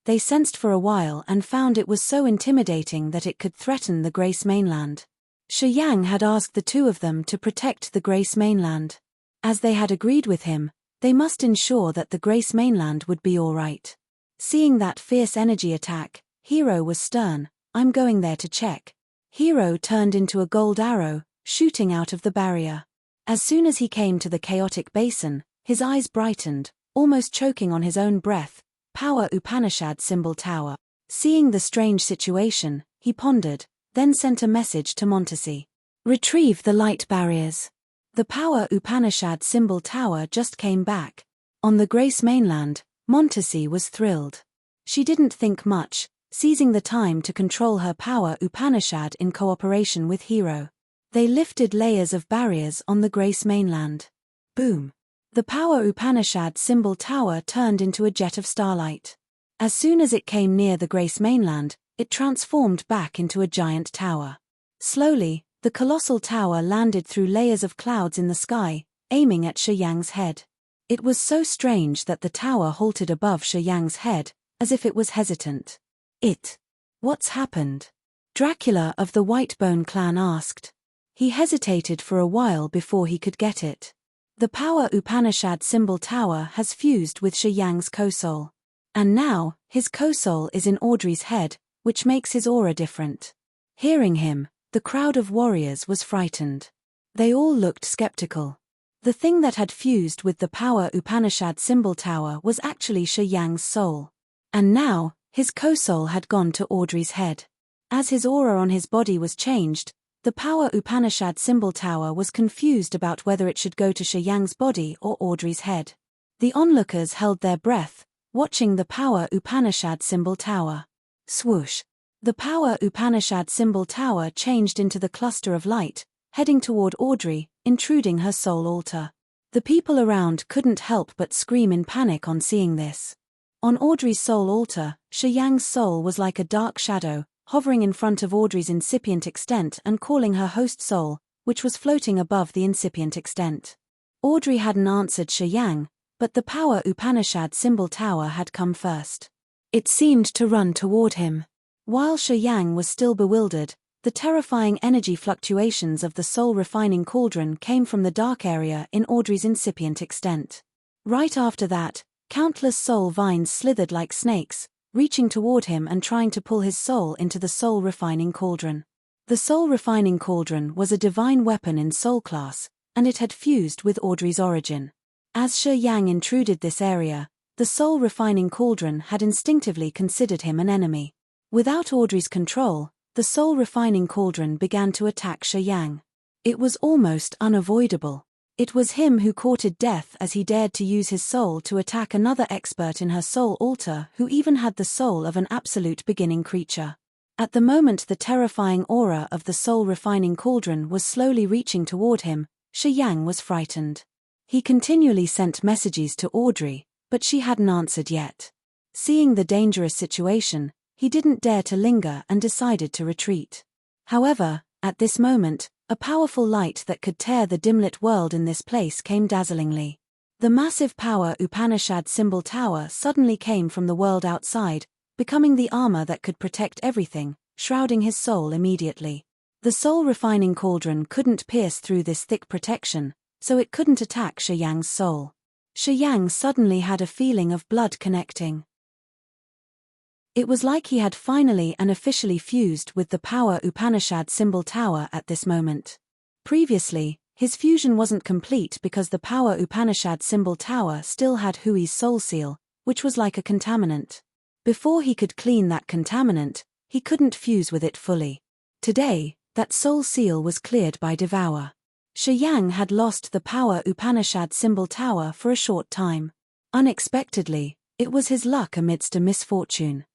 They sensed for a while and found it was so intimidating that it could threaten the Grace mainland. Shi Yang had asked the two of them to protect the Grace mainland. As they had agreed with him, they must ensure that the Grace mainland would be all right. Seeing that fierce energy attack, Hero was stern. "I'm going there to check." Hero turned into a gold arrow, shooting out of the barrier. As soon as he came to the chaotic basin, his eyes brightened, almost choking on his own breath. Power Upanishad Symbol Tower. Seeing the strange situation, he pondered, then sent a message to Montesi. "Retrieve the light barriers." The Power Upanishad Symbol Tower just came back. On the Grace mainland, Montesi was thrilled. She didn't think much, seizing the time to control her Power Upanishad in cooperation with Hero. They lifted layers of barriers on the Grace mainland. Boom! The Power Upanishad Symbol Tower turned into a jet of starlight. As soon as it came near the Grace mainland, it transformed back into a giant tower. Slowly, the colossal tower landed through layers of clouds in the sky, aiming at Shi Yang's head. It was so strange that the tower halted above Shi Yang's head, as if it was hesitant. What's happened?" Dracula of the Whitebone clan asked. He hesitated for a while before he could get it. The Power Upanishad Symbol Tower has fused with Shi Yang's co-soul. And now, his co-soul is in Audrey's head, which makes his aura different. Hearing him, the crowd of warriors was frightened. They all looked skeptical. The thing that had fused with the Power Upanishad Symbol Tower was actually Shi Yang's soul. And now, his co-soul had gone to Audrey's head. As his aura on his body was changed, the Power Upanishad Symbol Tower was confused about whether it should go to Shi Yang's body or Audrey's head. The onlookers held their breath, watching the Power Upanishad Symbol Tower. Swoosh! The Power Upanishad Symbol Tower changed into the cluster of light, heading toward Audrey, intruding her soul altar. The people around couldn't help but scream in panic on seeing this. On Audrey's soul altar, Shi Yang's soul was like a dark shadow, hovering in front of Audrey's incipient extent and calling her host soul, which was floating above the incipient extent. Audrey hadn't answered Shi Yang, but the Power Upanishad Symbol Tower had come first. It seemed to run toward him. While Shi Yang was still bewildered, the terrifying energy fluctuations of the soul-refining cauldron came from the dark area in Audrey's incipient extent. Right after that, countless soul vines slithered like snakes, reaching toward him and trying to pull his soul into the soul-refining cauldron. The soul-refining cauldron was a divine weapon in soul class, and it had fused with Audrey's origin. As Shi Yang intruded this area, the soul-refining cauldron had instinctively considered him an enemy. Without Audrey's control, the soul-refining cauldron began to attack Shi Yang. It was almost unavoidable. It was him who courted death as he dared to use his soul to attack another expert in her soul altar who even had the soul of an absolute beginning creature. At the moment the terrifying aura of the soul-refining cauldron was slowly reaching toward him, Shi Yang was frightened. He continually sent messages to Audrey, but she hadn't answered yet. Seeing the dangerous situation, he didn't dare to linger and decided to retreat. However, at this moment, a powerful light that could tear the dim-lit world in this place came dazzlingly. The massive power Upanishad symbol tower suddenly came from the world outside, becoming the armor that could protect everything, shrouding his soul immediately. The soul-refining cauldron couldn't pierce through this thick protection, so it couldn't attack Shi Yang's soul. Shi Yang suddenly had a feeling of blood connecting. It was like he had finally and officially fused with the power Upanishad symbol tower at this moment. Previously, his fusion wasn't complete because the power Upanishad symbol tower still had Hui's soul seal, which was like a contaminant. Before he could clean that contaminant, he couldn't fuse with it fully. Today, that soul seal was cleared by Devour. Shi Yang had lost the power Upanishad symbol tower for a short time. Unexpectedly, it was his luck amidst a misfortune.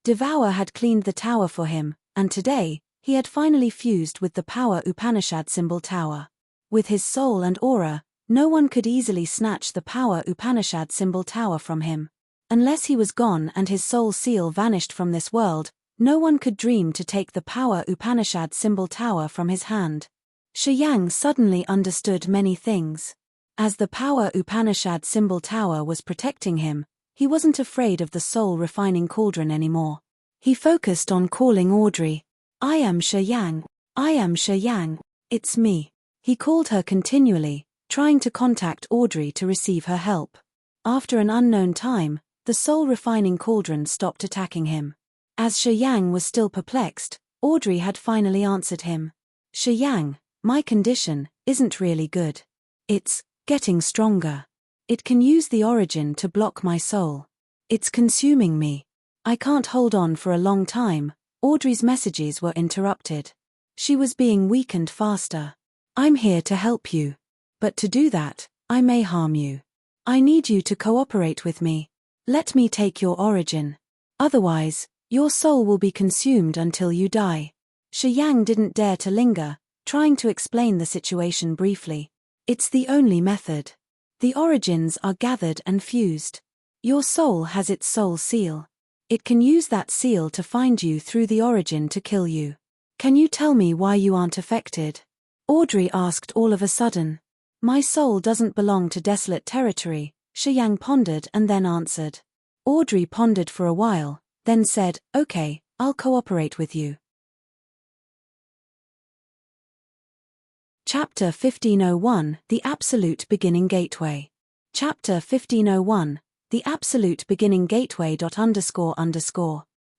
Devour had cleaned the tower for him, and today, he had finally fused with the power Upanishad symbol tower. With his soul and aura, no one could easily snatch the power Upanishad symbol tower from him. Unless he was gone and his soul seal vanished from this world, no one could dream to take the power Upanishad symbol tower from his hand. Shi Yang suddenly understood many things. As the power Upanishad symbol tower was protecting him, he wasn't afraid of the soul-refining cauldron anymore. He focused on calling Audrey. "I am Shi Yang. I am Shi Yang. It's me." He called her continually, trying to contact Audrey to receive her help. After an unknown time, the soul-refining cauldron stopped attacking him. As Shi Yang was still perplexed, Audrey had finally answered him. "Shi Yang, my condition isn't really good. It's getting stronger. It can use the origin to block my soul. It's consuming me. I can't hold on for a long time." Audrey's messages were interrupted. She was being weakened faster. "I'm here to help you. But to do that, I may harm you. I need you to cooperate with me. Let me take your origin. Otherwise, your soul will be consumed until you die." Shi Yang didn't dare to linger, trying to explain the situation briefly. "It's the only method. The origins are gathered and fused. Your soul has its soul seal. It can use that seal to find you through the origin to kill you. Can you tell me why you aren't affected?" Audrey asked all of a sudden. "My soul doesn't belong to desolate territory," Shi Yang pondered and then answered. Audrey pondered for a while, then said, "Okay, I'll cooperate with you." Chapter 1501, The Absolute Beginning Gateway. Chapter 1501, The Absolute Beginning Gateway.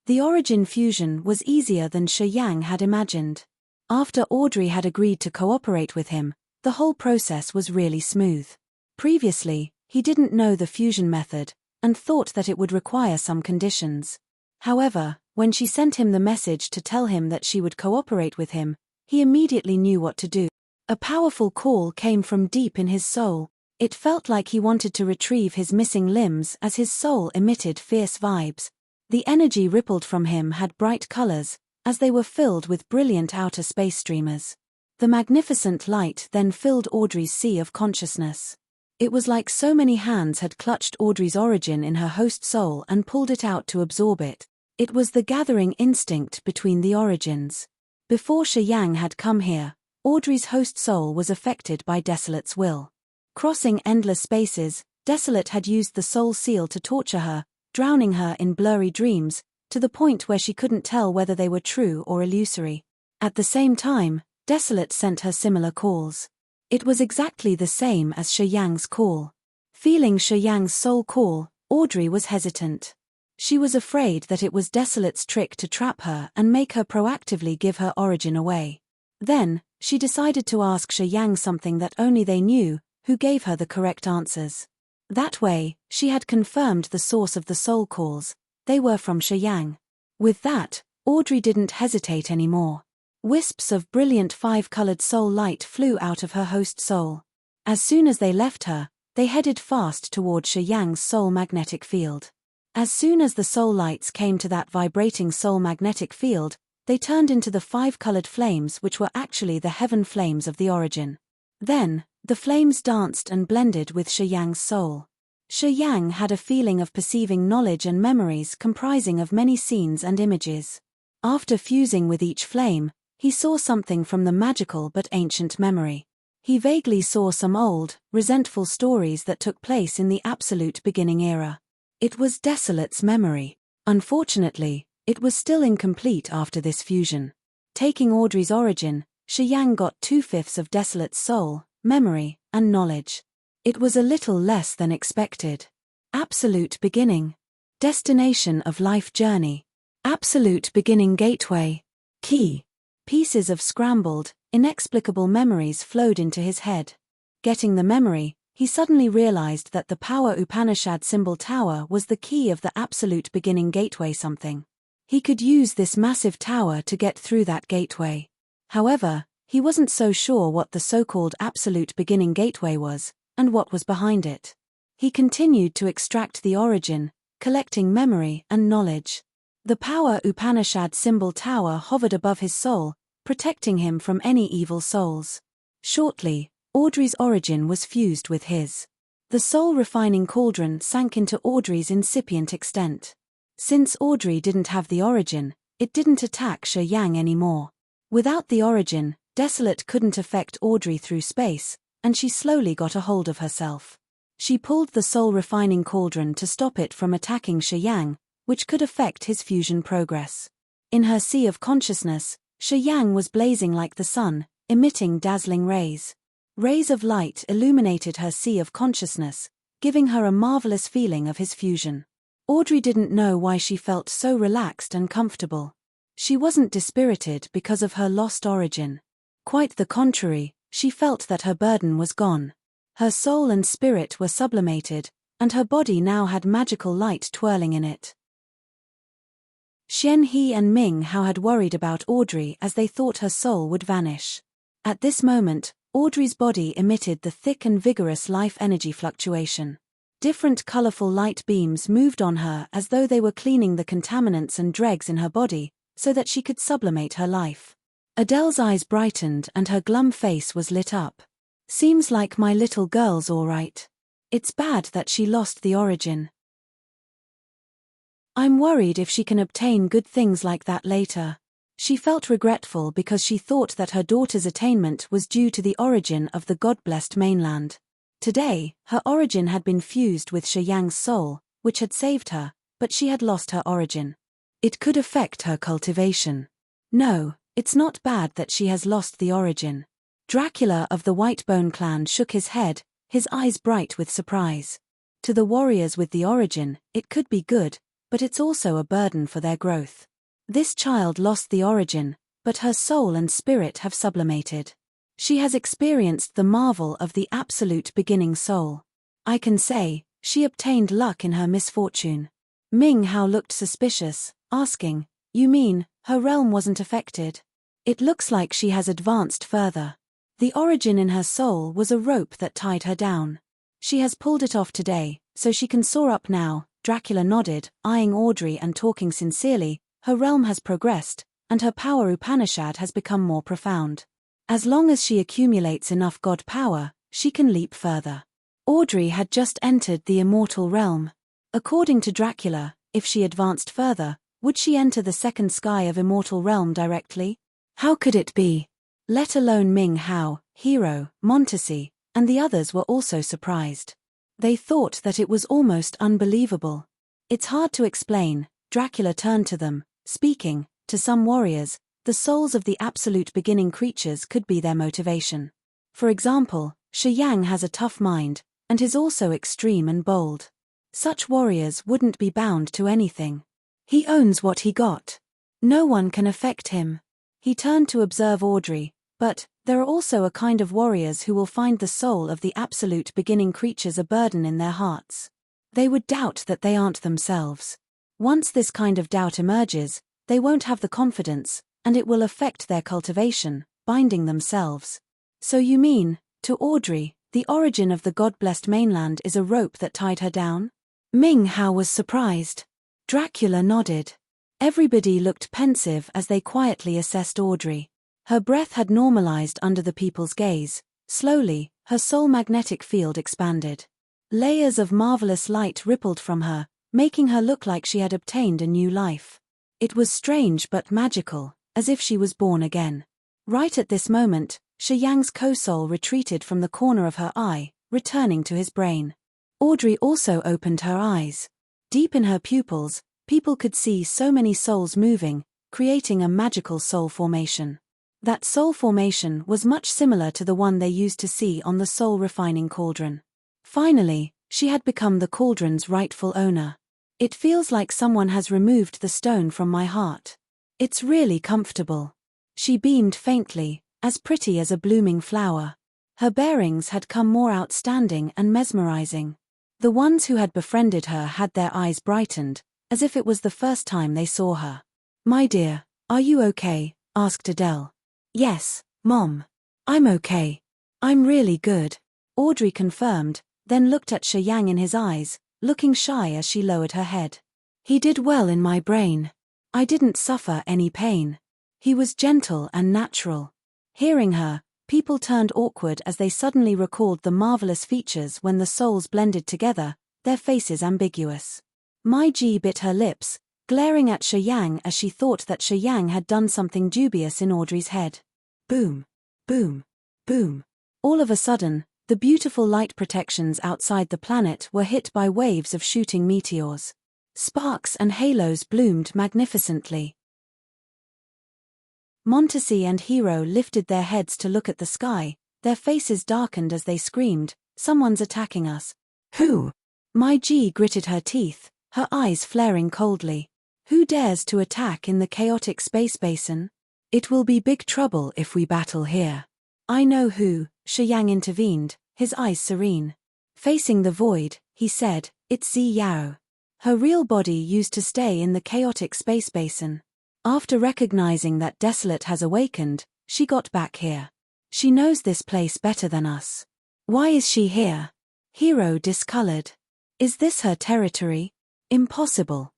The origin fusion was easier than Shi Yang had imagined. After Audrey had agreed to cooperate with him, the whole process was really smooth. Previously, he didn't know the fusion method, and thought that it would require some conditions. However, when she sent him the message to tell him that she would cooperate with him, he immediately knew what to do. A powerful call came from deep in his soul. It felt like he wanted to retrieve his missing limbs as his soul emitted fierce vibes. The energy rippled from him had bright colors, as they were filled with brilliant outer space streamers. The magnificent light then filled Audrey's sea of consciousness. It was like so many hands had clutched Audrey's origin in her host soul and pulled it out to absorb it. It was the gathering instinct between the origins. Before Shi Yang had come here, Audrey's host soul was affected by Desolate's will. Crossing endless spaces, Desolate had used the soul seal to torture her, drowning her in blurry dreams, to the point where she couldn't tell whether they were true or illusory. At the same time, Desolate sent her similar calls. It was exactly the same as Shi Yang's call. Feeling Shi Yang's soul call, Audrey was hesitant. She was afraid that it was Desolate's trick to trap her and make her proactively give her origin away. Then, she decided to ask Shi Yang something that only they knew, who gave her the correct answers. That way, she had confirmed the source of the soul calls. They were from Shi Yang. With that, Audrey didn't hesitate anymore. Wisps of brilliant five-colored soul light flew out of her host soul. As soon as they left her, they headed fast toward Shi Yang's soul magnetic field. As soon as the soul lights came to that vibrating soul magnetic field, they turned into the five-colored flames which were actually the heaven flames of the origin. Then, the flames danced and blended with Shi Yang's soul. Shi Yang had a feeling of perceiving knowledge and memories comprising of many scenes and images. After fusing with each flame, he saw something from the magical but ancient memory. He vaguely saw some old, resentful stories that took place in the absolute beginning era. It was Desolate's memory. Unfortunately, it was still incomplete after this fusion. Taking Audrey's origin, Shi Yang got 2/5 of Desolate's soul, memory, and knowledge. It was a little less than expected. Absolute beginning. Destination of life journey. Absolute beginning gateway. Key. Pieces of scrambled, inexplicable memories flowed into his head. Getting the memory, he suddenly realized that the Power Upanishad symbol tower was the key of the absolute beginning gateway something. He could use this massive tower to get through that gateway. However, he wasn't so sure what the so-called absolute beginning gateway was, and what was behind it. He continued to extract the origin, collecting memory and knowledge. The Power Upanishad symbol tower hovered above his soul, protecting him from any evil souls. Shortly, Audrey's origin was fused with his. The soul-refining cauldron sank into Audrey's incipient extent. Since Audrey didn't have the origin, it didn't attack Shi Yang anymore. Without the origin, Desolate couldn't affect Audrey through space, and she slowly got a hold of herself. She pulled the soul-refining cauldron to stop it from attacking Shi Yang, which could affect his fusion progress. In her sea of consciousness, Shi Yang was blazing like the sun, emitting dazzling rays. Rays of light illuminated her sea of consciousness, giving her a marvelous feeling of his fusion. Audrey didn't know why she felt so relaxed and comfortable. She wasn't dispirited because of her lost origin. Quite the contrary, she felt that her burden was gone. Her soul and spirit were sublimated, and her body now had magical light twirling in it. Xian He and Ming Hao had worried about Audrey as they thought her soul would vanish. At this moment, Audrey's body emitted the thick and vigorous life energy fluctuation. Different colorful light beams moved on her as though they were cleaning the contaminants and dregs in her body, so that she could sublimate her life. Adele's eyes brightened and her glum face was lit up. Seems like my little girl's all right. It's bad that she lost the origin. I'm worried if she can obtain good things like that later. She felt regretful because she thought that her daughter's attainment was due to the origin of the God-blessed mainland. Today, her origin had been fused with Shi Yang's soul, which had saved her, but she had lost her origin. It could affect her cultivation. No, it's not bad that she has lost the origin. Dracula of the Whitebone clan shook his head, his eyes bright with surprise. To the warriors with the origin, it could be good, but it's also a burden for their growth. This child lost the origin, but her soul and spirit have sublimated. She has experienced the marvel of the absolute beginning soul. I can say, she obtained luck in her misfortune. Ming Hao looked suspicious, asking, you mean, her realm wasn't affected? It looks like she has advanced further. The origin in her soul was a rope that tied her down. She has pulled it off today, so she can soar up now. Dracula nodded, eyeing Audrey and talking sincerely. Her realm has progressed, and her power Upanishad has become more profound. As long as she accumulates enough god power, she can leap further. Audrey had just entered the immortal realm. According to Dracula, if she advanced further, would she enter the second sky of immortal realm directly? How could it be? Let alone Ming Hao, Hero, Montesi, and the others were also surprised. They thought that it was almost unbelievable. It's hard to explain. Dracula turned to them, speaking. To some warriors, the souls of the absolute beginning creatures could be their motivation. For example, Shi Yang has a tough mind, and is also extreme and bold. Such warriors wouldn't be bound to anything. He owns what he got. No one can affect him. He turned to observe Audrey, but there are also a kind of warriors who will find the soul of the absolute beginning creatures a burden in their hearts. They would doubt that they aren't themselves. Once this kind of doubt emerges, they won't have the confidence, and it will affect their cultivation, binding themselves. So you mean, to Audrey, the origin of the god-blessed mainland is a rope that tied her down? Ming Hao was surprised. Dracula nodded. Everybody looked pensive as they quietly assessed Audrey. Her breath had normalized under the people's gaze. Slowly, her soul magnetic field expanded. Layers of marvelous light rippled from her, making her look like she had obtained a new life. It was strange but magical, as if she was born again. Right at this moment, Shi Yang's co-soul retreated from the corner of her eye, returning to his brain. Audrey also opened her eyes. Deep in her pupils, people could see so many souls moving, creating a magical soul formation. That soul formation was much similar to the one they used to see on the soul-refining cauldron. Finally, she had become the cauldron's rightful owner. It feels like someone has removed the stone from my heart. It's really comfortable. She beamed faintly, as pretty as a blooming flower. Her bearings had come more outstanding and mesmerizing. The ones who had befriended her had their eyes brightened, as if it was the first time they saw her. "My dear, are you okay?" asked Adele. "Yes, Mom. I'm okay. I'm really good," Audrey confirmed, then looked at Shi Yang in his eyes, looking shy as she lowered her head. "He did well in my brain. I didn't suffer any pain. He was gentle and natural." Hearing her, people turned awkward as they suddenly recalled the marvelous features when the souls blended together, their faces ambiguous. Mai Ji bit her lips, glaring at Shi Yang as she thought that Shi Yang had done something dubious in Audrey's head. Boom, boom, boom. All of a sudden, the beautiful light protections outside the planet were hit by waves of shooting meteors. Sparks and halos bloomed magnificently. Montesi and Hero lifted their heads to look at the sky, their faces darkened as they screamed, "Someone's attacking us." "Who?" Mai Ji gritted her teeth, her eyes flaring coldly. "Who dares to attack in the chaotic space basin? It will be big trouble if we battle here." "I know who," Shi Yang intervened, his eyes serene. Facing the void, he said, "It's Zi Yao. Her real body used to stay in the chaotic space basin. After recognizing that Desolate has awakened, she got back here. She knows this place better than us." "Why is she here?" Hero discolored. "Is this her territory? Impossible."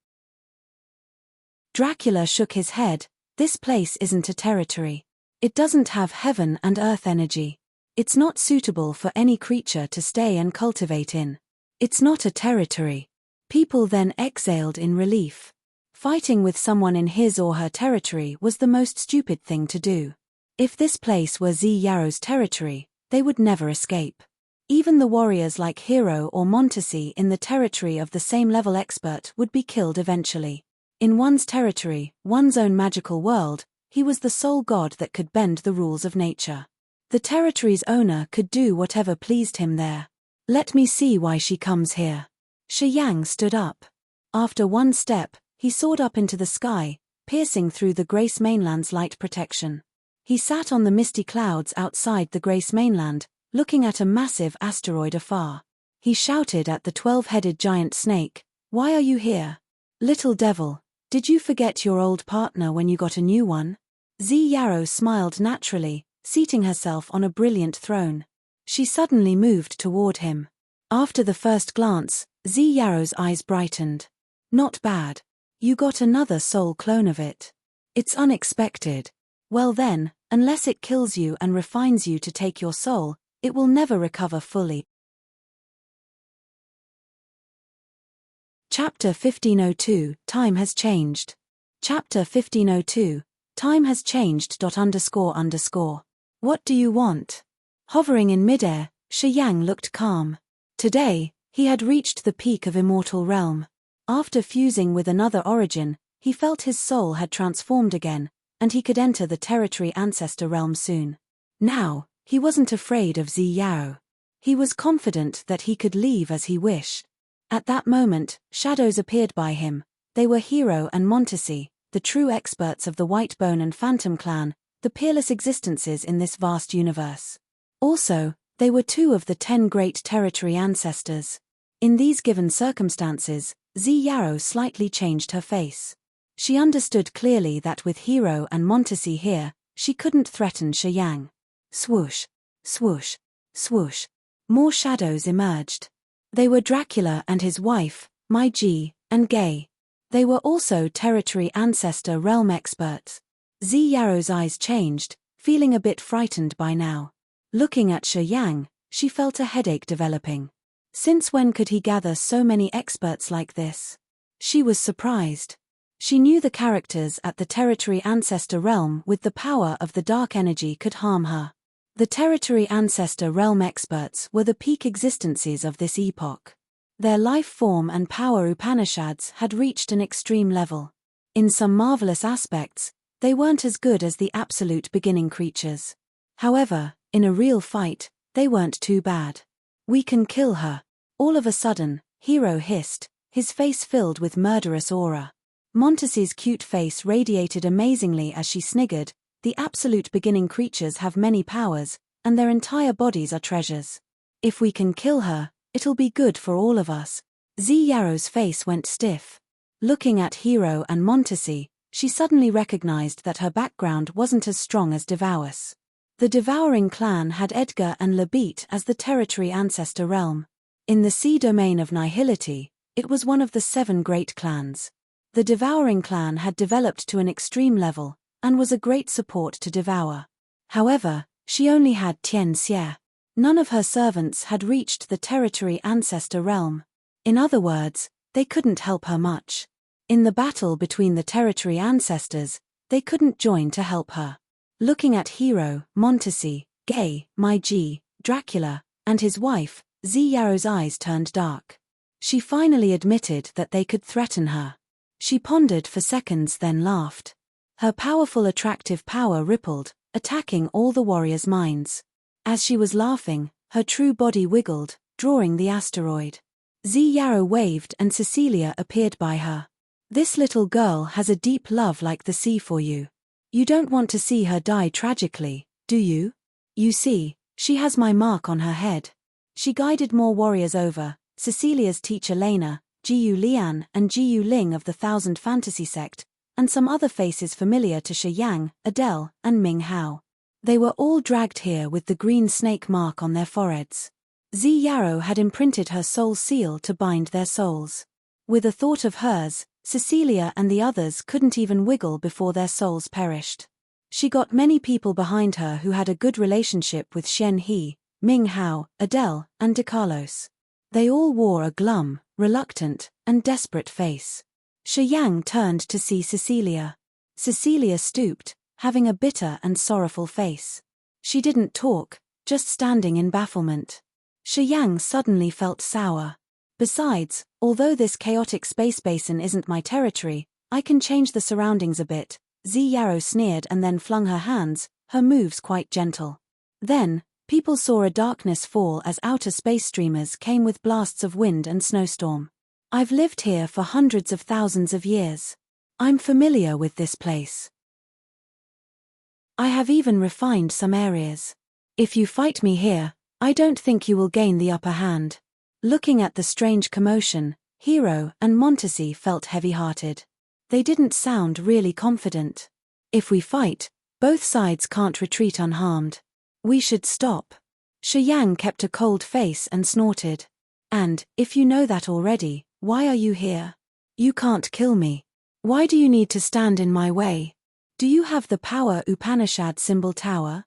Dracula shook his head. "This place isn't a territory. It doesn't have heaven and earth energy. It's not suitable for any creature to stay and cultivate in. It's not a territory." People then exhaled in relief. Fighting with someone in his or her territory was the most stupid thing to do. If this place were Zi Yao's territory, they would never escape. Even the warriors like Hero or Montesi in the territory of the same level expert would be killed eventually. In one's territory, one's own magical world, he was the sole god that could bend the rules of nature. The territory's owner could do whatever pleased him there. "Let me see why she comes here." Shi Yang stood up. After one step, he soared up into the sky, piercing through the Grace Mainland's light protection. He sat on the misty clouds outside the Grace Mainland, looking at a massive asteroid afar. He shouted at the 12-headed giant snake, "Why are you here? Little devil, did you forget your old partner when you got a new one?" Zi Yao smiled naturally, seating herself on a brilliant throne. She suddenly moved toward him. After the first glance, Zi Yao's eyes brightened. "Not bad. You got another soul clone of it. It's unexpected. Well then, unless it kills you and refines you to take your soul, it will never recover fully." Chapter 1502, Time has changed. Chapter 1502, Time has changed. ___. What do you want? Hovering in midair, Shi Yang looked calm. Today, he had reached the peak of immortal realm. After fusing with another origin, he felt his soul had transformed again, and he could enter the territory ancestor realm soon. Now, he wasn't afraid of Zi Yao. He was confident that he could leave as he wished. At that moment, shadows appeared by him. They were Hero and Montesi, the true experts of the Whitebone and Phantom clan, the peerless existences in this vast universe. Also, they were two of the 10 great territory ancestors. In these given circumstances, Zi Yao slightly changed her face. She understood clearly that with Hero and Montesi here, she couldn't threaten Shi Yang. Swoosh, swoosh, swoosh. More shadows emerged. They were Dracula and his wife, Mai Ji, and Gay. They were also territory ancestor realm experts. Zi Yao's eyes changed, feeling a bit frightened by now. Looking at Shi Yang, she felt a headache developing. Since when could he gather so many experts like this? She was surprised. She knew the characters at the Territory Ancestor Realm with the power of the dark energy could harm her. The Territory Ancestor Realm experts were the peak existences of this epoch. Their life form and power Upanishads had reached an extreme level. In some marvelous aspects, they weren't as good as the absolute beginning creatures. However, in a real fight, they weren't too bad. We can kill her. All of a sudden, Hero hissed, his face filled with murderous aura. Montese's cute face radiated amazingly as she sniggered. The absolute beginning creatures have many powers, and their entire bodies are treasures. If we can kill her, it'll be good for all of us. Yarrow's face went stiff. Looking at Hero and Montese, she suddenly recognized that her background wasn't as strong as Devour's. The Devouring clan had Edgar and Labite as the Territory Ancestor Realm. In the sea domain of Nihility, it was one of the 7 great clans. The Devouring clan had developed to an extreme level, and was a great support to Devour. However, she only had Tien Xie. None of her servants had reached the Territory Ancestor Realm. In other words, they couldn't help her much. In the battle between the Territory Ancestors, they couldn't join to help her. Looking at Hero, Montese, Gay, Meiji, Dracula, and his wife, Yarrow's eyes turned dark. She finally admitted that they could threaten her. She pondered for seconds, then laughed. Her powerful attractive power rippled, attacking all the warriors' minds. As she was laughing, her true body wiggled, drawing the asteroid. Yarrow waved and Cecilia appeared by her. This little girl has a deep love like the sea for you. You don't want to see her die tragically, do you? You see, she has my mark on her head. She guided more warriors over, Cecilia's teacher Lena, Jiu Lian and Jiu Ling of the Thousand Fantasy Sect, and some other faces familiar to Shi Yang, Adele, and Ming Hao. They were all dragged here with the green snake mark on their foreheads. Yarrow had imprinted her soul seal to bind their souls. With a thought of hers, Cecilia and the others couldn't even wiggle before their souls perished. She got many people behind her who had a good relationship with Shen He, Ming Hao, Adele, and De Carlos. They all wore a glum, reluctant, and desperate face. Shi Yang turned to see Cecilia. Cecilia stooped, having a bitter and sorrowful face. She didn't talk, just standing in bafflement. Shi Yang suddenly felt sour. Besides, although this chaotic space basin isn't my territory, I can change the surroundings a bit. Yarrow sneered and then flung her hands, her moves quite gentle. Then, people saw a darkness fall as outer space streamers came with blasts of wind and snowstorm. I've lived here for hundreds of thousands of years. I'm familiar with this place. I have even refined some areas. If you fight me here, I don't think you will gain the upper hand. Looking at the strange commotion, Hero and Montese felt heavy-hearted. They didn't sound really confident. If we fight, both sides can't retreat unharmed. We should stop. Shi Yang kept a cold face and snorted. And, if you know that already, why are you here? You can't kill me. Why do you need to stand in my way? Do you have the power Upanishad symbol tower?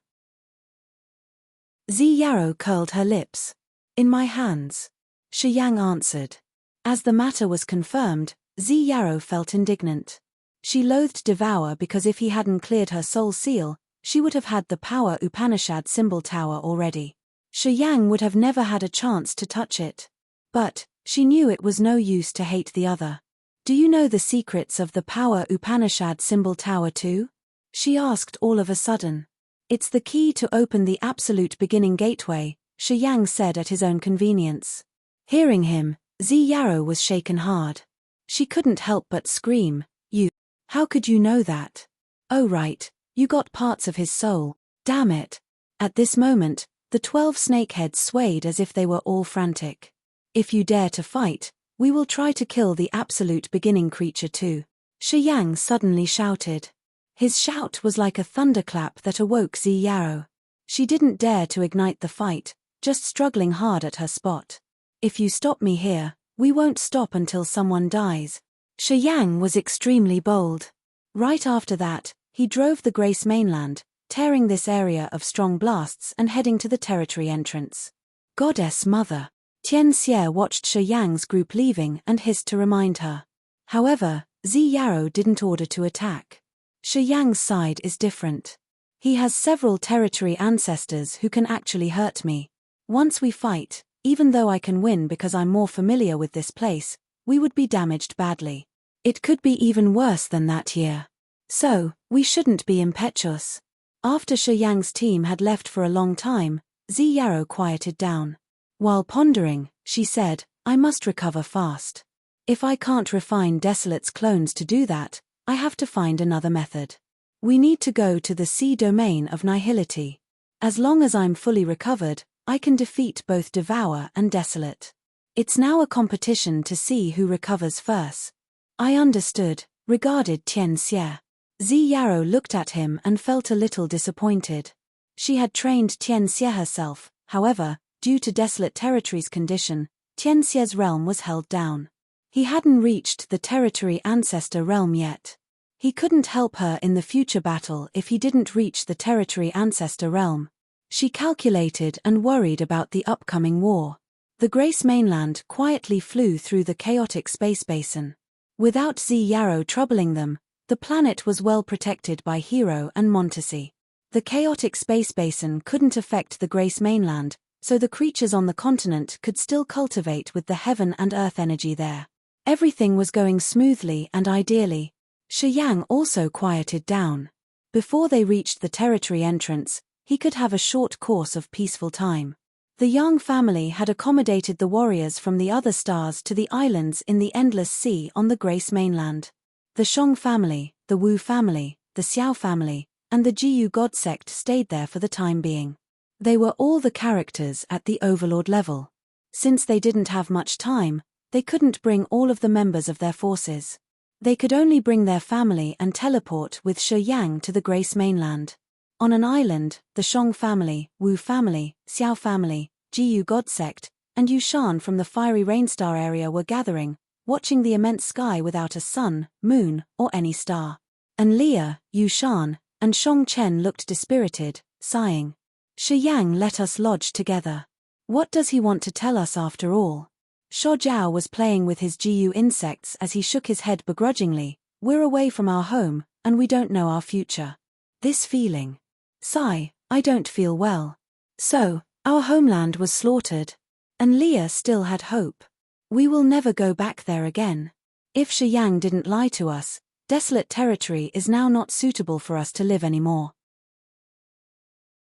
Yarrow curled her lips. In my hands. Shi Yang answered. As the matter was confirmed, Yarrow felt indignant. She loathed Devour because if he hadn't cleared her soul seal, she would have had the power Upanishad symbol tower already. Shi Yang would have never had a chance to touch it. But, she knew it was no use to hate the other. Do you know the secrets of the power Upanishad symbol tower too? She asked all of a sudden. It's the key to open the absolute beginning gateway, Shi Yang said at his own convenience. Hearing him, Yarrow was shaken hard. She couldn't help but scream, You! How could you know that? Oh right, you got parts of his soul, damn it. At this moment, the 12 snakeheads swayed as if they were all frantic. If you dare to fight, we will try to kill the absolute beginning creature too. Shi Yang suddenly shouted. His shout was like a thunderclap that awoke Yarrow. She didn't dare to ignite the fight, just struggling hard at her spot. If you stop me here, we won't stop until someone dies. Shi Yang was extremely bold. Right after that, he drove the Grace mainland, tearing this area of strong blasts and heading to the territory entrance. Goddess Mother! Tian Xie watched Shi Yang's group leaving and hissed to remind her. However, Zi Yarrow didn't order to attack. Shi Yang's side is different. He has several territory ancestors who can actually hurt me. Once we fight, even though I can win because I'm more familiar with this place, we would be damaged badly. It could be even worse than that here. So, we shouldn't be impetuous. After Shi Yang's team had left for a long time, Zi Yarrow quieted down. While pondering, she said, I must recover fast. If I can't refine Desolate's clones to do that, I have to find another method. We need to go to the sea domain of nihility. As long as I'm fully recovered, I can defeat both Devour and Desolate. It's now a competition to see who recovers first. I understood, regarded Tian Xie. Zi Yarrow looked at him and felt a little disappointed. She had trained Tian Xie herself, however, due to Desolate Territory's condition, Tian Xie's realm was held down. He hadn't reached the Territory Ancestor realm yet. He couldn't help her in the future battle if he didn't reach the Territory Ancestor realm. She calculated and worried about the upcoming war. The Grace mainland quietly flew through the chaotic space basin. Without Zi Yarrow troubling them, the planet was well protected by Hero and Montesi. The chaotic space basin couldn't affect the Grace mainland, so the creatures on the continent could still cultivate with the heaven and earth energy there. Everything was going smoothly and ideally. Shi Yang also quieted down. Before they reached the territory entrance, he could have a short course of peaceful time. The Yang family had accommodated the warriors from the other stars to the islands in the Endless Sea on the Grace mainland. The Shang family, the Wu family, the Xiao family, and the Jiyu god sect stayed there for the time being. They were all the characters at the Overlord level. Since they didn't have much time, they couldn't bring all of the members of their forces. They could only bring their family and teleport with Shi Yang to the Grace mainland. On an island, the Shang family, Wu family, Xiao family, Jiyu god sect, and Yushan from the fiery rainstar area were gathering, watching the immense sky without a sun, moon, or any star. And Leah, Yushan, and Shang Chen looked dispirited, sighing. Shi Yang let us lodge together. What does he want to tell us after all? Sho Jiao was playing with his Jiyu insects as he shook his head begrudgingly. We're away from our home, and we don't know our future. This feeling. Sigh, I don't feel well. So, our homeland was slaughtered. And Leah still had hope. We will never go back there again. If Shi Yang didn't lie to us, Desolate Territory is now not suitable for us to live anymore.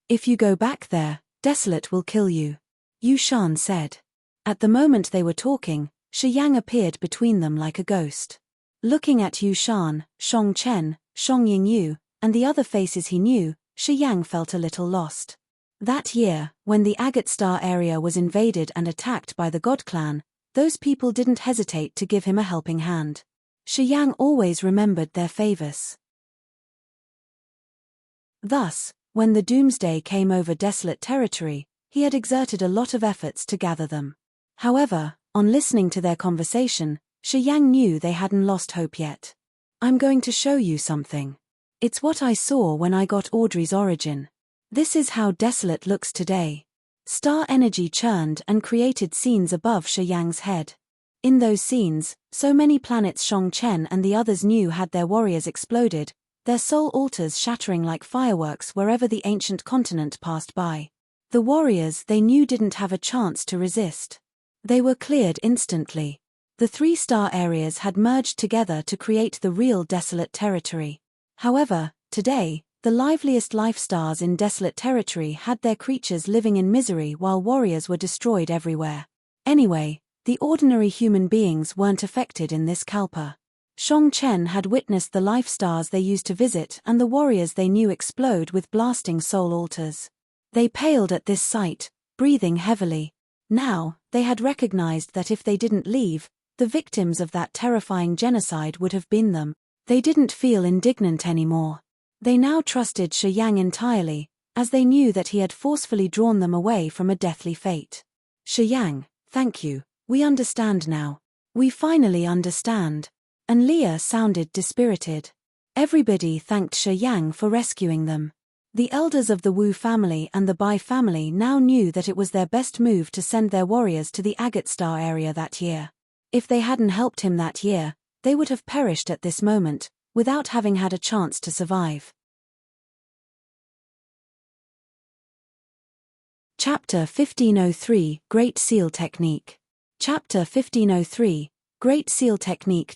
If you go back there, Desolate will kill you, Yushan said. At the moment they were talking, Shi Yang appeared between them like a ghost. Looking at Yushan, Shang Chen, Shang Yingyu, and the other faces he knew, Shi Yang felt a little lost. That year, when the Agate Star area was invaded and attacked by the God Clan, those people didn't hesitate to give him a helping hand. Shi Yang always remembered their favors. Thus, when the doomsday came over Desolate Territory, he had exerted a lot of efforts to gather them. However, on listening to their conversation, Shi Yang knew they hadn't lost hope yet. I'm going to show you something. It's what I saw when I got Audrey's origin. This is how Desolate looks today. Star energy churned and created scenes above Shi Yang's head. In those scenes, so many planets Shang Chen and the others knew had their warriors exploded, their soul altars shattering like fireworks wherever the ancient continent passed by. The warriors they knew didn't have a chance to resist. They were cleared instantly. The 3-star areas had merged together to create the real Desolate Territory. However, today, the liveliest life stars in Desolate Territory had their creatures living in misery while warriors were destroyed everywhere. Anyway, the ordinary human beings weren't affected in this Kalpa. Shang Chen had witnessed the life stars they used to visit and the warriors they knew explode with blasting soul altars. They paled at this sight, breathing heavily. Now, they had recognized that if they didn't leave, the victims of that terrifying genocide would have been them. They didn't feel indignant anymore. They now trusted Shi Yang entirely, as they knew that he had forcefully drawn them away from a deathly fate. Shi Yang, thank you, we understand now. We finally understand. And Leah sounded dispirited. Everybody thanked Shi Yang for rescuing them. The elders of the Wu family and the Bai family now knew that it was their best move to send their warriors to the agate star area that year. If they hadn't helped him that year, they would have perished at this moment, without having had a chance to survive. Chapter 1503, Great Seal Technique. Chapter 1503, Great Seal Technique.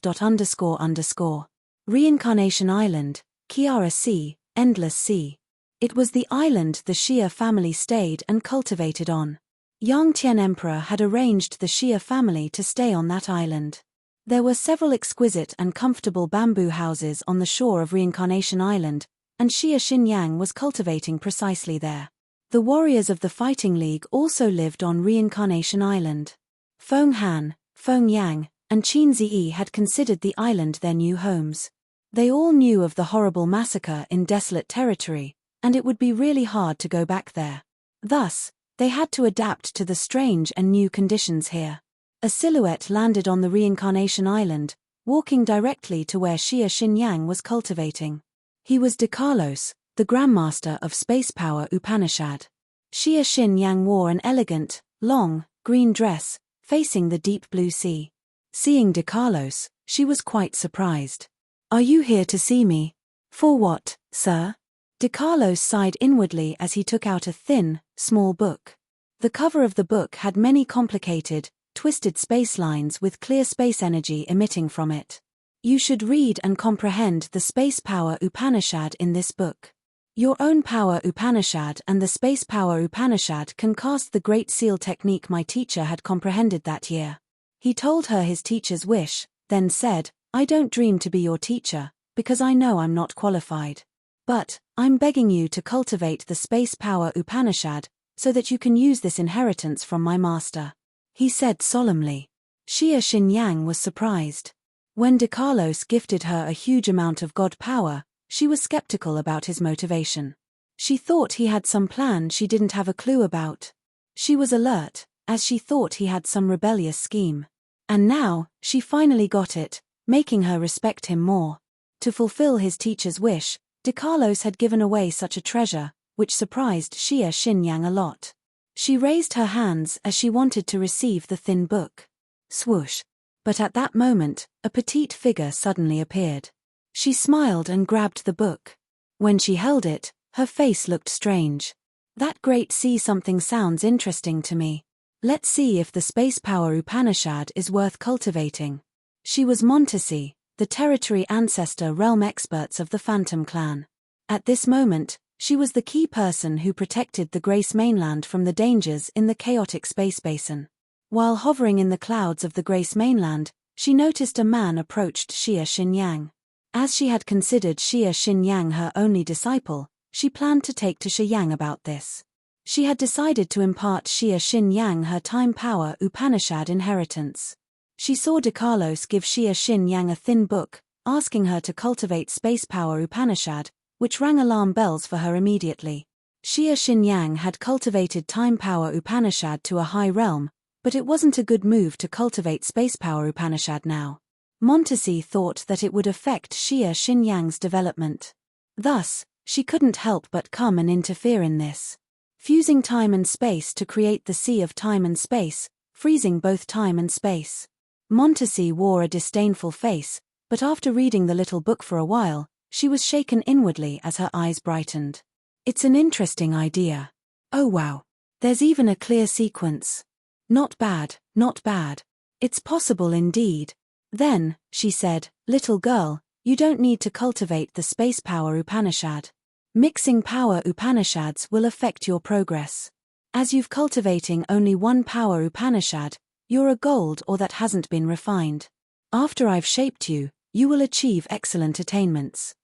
Reincarnation Island, Kiara Sea, Endless Sea. It was the island the Xia family stayed and cultivated on. Yang Tian Emperor had arranged the Xia family to stay on that island. There were several exquisite and comfortable bamboo houses on the shore of Reincarnation Island, and Xia Xinyang was cultivating precisely there. The warriors of the Fighting League also lived on Reincarnation Island. Feng Han, Feng Yang, and Qin Ziyi had considered the island their new homes. They all knew of the horrible massacre in desolate territory, and it would be really hard to go back there. Thus, they had to adapt to the strange and new conditions here. A silhouette landed on the Reincarnation Island, walking directly to where Xia Xinyang was cultivating. He was De Carlos, the Grandmaster of Space Power Upanishad. Xia Xinyang wore an elegant, long, green dress, facing the deep blue sea. Seeing De Carlos, she was quite surprised. "Are you here to see me?" "For what, sir?" De Carlos sighed inwardly as he took out a thin, small book. The cover of the book had many complicated, twisted space lines with clear space energy emitting from it. You should read and comprehend the Space Power Upanishad in this book. Your own Power Upanishad and the Space Power Upanishad can cast the Great Seal technique my teacher had comprehended that year. He told her his teacher's wish, then said, "I don't dream to be your teacher, because I know I'm not qualified. But, I'm begging you to cultivate the Space Power Upanishad, so that you can use this inheritance from my master," he said solemnly. Xia Xinyang was surprised. When De Carlos gifted her a huge amount of God power, she was skeptical about his motivation. She thought he had some plan she didn't have a clue about. She was alert, as she thought he had some rebellious scheme. And now, she finally got it, making her respect him more. To fulfill his teacher's wish, De Carlos had given away such a treasure, which surprised Xia Xinyang a lot. She raised her hands as she wanted to receive the thin book. Swoosh! But at that moment, a petite figure suddenly appeared. She smiled and grabbed the book. When she held it, her face looked strange. "That Great Sea something sounds interesting to me. Let's see if the Space Power Upanishad is worth cultivating." She was Montesi, the territory ancestor realm experts of the Phantom clan. At this moment, she was the key person who protected the Grace mainland from the dangers in the chaotic space basin. While hovering in the clouds of the Grace mainland, she noticed a man approached Xia Xinyang. As she had considered Xia Xinyang her only disciple, she planned to take to Shiyang about this. She had decided to impart Xia Xinyang her time power Upanishad inheritance. She saw De Carlos give Xia Xinyang a thin book, asking her to cultivate Space Power Upanishad, which rang alarm bells for her immediately. Xia Xinyang had cultivated Time Power Upanishad to a high realm, but it wasn't a good move to cultivate Space Power Upanishad now. Montesi thought that it would affect Xia Xinyang's development. Thus, she couldn't help but come and interfere in this. Fusing time and space to create the Sea of Time and Space, freezing both time and space. Montesi wore a disdainful face, but after reading the little book for a while, she was shaken inwardly as her eyes brightened. "It's an interesting idea. Oh wow. There's even a clear sequence. Not bad, not bad. It's possible indeed." Then, she said, "Little girl, you don't need to cultivate the Space Power Upanishad. Mixing power Upanishads will affect your progress. As you've cultivating only one power Upanishad, you're a gold or that hasn't been refined. After I've shaped you, you will achieve excellent attainments."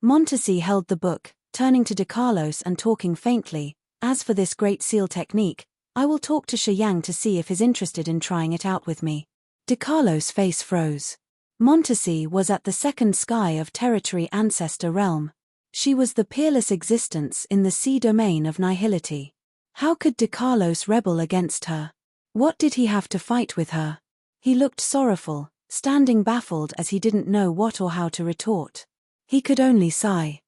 Montesi held the book, turning to De Carlos and talking faintly, "As for this Great Seal technique, I will talk to Shiyang to see if he's interested in trying it out with me." De Carlos' face froze. Montesi was at the second sky of territory ancestor realm. She was the peerless existence in the sea domain of nihility. How could De Carlos rebel against her? What did he have to fight with her? He looked sorrowful, standing baffled as he didn't know what or how to retort. He could only sigh.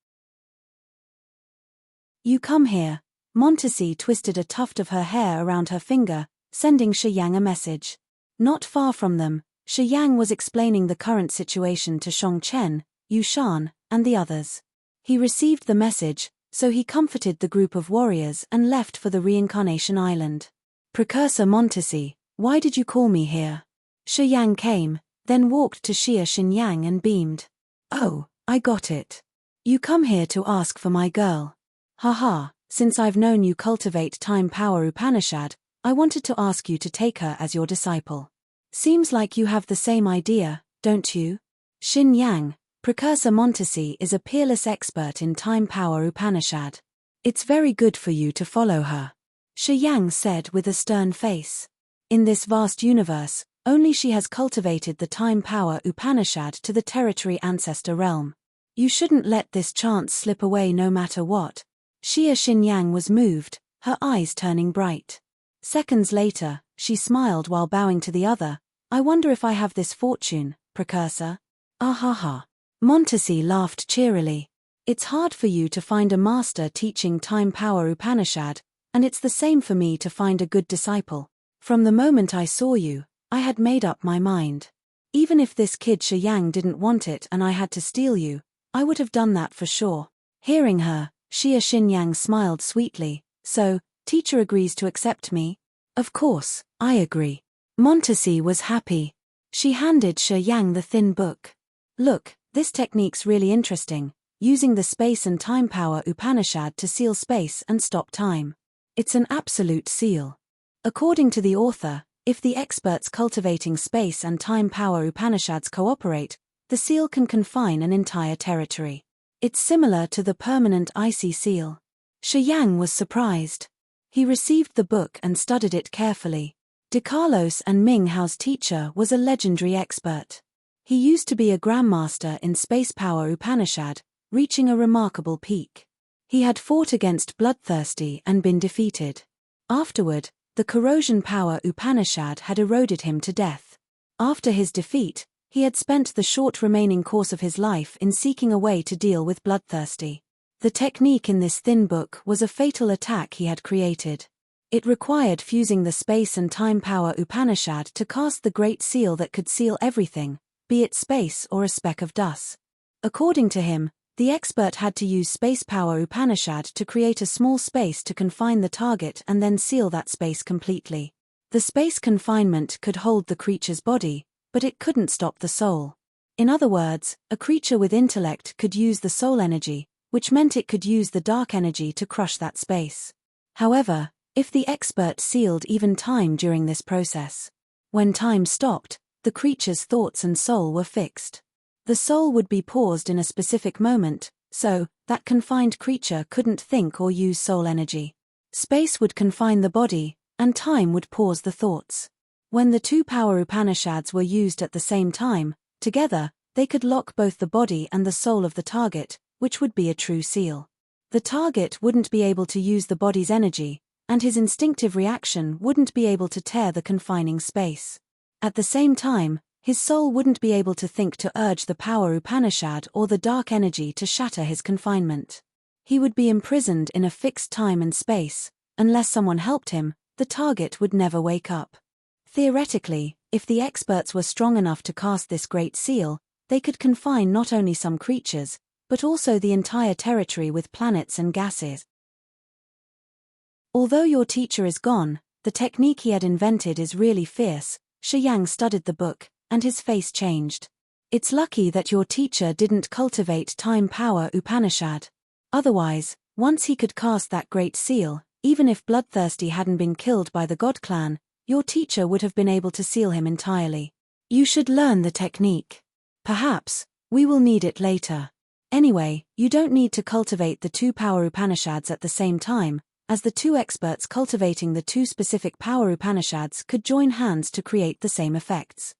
You come here. Montesi twisted a tuft of her hair around her finger, sending Shi Yang a message. Not far from them, Shi Yang was explaining the current situation to Shang Chen, Yu Shan, and the others. He received the message, so he comforted the group of warriors and left for the Reincarnation Island. Precursor Montesi, why did you call me here? Shi Yang came, then walked to Xia Xinyang and beamed. Oh, I got it. You come here to ask for my girl. Haha, since I've known you cultivate time power Upanishad, I wanted to ask you to take her as your disciple. Seems like you have the same idea, don't you? Xin Yang, Precursor Montesi is a peerless expert in time power Upanishad. It's very good for you to follow her. Shi Yang said with a stern face. In this vast universe, only she has cultivated the time power Upanishad to the territory ancestor realm. You shouldn't let this chance slip away no matter what. Xia Xinyang was moved, her eyes turning bright. Seconds later, she smiled while bowing to the other. I wonder if I have this fortune, Precursor. Ah ha ha. Montesi laughed cheerily. It's hard for you to find a master teaching time power Upanishad, and it's the same for me to find a good disciple. From the moment I saw you, I had made up my mind. Even if this kid Shi Yang didn't want it and I had to steal you, I would have done that for sure. Hearing her, Xia Xinyang smiled sweetly. So, teacher agrees to accept me? Of course, I agree. Montesi was happy. She handed Shi Yang the thin book. Look, this technique's really interesting, using the space and time power Upanishad to seal space and stop time. It's an absolute seal. According to the author, if the experts cultivating space and time power Upanishads cooperate, the seal can confine an entire territory. It's similar to the permanent icy seal. Shi Yang was surprised. He received the book and studied it carefully. De Carlos and Ming Hao's teacher was a legendary expert. He used to be a grandmaster in space power Upanishad, reaching a remarkable peak. He had fought against Bloodthirsty and been defeated. Afterward, the corrosion power Upanishad had eroded him to death. After his defeat, he had spent the short remaining course of his life in seeking a way to deal with Bloodthirsty. The technique in this thin book was a fatal attack he had created. It required fusing the space and time power Upanishad to cast the great seal that could seal everything, be it space or a speck of dust. According to him, the expert had to use space power Upanishad to create a small space to confine the target and then seal that space completely. The space confinement could hold the creature's body, but it couldn't stop the soul. In other words, a creature with intellect could use the soul energy, which meant it could use the dark energy to crush that space. However, if the expert sealed even time during this process, when time stopped, the creature's thoughts and soul were fixed. The soul would be paused in a specific moment, so that confined creature couldn't think or use soul energy. Space would confine the body, and time would pause the thoughts. When the two power Upanishads were used at the same time, together, they could lock both the body and the soul of the target, which would be a true seal. The target wouldn't be able to use the body's energy, and his instinctive reaction wouldn't be able to tear the confining space. At the same time, his soul wouldn't be able to think to urge the power Upanishad or the dark energy to shatter his confinement. He would be imprisoned in a fixed time and space. Unless someone helped him, the target would never wake up. Theoretically, if the experts were strong enough to cast this great seal, they could confine not only some creatures, but also the entire territory with planets and gases. Although your teacher is gone, the technique he had invented is really fierce. Shi Yang studied the book, and his face changed. It's lucky that your teacher didn't cultivate time power Upanishad. Otherwise, once he could cast that great seal, even if Bloodthirsty hadn't been killed by the God Clan, your teacher would have been able to seal him entirely. You should learn the technique. Perhaps, we will need it later. Anyway, you don't need to cultivate the two power Upanishads at the same time, as the two experts cultivating the two specific power Upanishads could join hands to create the same effects.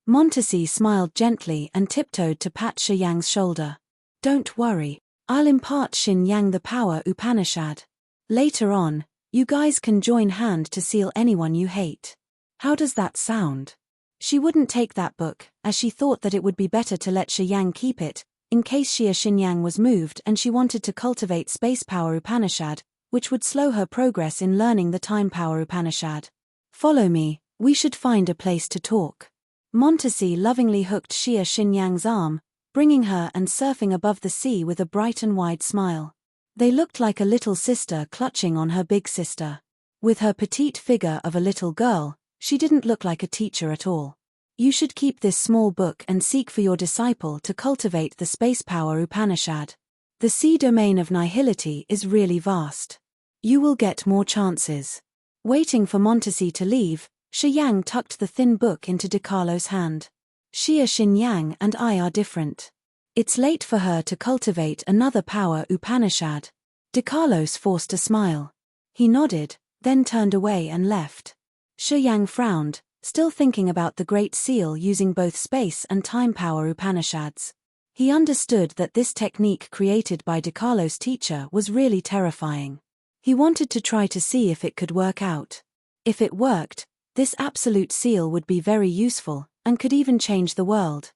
Montesi smiled gently and tiptoed to pat Shi Yang's shoulder. Don't worry, I'll impart Xin Yang the power Upanishad. Later on, you guys can join hand to seal anyone you hate. How does that sound? She wouldn't take that book, as she thought that it would be better to let Shi Yang keep it, in case Xia Xinyang was moved and she wanted to cultivate Space Power Upanishad, which would slow her progress in learning the Time Power Upanishad. Follow me, we should find a place to talk. Montesi lovingly hooked Xia Xinyang's arm, bringing her and surfing above the sea with a bright and wide smile. They looked like a little sister clutching on her big sister. With her petite figure of a little girl, she didn't look like a teacher at all. You should keep this small book and seek for your disciple to cultivate the Space Power Upanishad. The sea domain of nihility is really vast. You will get more chances. Waiting for Montesi to leave, Shi Yang tucked the thin book into De Carlo's hand. Xia Xinyang and I are different. It's late for her to cultivate another power Upanishad. De Carlos forced a smile. He nodded, then turned away and left. Shi Yang frowned, still thinking about the Great Seal using both space and time power Upanishads. He understood that this technique created by De Carlo's teacher was really terrifying. He wanted to try to see if it could work out. If it worked, this absolute seal would be very useful, and could even change the world.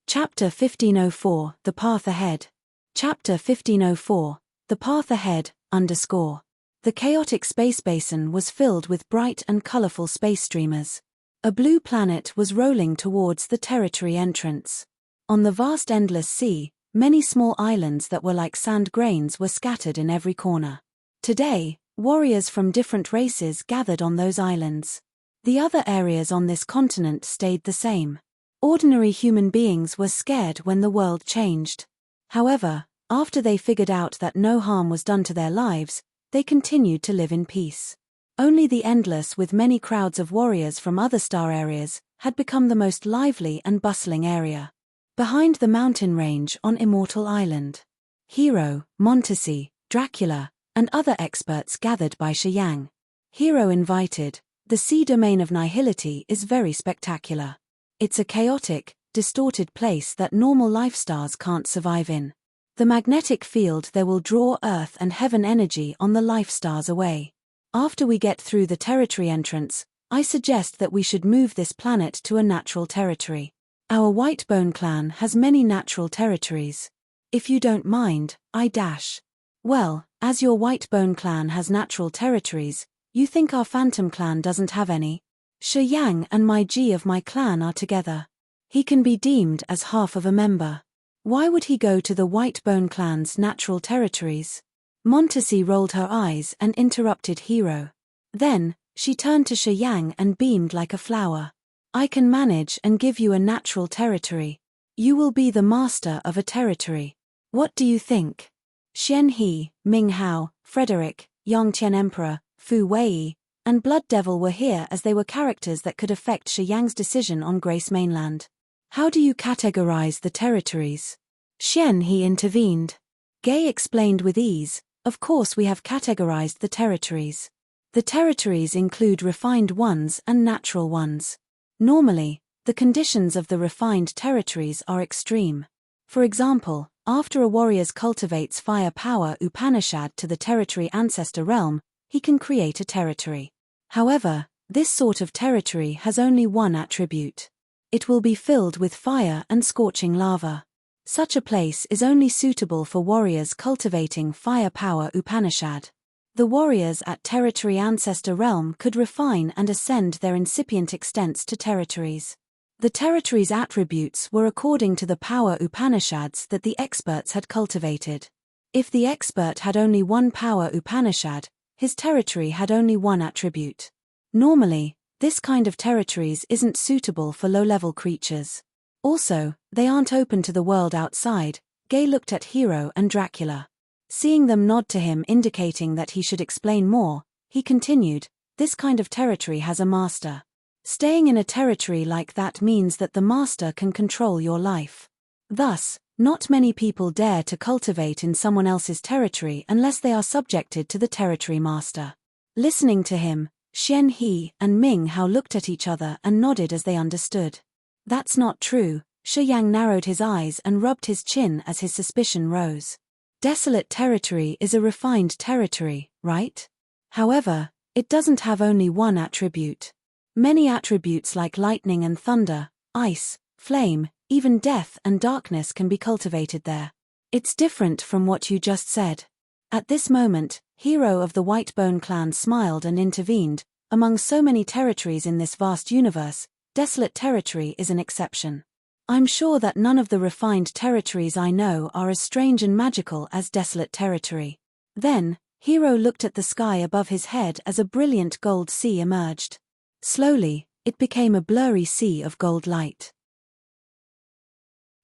Chapter 1504, The Path Ahead. Chapter 1504, The Path Ahead, _ The chaotic space basin was filled with bright and colorful space streamers. A blue planet was rolling towards the territory entrance. On the vast endless sea, many small islands that were like sand grains were scattered in every corner. Today, warriors from different races gathered on those islands. The other areas on this continent stayed the same. Ordinary human beings were scared when the world changed. However, after they figured out that no harm was done to their lives, they continued to live in peace. Only the Endless, with many crowds of warriors from other star areas, had become the most lively and bustling area. Behind the mountain range on Immortal Island, Hero, Montesi, Dracula, and other experts gathered by Shi Yang. Hero invited, the sea domain of nihility is very spectacular. It's a chaotic, distorted place that normal life stars can't survive in. The magnetic field there will draw Earth and Heaven energy on the life stars away. After we get through the territory entrance, I suggest that we should move this planet to a natural territory. Our Whitebone clan has many natural territories. If you don't mind, I dash. Well, as your Whitebone clan has natural territories, you think our Phantom clan doesn't have any? Shi Yang and my G of my clan are together. He can be deemed as half of a member. Why would he go to the Whitebone clan's natural territories? Montesi rolled her eyes and interrupted Hero. Then, she turned to Shi Yang and beamed like a flower. I can manage and give you a natural territory. You will be the master of a territory. What do you think? Xian He, Ming Hao, Frederick, Yongtian Emperor, Fu Wei, and Blood Devil were here as they were characters that could affect Shi Yang's decision on Grace Mainland. How do you categorize the territories? Xian He intervened. Gay explained with ease, of course we have categorized the territories. The territories include refined ones and natural ones. Normally, the conditions of the refined territories are extreme. For example, after a warrior cultivates fire power Upanishad to the territory ancestor realm, he can create a territory. However, this sort of territory has only one attribute. It will be filled with fire and scorching lava. Such a place is only suitable for warriors cultivating fire power Upanishad. The warriors at Territory Ancestor Realm could refine and ascend their incipient extents to territories. The territories' attributes were according to the power Upanishads that the experts had cultivated. If the expert had only one power Upanishad, his territory had only one attribute. Normally, this kind of territories isn't suitable for low-level creatures. Also, they aren't open to the world outside. Gay looked at Hero and Dracula. Seeing them nod to him indicating that he should explain more, he continued, this kind of territory has a master. Staying in a territory like that means that the master can control your life. Thus, not many people dare to cultivate in someone else's territory unless they are subjected to the territory master. Listening to him, Xian He and Ming Hao looked at each other and nodded as they understood. That's not true. Shi Yang narrowed his eyes and rubbed his chin as his suspicion rose. Desolate territory is a refined territory, right? However, it doesn't have only one attribute. Many attributes like lightning and thunder, ice, flame, even death and darkness can be cultivated there. It's different from what you just said. At this moment, Hero of the Whitebone clan smiled and intervened. Among so many territories in this vast universe, desolate territory is an exception. I'm sure that none of the refined territories I know are as strange and magical as desolate territory. Then, Hero looked at the sky above his head as a brilliant gold sea emerged. Slowly, it became a blurry sea of gold light.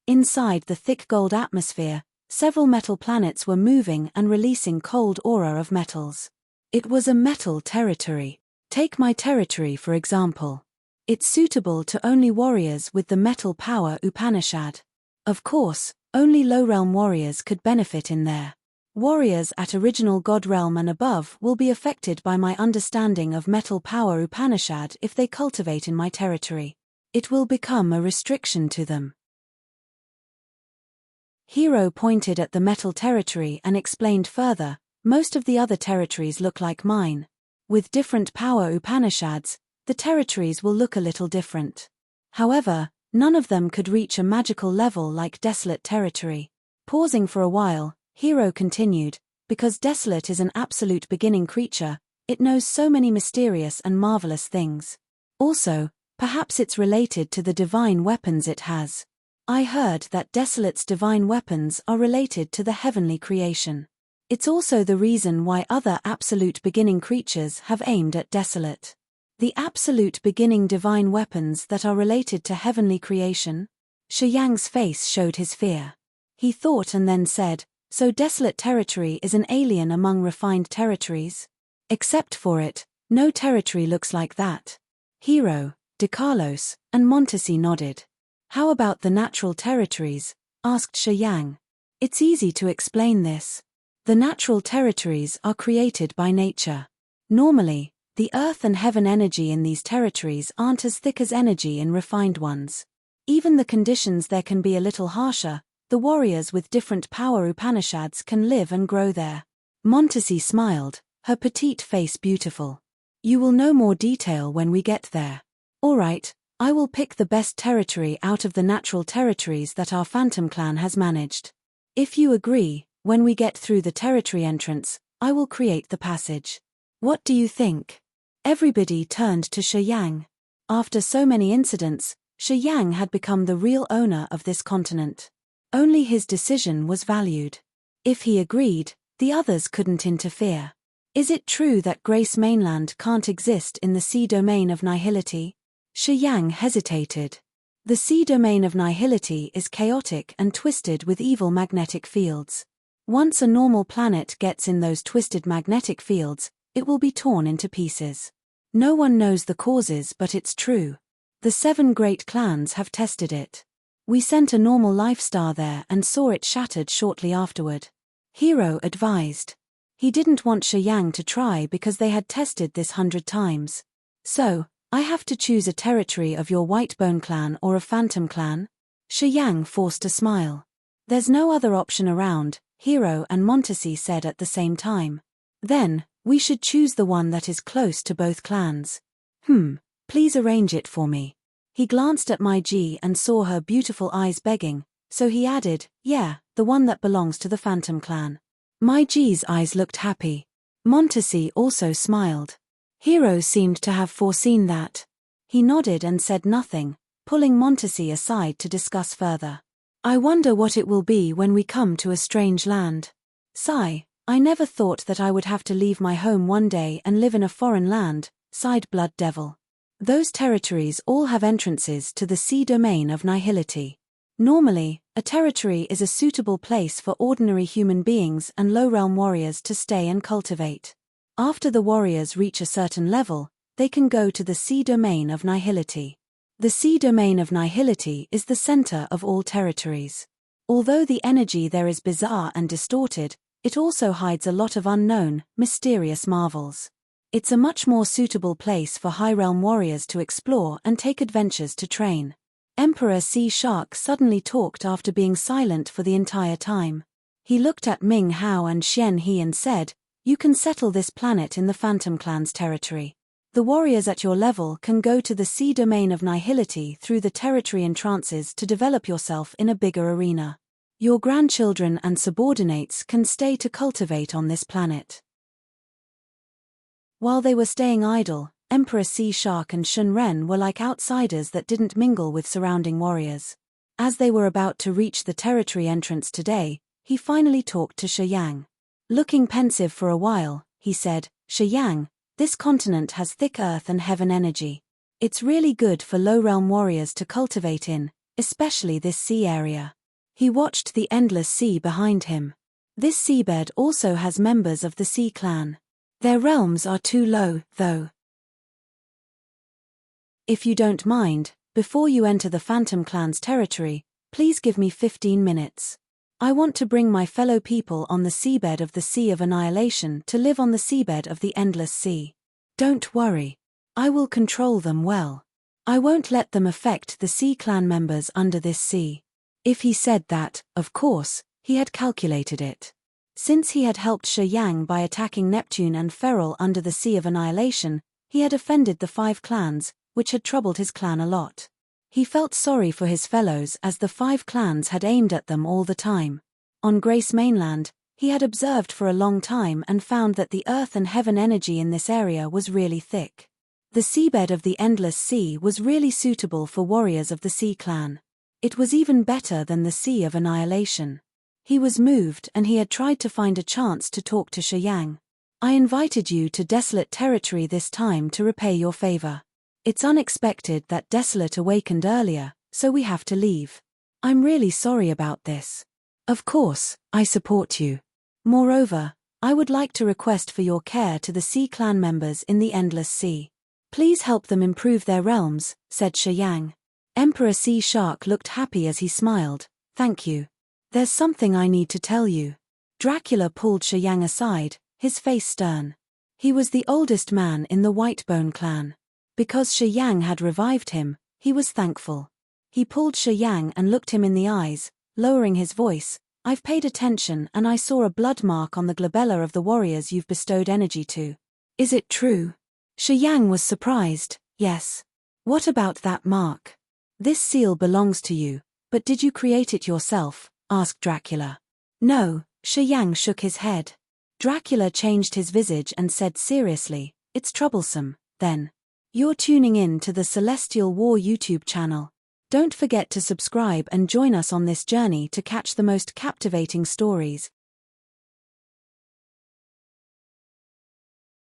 Inside the thick gold atmosphere, several metal planets were moving and releasing cold aura of metals. It was a metal territory. Take my territory for example. It's suitable to only warriors with the metal power Upanishad. Of course, only low-realm warriors could benefit in there. Warriors at original God realm and above will be affected by my understanding of metal power Upanishad if they cultivate in my territory. It will become a restriction to them. Hero pointed at the metal territory and explained further, most of the other territories look like mine. With different power Upanishads, the territories will look a little different. However, none of them could reach a magical level like desolate territory. Pausing for a while, Hero continued, because desolate is an absolute beginning creature, it knows so many mysterious and marvelous things. Also, perhaps it's related to the divine weapons it has. I heard that desolate's divine weapons are related to the heavenly creation. It's also the reason why other absolute beginning creatures have aimed at desolate. The absolute beginning divine weapons that are related to heavenly creation? Shi Yang's face showed his fear. He thought and then said, so desolate territory is an alien among refined territories? Except for it, no territory looks like that. Hero, De Carlos, and Montesi nodded. How about the natural territories? Asked Shi Yang. It's easy to explain this. The natural territories are created by nature. Normally, the earth and heaven energy in these territories aren't as thick as energy in refined ones. Even the conditions there can be a little harsher. The warriors with different power Upanishads can live and grow there. Montesi smiled, her petite face beautiful. You will know more detail when we get there. All right, I will pick the best territory out of the natural territories that our Phantom Clan has managed. If you agree, when we get through the territory entrance, I will create the passage. What do you think? Everybody turned to Shi Yang. After so many incidents, Shi Yang had become the real owner of this continent. Only his decision was valued. If he agreed, the others couldn't interfere. Is it true that Grace Mainland can't exist in the sea domain of nihility? Shi Yang hesitated. The sea domain of nihility is chaotic and twisted with evil magnetic fields. Once a normal planet gets in those twisted magnetic fields, it will be torn into pieces. No one knows the causes, but it's true. The 7 great clans have tested it. We sent a normal life star there and saw it shattered shortly afterward. Hero advised. He didn't want Shi Yang to try because they had tested this 100 times. So, I have to choose a territory of your Whitebone clan or a Phantom clan? Shi Yang forced a smile. There's no other option around, Hero and Montesi said at the same time. Then, we should choose the one that is close to both clans. Please arrange it for me. He glanced at Mai Ji and saw her beautiful eyes begging, so he added, yeah, the one that belongs to the Phantom clan. Mai Ji's eyes looked happy. Montesi also smiled. Hero seemed to have foreseen that. He nodded and said nothing, pulling Montesi aside to discuss further. I wonder what it will be when we come to a strange land. Sigh, I never thought that I would have to leave my home one day and live in a foreign land, sighed Blood Devil. Those territories all have entrances to the sea domain of nihility. Normally, a territory is a suitable place for ordinary human beings and low-realm warriors to stay and cultivate. After the warriors reach a certain level, they can go to the sea domain of nihility. The sea domain of nihility is the center of all territories. Although the energy there is bizarre and distorted, it also hides a lot of unknown, mysterious marvels. It's a much more suitable place for high-realm warriors to explore and take adventures to train. Emperor Sea Shark suddenly talked after being silent for the entire time. He looked at Ming Hao and Xian He and said, "You can settle this planet in the Phantom Clan's territory. The warriors at your level can go to the sea domain of nihility through the territory in trances to develop yourself in a bigger arena. Your grandchildren and subordinates can stay to cultivate on this planet. While they were staying idle, Emperor Sea Shark and Shun Ren were like outsiders that didn't mingle with surrounding warriors. As they were about to reach the territory entrance today, he finally talked to Shi Yang. Looking pensive for a while, he said, "Shi Yang, this continent has thick earth and heaven energy. It's really good for low-realm warriors to cultivate in, especially this sea area." He watched the endless sea behind him. This seabed also has members of the Sea Clan. Their realms are too low, though. If you don't mind, before you enter the Phantom Clan's territory, please give me 15 minutes. I want to bring my fellow people on the seabed of the Sea of Annihilation to live on the seabed of the Endless Sea. Don't worry. I will control them well. I won't let them affect the Sea Clan members under this sea. If he said that, of course, he had calculated it. Since he had helped Shi Yang by attacking Neptune and Feral under the Sea of Annihilation, he had offended the 5 clans, which had troubled his clan a lot. He felt sorry for his fellows as the 5 clans had aimed at them all the time. On Grace Mainland, he had observed for a long time and found that the earth and heaven energy in this area was really thick. The seabed of the Endless Sea was really suitable for warriors of the Sea Clan. It was even better than the Sea of Annihilation. He was moved and he had tried to find a chance to talk to Shi Yang. "I invited you to Desolate Territory this time to repay your favor. It's unexpected that Desolate awakened earlier, so we have to leave. I'm really sorry about this. Of course, I support you. Moreover, I would like to request for your care to the Sea Clan members in the Endless Sea. Please help them improve their realms," said Shi Yang. Emperor Sea Shark looked happy as he smiled. "Thank you. There's something I need to tell you." Dracula pulled Shi Yang aside, his face stern. He was the oldest man in the Whitebone clan. Because Shi Yang had revived him, he was thankful. He pulled Shi Yang and looked him in the eyes, lowering his voice. "I've paid attention and I saw a blood mark on the glabella of the warriors you've bestowed energy to. Is it true?" Shi Yang was surprised. "Yes. What about that mark?" "This seal belongs to you, but did you create it yourself?" asked Dracula. "No," Shi Yang shook his head. Dracula changed his visage and said seriously, "It's troublesome, then. You're tuning in to the Celestial War YouTube channel. Don't forget to subscribe and join us on this journey to catch the most captivating stories,